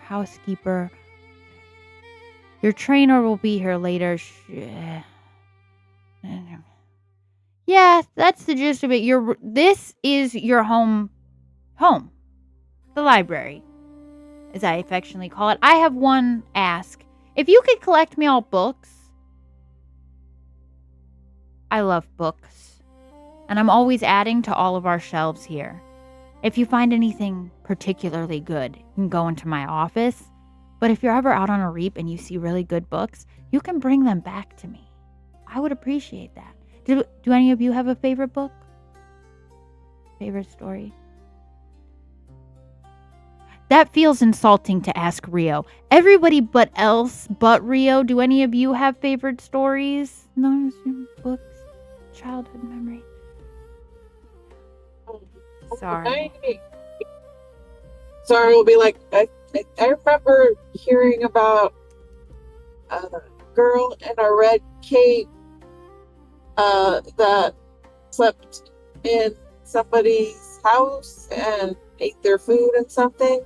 Housekeeper. Your trainer will be here later. Yeah, that's the gist of it. This is your home, the library, as I affectionately call it. I have one ask. If you could collect me all books. I love books, and I'm always adding to all of our shelves here. If you find anything particularly good, you can go into my office. But if you're ever out on a reap and you see really good books, you can bring them back to me. I would appreciate that. Do any of you have a favorite book? Favorite story? That feels insulting to ask Rio. Everybody but Rio, do any of you have favorite stories? No, books, childhood memory. Sorry. Sorry will be like, I remember hearing about a girl in a red cape that slept in somebody's house and ate their food and something.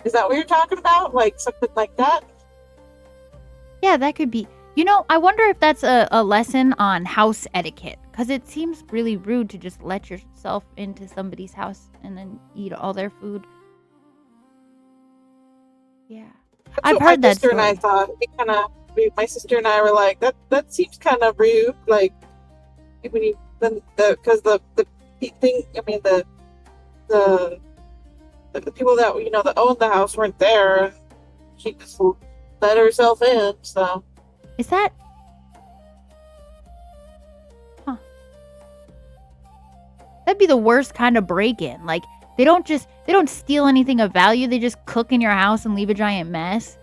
Is that what you're talking about? Like something like that? Yeah, that could be. I wonder if that's a lesson on house etiquette, because it seems really rude to just let yourself into somebody's house and then eat all their food. Yeah. That's I've what heard my that sister and I story. thought. My sister and I were like, that seems kind of rude. Like when you because the thing. I mean the people that that owned the house weren't there. And she just let herself in. So Is that? Huh. That'd be the worst kind of break-in. Like, they don't steal anything of value. They just cook in your house and leave a giant mess.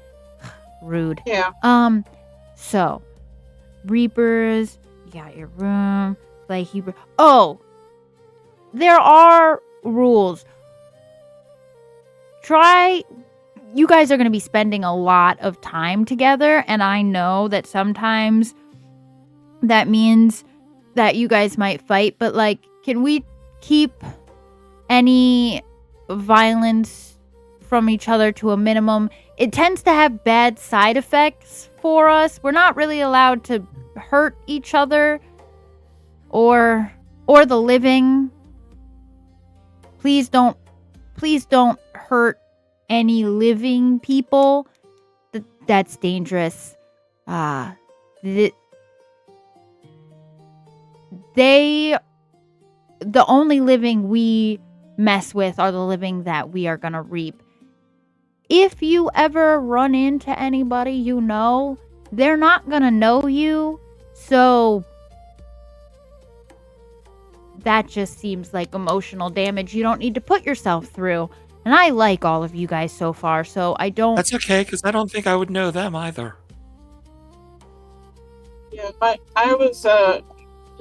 Rude. yeah. So, Reapers, you got your room, like Hebrew. Oh, there are rules. You guys are going to be spending a lot of time together, and I know that sometimes that means that you guys might fight, but like, can we keep any violence from each other to a minimum? It tends to have bad side effects for us. We're not really allowed to hurt each other or the living. Please don't hurt any living people. That's dangerous. The only living we mess with are the living that we are gonna reap. If you ever run into anybody they're not gonna know you, so that just seems like emotional damage you don't need to put yourself through. And I like all of you guys so far, so I don't... That's okay, because I don't think I would know them either. Yeah, I was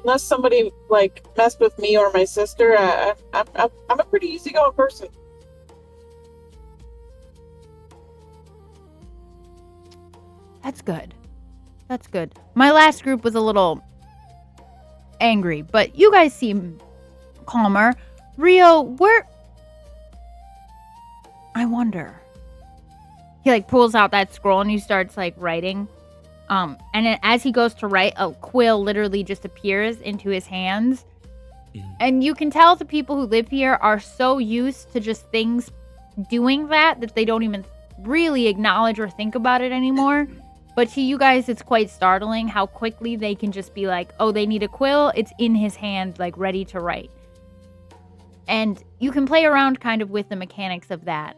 unless somebody like messed with me or my sister, I'm a pretty easygoing person. That's good. That's good. My last group was a little angry, but you guys seem calmer. Rio, I wonder. He like pulls out that scroll and he starts like writing. And then as he goes to write, a quill literally just appears into his hands. And you can tell the people who live here are so used to just things doing that they don't even really acknowledge or think about it anymore. But to you guys, it's quite startling how quickly they can just be like, oh, they need a quill. It's in his hand, like ready to write. And you can play around kind of with the mechanics of that.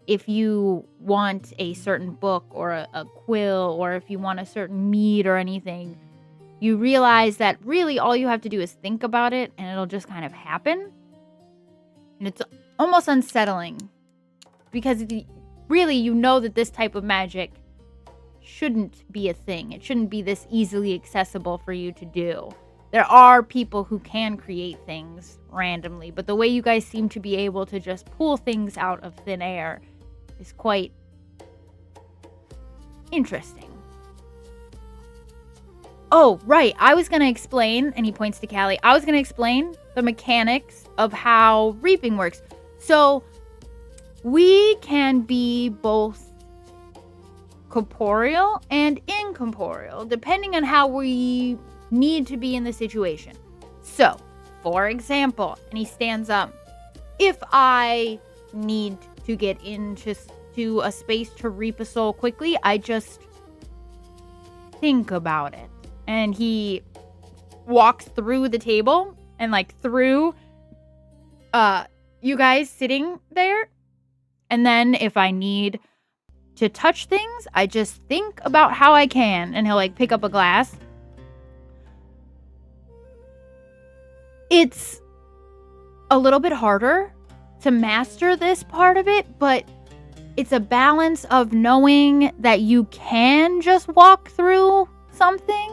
If you want a certain book or a quill, or if you want a certain mead or anything, you realize that really all you have to do is think about it and it'll just kind of happen. And it's almost unsettling because really you know that this type of magic shouldn't be a thing. It shouldn't be this easily accessible for you to do. There are people who can create things randomly, but the way you guys seem to be able to just pull things out of thin air is quite interesting. Oh, right. I was going to explain, and he points to Callie, I was going to explain the mechanics of how reaping works. So, we can be both corporeal and incorporeal, depending on how we need to be in the situation. So, for example, and he stands up, if I need to get into a space to reap a soul quickly, I just think about it. And he walks through the table and like through you guys sitting there. And then if I need to touch things, I just think about how I can. And he'll like pick up a glass. It's a little bit harder to master this part of it, but it's a balance of knowing that you can just walk through something,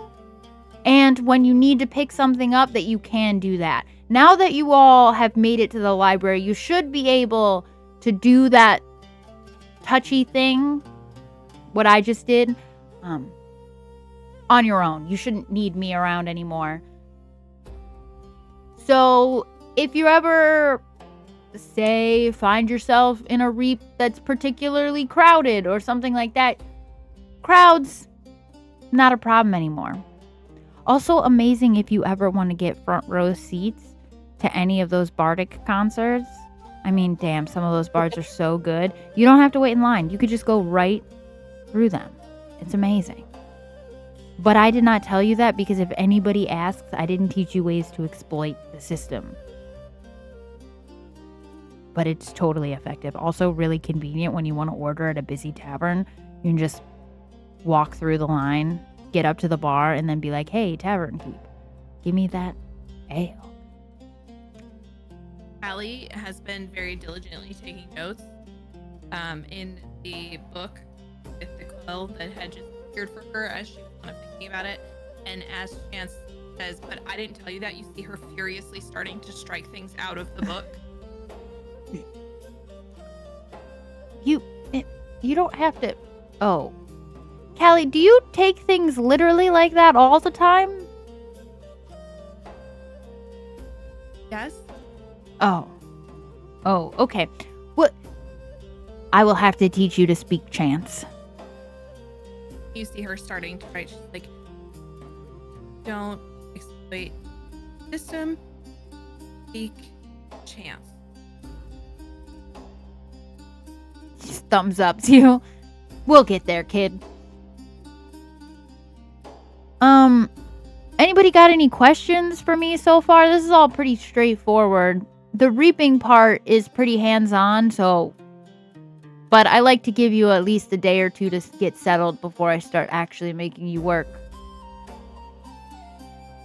and when you need to pick something up, that you can do that. now that you all have made it to the library, you should be able to do that touchy thing, what I just did, on your own. You shouldn't need me around anymore. So if you ever, say, find yourself in a reap that's particularly crowded or something like that, crowds, not a problem anymore. Also amazing if you ever want to get front row seats to any of those bardic concerts. I mean, damn, some of those bards are so good. You don't have to wait in line. You could just go right through them. It's amazing. But I did not tell you that because if anybody asks, I didn't teach you ways to exploit the system. But it's totally effective. Also really convenient when you want to order at a busy tavern. You can just walk through the line, get up to the bar, and then be like, hey, tavern keep, give me that ale. Allie has been very diligently taking notes in the book with the quill that had just appeared for her as she was kind of thinking about it. And as Chance says, but I didn't tell you that, you see her furiously starting to strike things out of the book. You don't have to... Oh. Callie, do you take things literally like that all the time? Yes? Oh, okay. What? I will have to teach you to speak Chance. You see her starting to write. She's like, don't exploit system, speak Chance. Just thumbs up to you. We'll get there, kid. Anybody got any questions for me so far? This is all pretty straightforward. The reaping part is pretty hands-on, but I like to give you at least a day or two to get settled before I start actually making you work.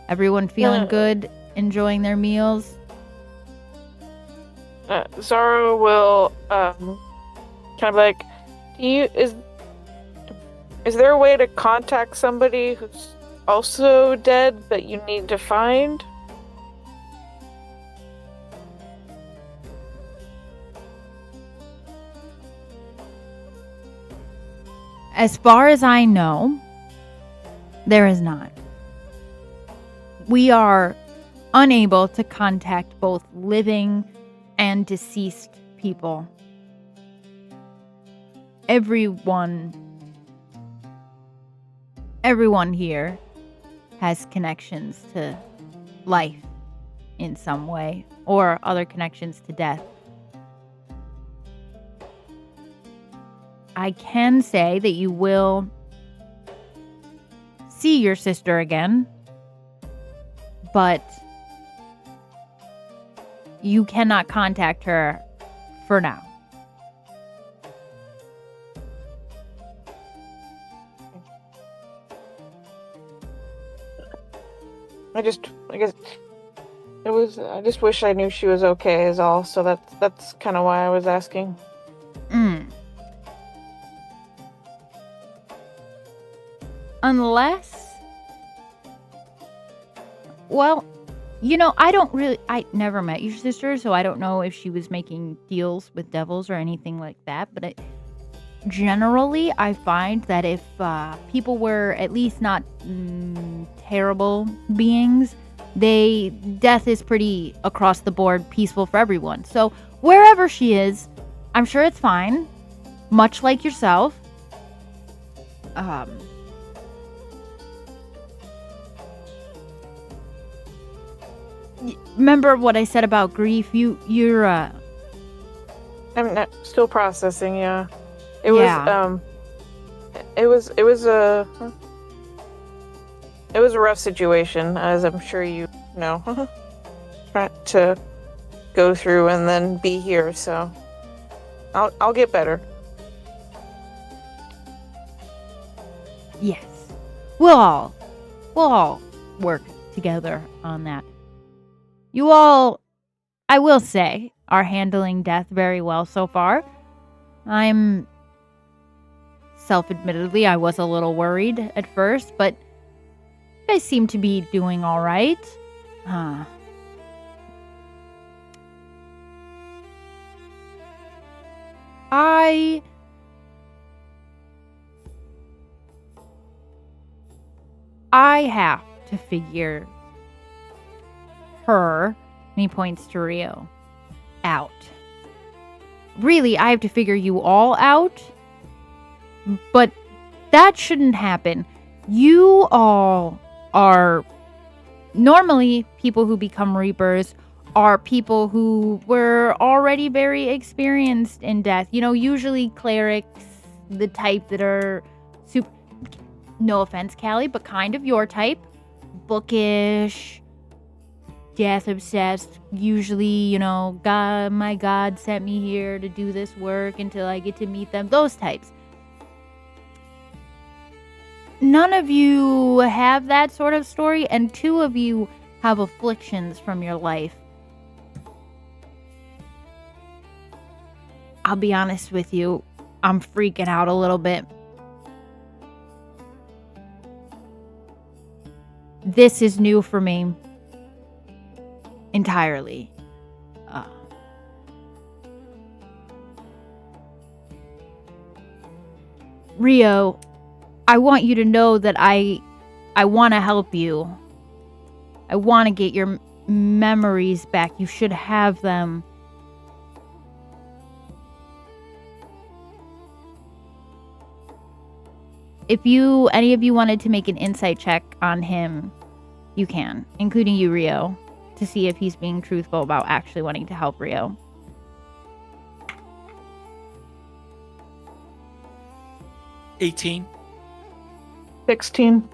Everyone feeling good? Enjoying their meals? Zara will kind of like, is there a way to contact somebody who's also dead that you need to find? As far as I know, there is not. We are unable to contact both living and deceased people. Everyone here has connections to life in some way, or other connections to death. I can say that you will see your sister again, but you cannot contact her for now. I just wish I knew she was okay is all, so that's kind of why I was asking. Unless, well, I never met your sister, so I don't know if she was making deals with devils or anything like that, but generally I find that if people were at least not terrible beings, death is pretty across the board peaceful for everyone. So wherever she is, I'm sure it's fine, much like yourself. Remember what I said about grief? You're I'm still processing. Yeah, it was a rough situation, as I'm sure you know. Trying to go through and then be here, so I'll get better. Yes, we'll all work together on that. You all, I will say, are handling death very well so far. I'm self-admittedly, I was a little worried at first, but you guys seem to be doing all right. I have to figure her, and he points to Rio, out. Really, I have to figure you all out, but that shouldn't happen. You all are normally people who become Reapers are people who were already very experienced in death. You know, usually clerics, the type that are super, no offense, Callie, but kind of your type, bookish, death obsessed, usually, you know, God, my God sent me here to do this work until I get to meet them, those types. None of you have that sort of story, and 2 of you have afflictions from your life. I'll be honest with you, I'm freaking out a little bit. This is new for me. Entirely. Rio, I want you to know that I want to help you. I want to get your memories back. You should have them. If any of you wanted to make an insight check on him, you can, including you, Rio, to see if he's being truthful about actually wanting to help Rio. $18. 16.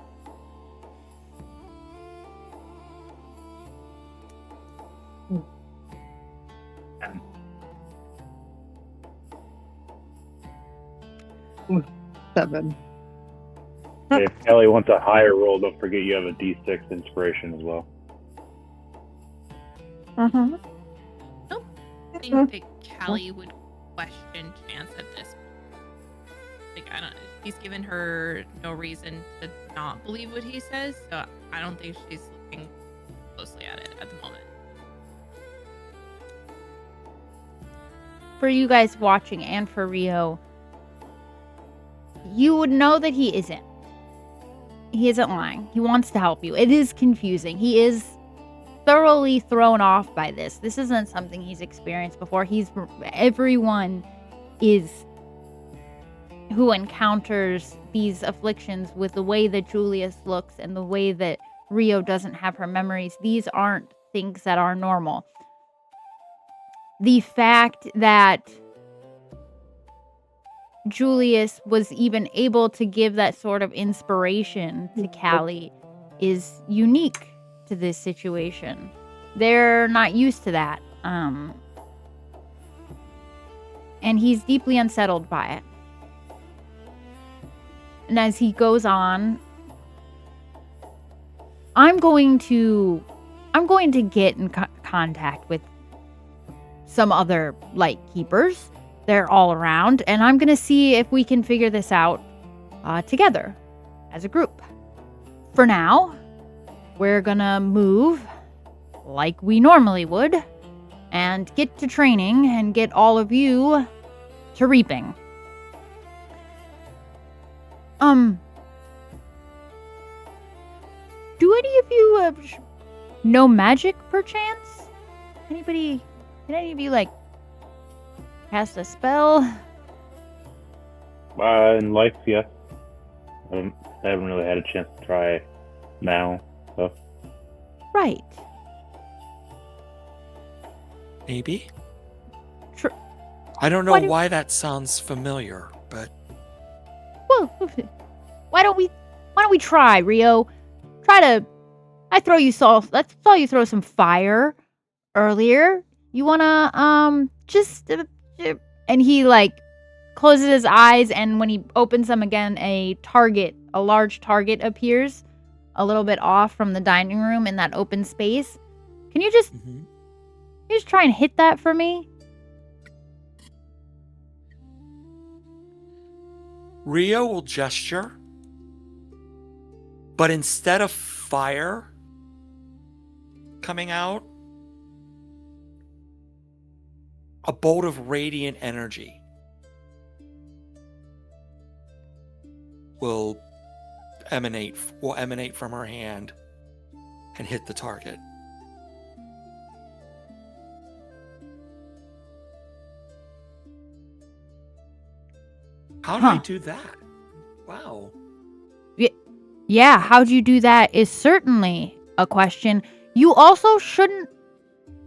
Seven. If Kelly wants a higher roll, don't forget you have a D6 inspiration as well. Mm-hmm. I think that Callie would question Chance at this point. Like, I don't. He's given her no reason to not believe what he says, so I don't think she's looking closely at it at the moment. For you guys watching and for Rio, you would know that he isn't. He isn't lying. He wants to help you. It is confusing. He is thoroughly thrown off by this. This isn't something he's experienced before. Everyone is who encounters these afflictions with the way that Julius looks and the way that Rio doesn't have her memories. These aren't things that are normal. The fact that Julius was even able to give that sort of inspiration to Callie is unique to this situation. They're not used to that. And he's deeply unsettled by it. And as he goes on, I'm going to get in contact with some other light keepers. They're all around, and I'm going to see if we can figure this out together as a group. For now, we're going to move like we normally would and get to training and get all of you to reaping. Do any of you know magic perchance? Anybody? Did any of you cast a spell? In life, yeah. I haven't really had a chance to try now, so. Right. Maybe? Sure. I don't know why that sounds familiar, but... Well, why don't we try, Rio? I saw you throw some fire earlier. You wanna, and he, closes his eyes, and when he opens them again, a large target appears a little bit off from the dining room in that open space. Can you just try and hit that for me? Rio will gesture, but instead of fire coming out, a bolt of radiant energy will emanate from her hand and hit the target. How did I Huh. do that? Wow. Yeah, how'd you do that is certainly a question. You also shouldn't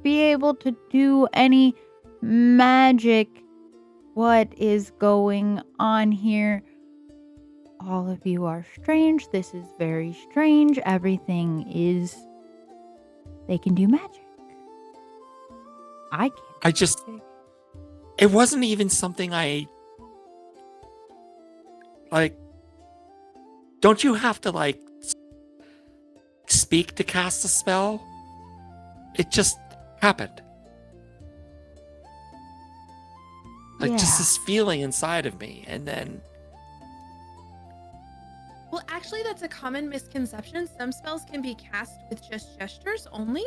be able to do any magic. What is going on here? All of you are strange. This is very strange. Everything is... They can do magic. I can't. I just... It wasn't even something I... Like... Don't you have to, like... speak to cast a spell? It just happened. Like, just this feeling inside of me, and then... Well, actually, that's a common misconception. Some spells can be cast with just gestures only,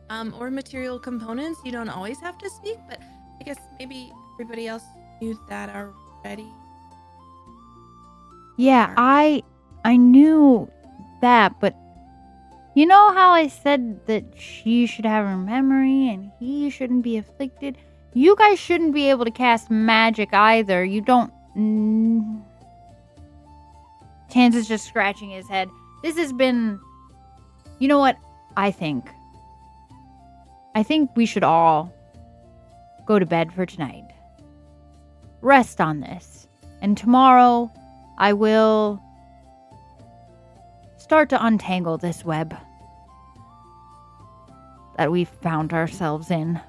or material components. You don't always have to speak, but I guess maybe everybody else knew that already. Yeah, I knew that, but you know how I said that she should have her memory and he shouldn't be afflicted? You guys shouldn't be able to cast magic either. You don't... Chance is just scratching his head. This has been... You know what? I think we should all go to bed for tonight. Rest on this. And tomorrow, I will start to untangle this web that we've found ourselves in.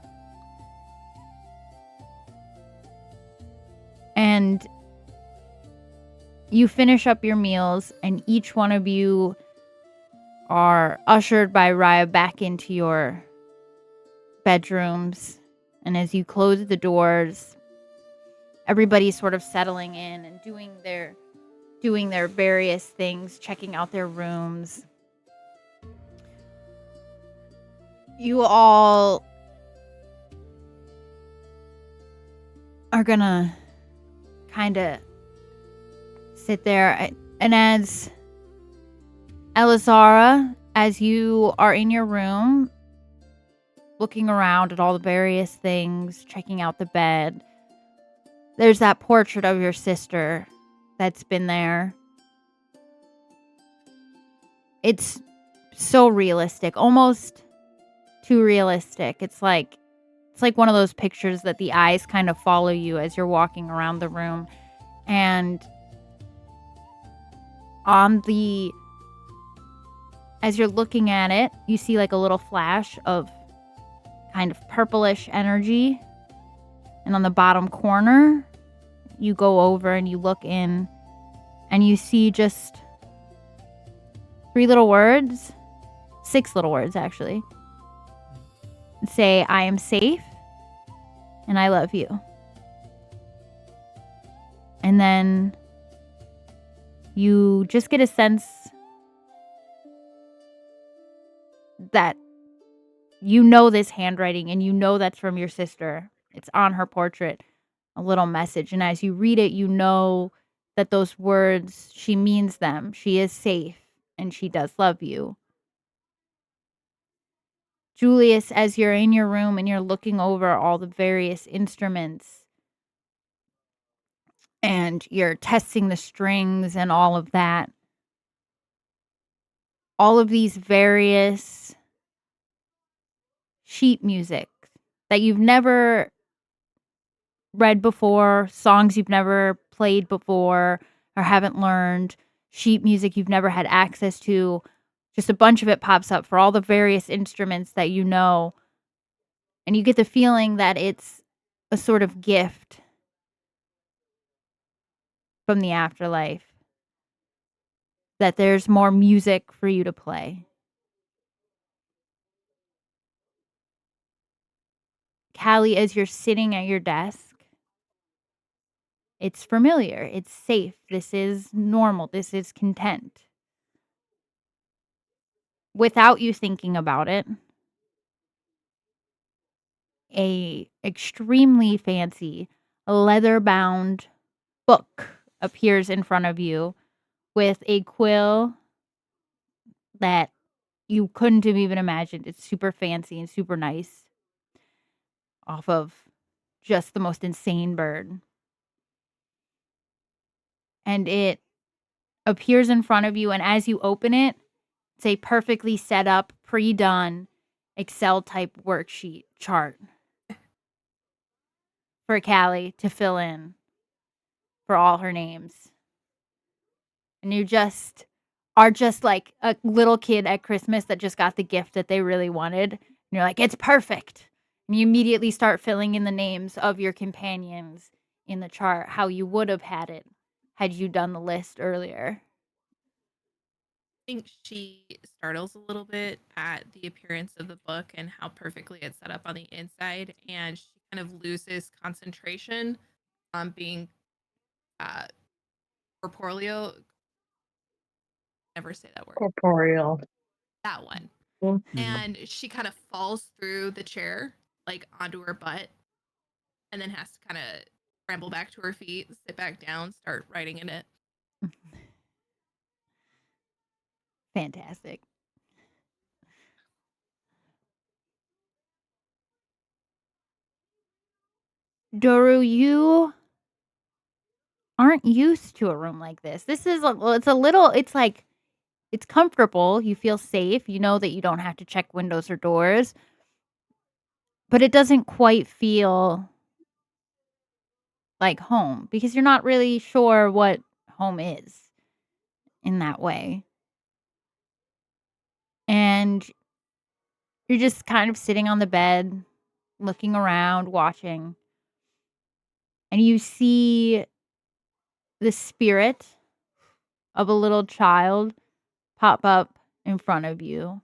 And you finish up your meals, and each one of you are ushered by Raya back into your bedrooms. And as you close the doors, everybody's sort of settling in and doing their various things, checking out their rooms. You all are gonna kind of sit there, and as Elizara, as you are in your room looking around at all the various things, checking out the bed, there's that portrait of your sister that's been there. It's so realistic, almost too realistic. It's like one of those pictures that the eyes kind of follow you as you're walking around the room. And as you're looking at it, you see like a little flash of kind of purplish energy. And on the bottom corner, you go over and you look in and you see just 6 little words actually. Say, I am safe and I love you. And then you just get a sense that you know this handwriting and you know that's from your sister. It's on her portrait, a little message. And as you read it, you know that those words, she means them. She is safe and she does love you. Julius, as you're in your room and you're looking over all the various instruments and you're testing the strings and all of that, all of these various sheet music that you've never read before, songs you've never played before or haven't learned, sheet music you've never had access to, just a bunch of it pops up for all the various instruments that you know. And you get the feeling that it's a sort of gift from the afterlife, that there's more music for you to play. Callie, as you're sitting at your desk, it's familiar. It's safe. This is normal. This is content. Without you thinking about it, a extremely fancy leather-bound book appears in front of you with a quill that you couldn't have even imagined. It's super fancy and super nice off of just the most insane bird. And it appears in front of you, and as you open it, it's a perfectly set up, pre-done Excel type worksheet chart for Callie to fill in for all her names. And you just are just like a little kid at Christmas that just got the gift that they really wanted. And you're like, it's perfect. And you immediately start filling in the names of your companions in the chart, how you would have had it had you done the list earlier. I think she startles a little bit at the appearance of the book and how perfectly it's set up on the inside, and she kind of loses concentration on being corporeal. Never say that word. Corporeal. That one. Mhm. And she kind of falls through the chair, like onto her butt, and then has to kind of scramble back to her feet, sit back down, start writing in it. Fantastic. Doru, you aren't used to a room like this. This is it's comfortable. You feel safe. You know that you don't have to check windows or doors. But it doesn't quite feel like home because you're not really sure what home is in that way. And you're just kind of sitting on the bed, looking around, watching. And you see the spirit of a little child pop up in front of you.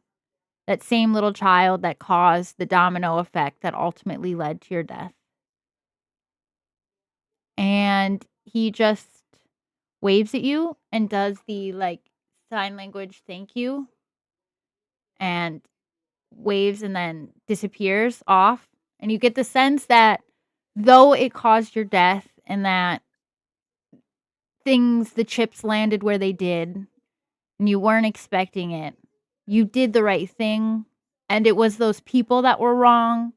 That same little child that caused the domino effect that ultimately led to your death. And he just waves at you and does the sign language thank you and waves and then disappears off. And you get the sense that though it caused your death and that the chips landed where they did and you weren't expecting it, you did the right thing. And it was those people that were wrong,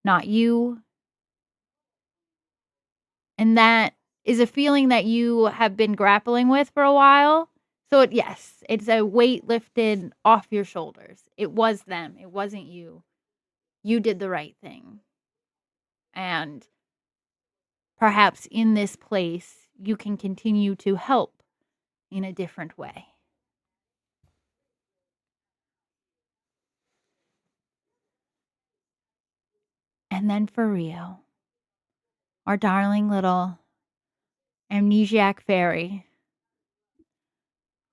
not you. And that is a feeling that you have been grappling with for a while. So it's a weight lifted off your shoulders. It was them. It wasn't you. You did the right thing. And perhaps in this place, you can continue to help in a different way. And then for Rio, our darling little amnesiac fairy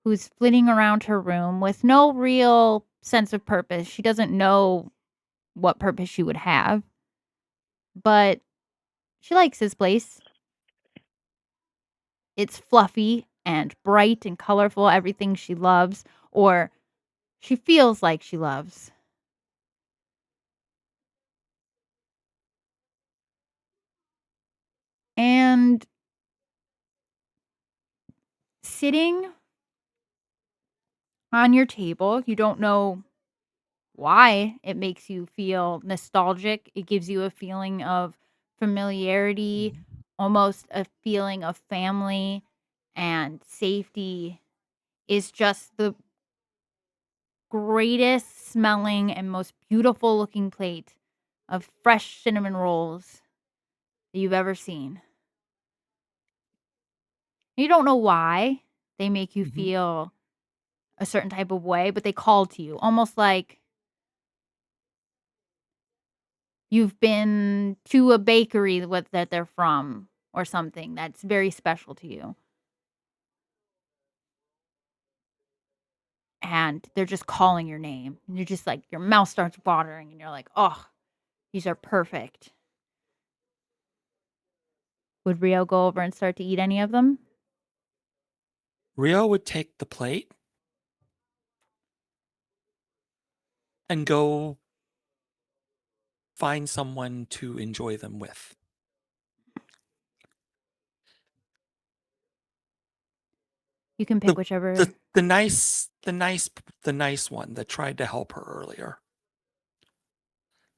who's flitting around her room with no real sense of purpose. She doesn't know what purpose she would have, but she likes this place. It's fluffy and bright and colorful, everything she loves, or she feels like she loves. And sitting on your table, you don't know why it makes you feel nostalgic. It gives you a feeling of familiarity, almost a feeling of family and safety. Is just the greatest smelling and most beautiful looking plate of fresh cinnamon rolls that you've ever seen. You don't know why they make you feel a certain type of way, but they call to you, almost like you've been to a bakery that they're from or something that's very special to you. And they're just calling your name. And you're just like, your mouth starts watering and you're like, oh, these are perfect. Would Rio go over and start to eat any of them? Rio would take the plate and go find someone to enjoy them with. You can pick whichever. The nice one that tried to help her earlier.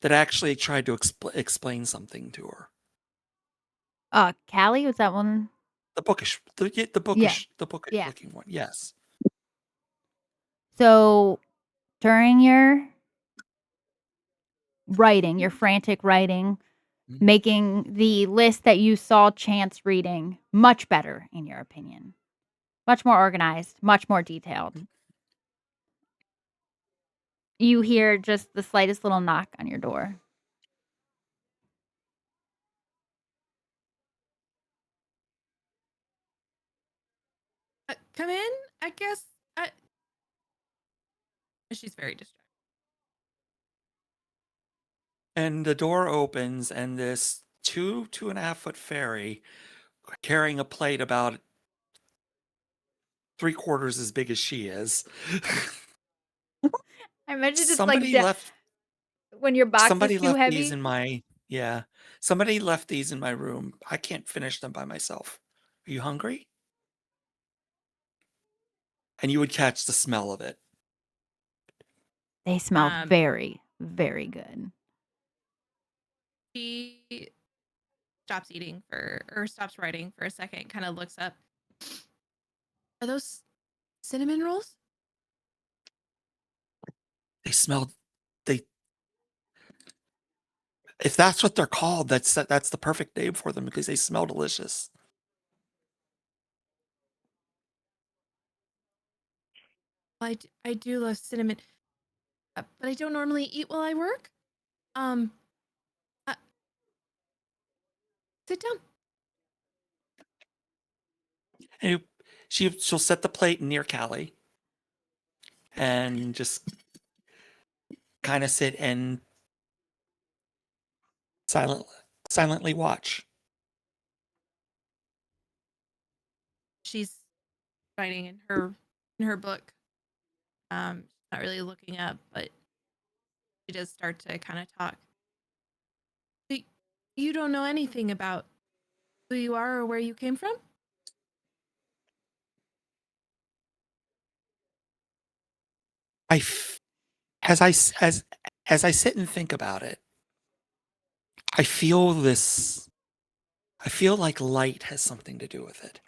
That actually tried to explain something to her. Callie, was that one? The bookish Yeah. looking one. Yes. So during your writing, your frantic writing, Mhm. making the list that you saw Chance reading much better, in your opinion. Much more organized, much more detailed. You hear just the slightest little knock on your door. Come in, I guess. She's very distracted. And the door opens, and this 2.5 foot fairy carrying a plate about 3/4 as big as she is. I imagine it's Somebody like left when your box somebody is too left heavy. these in my somebody left these in my room. I can't finish them by myself. Are you hungry? And you would catch the smell of it. They smell very, very good. She stops eating or stops writing for a second, kind of looks up. Are those cinnamon rolls? They smelled if that's what they're called, that's the perfect name for them because they smell delicious. I do love cinnamon, but I don't normally eat while I work. Sit down. And she'll set the plate near Callie and just kind of sit and silently watch. She's writing in her book. Not really looking up, but she does start to kind of talk. You don't know anything about who you are or where you came from? As I sit and think about it, I feel like light has something to do with it.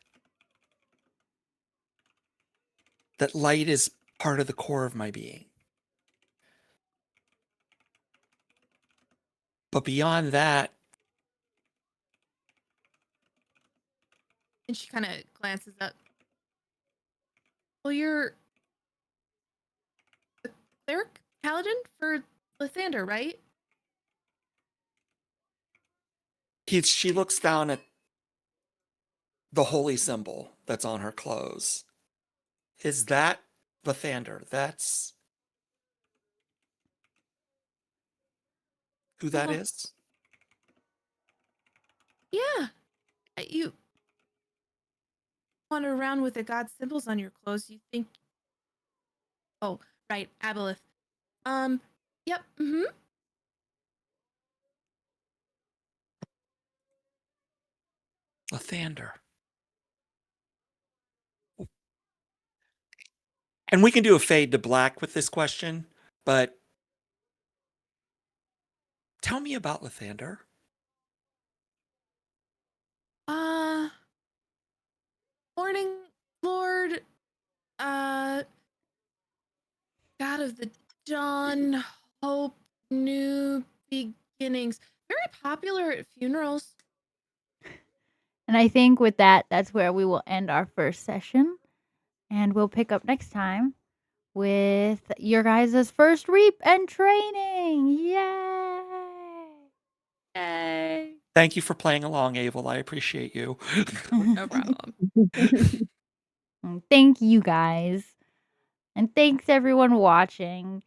That light is part of the core of my being. But beyond that, and she kind of glances up. Well, you're the cleric paladin for Lathander, right? she looks down at the holy symbol that's on her clothes. Is that Lathander? That's who that is? Yeah. You wander around with the god symbols on your clothes. You think... Oh, right, Aboleth. Yep, Lathander. And we can do a fade to black with this question, but tell me about Lathander. Morning, Lord, God of the dawn, hope, new beginnings. Very popular at funerals. And I think with that, that's where we will end our first session. And we'll pick up next time with your guys' first reap and training. Yay! Yay! Thank you for playing along, Abel. I appreciate you. No problem. Thank you guys. And thanks everyone watching.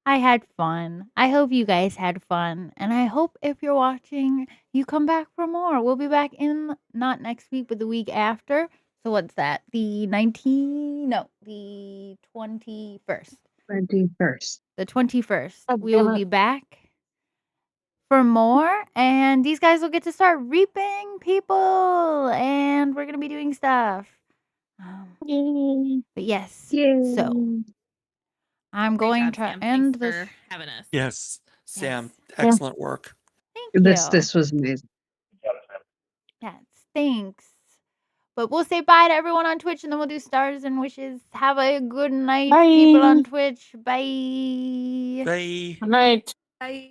I had fun. I hope you guys had fun. And I hope if you're watching, you come back for more. We'll be back in not next week, but the week after. So what's that? The 21st. The 21st. The 21st. We will be back for more. And these guys will get to start reaping people. And we're going to be doing stuff. But yes, Yay. so I'm Great going job, to Sam. end Thanks this. for having us. Yes, Sam, Yes. excellent work. Thank This you. this was amazing. Yes, thanks. But we'll say bye to everyone on Twitch and then we'll do stars and wishes. Have a good night, people on Twitch. Bye. Bye. Good night. Bye.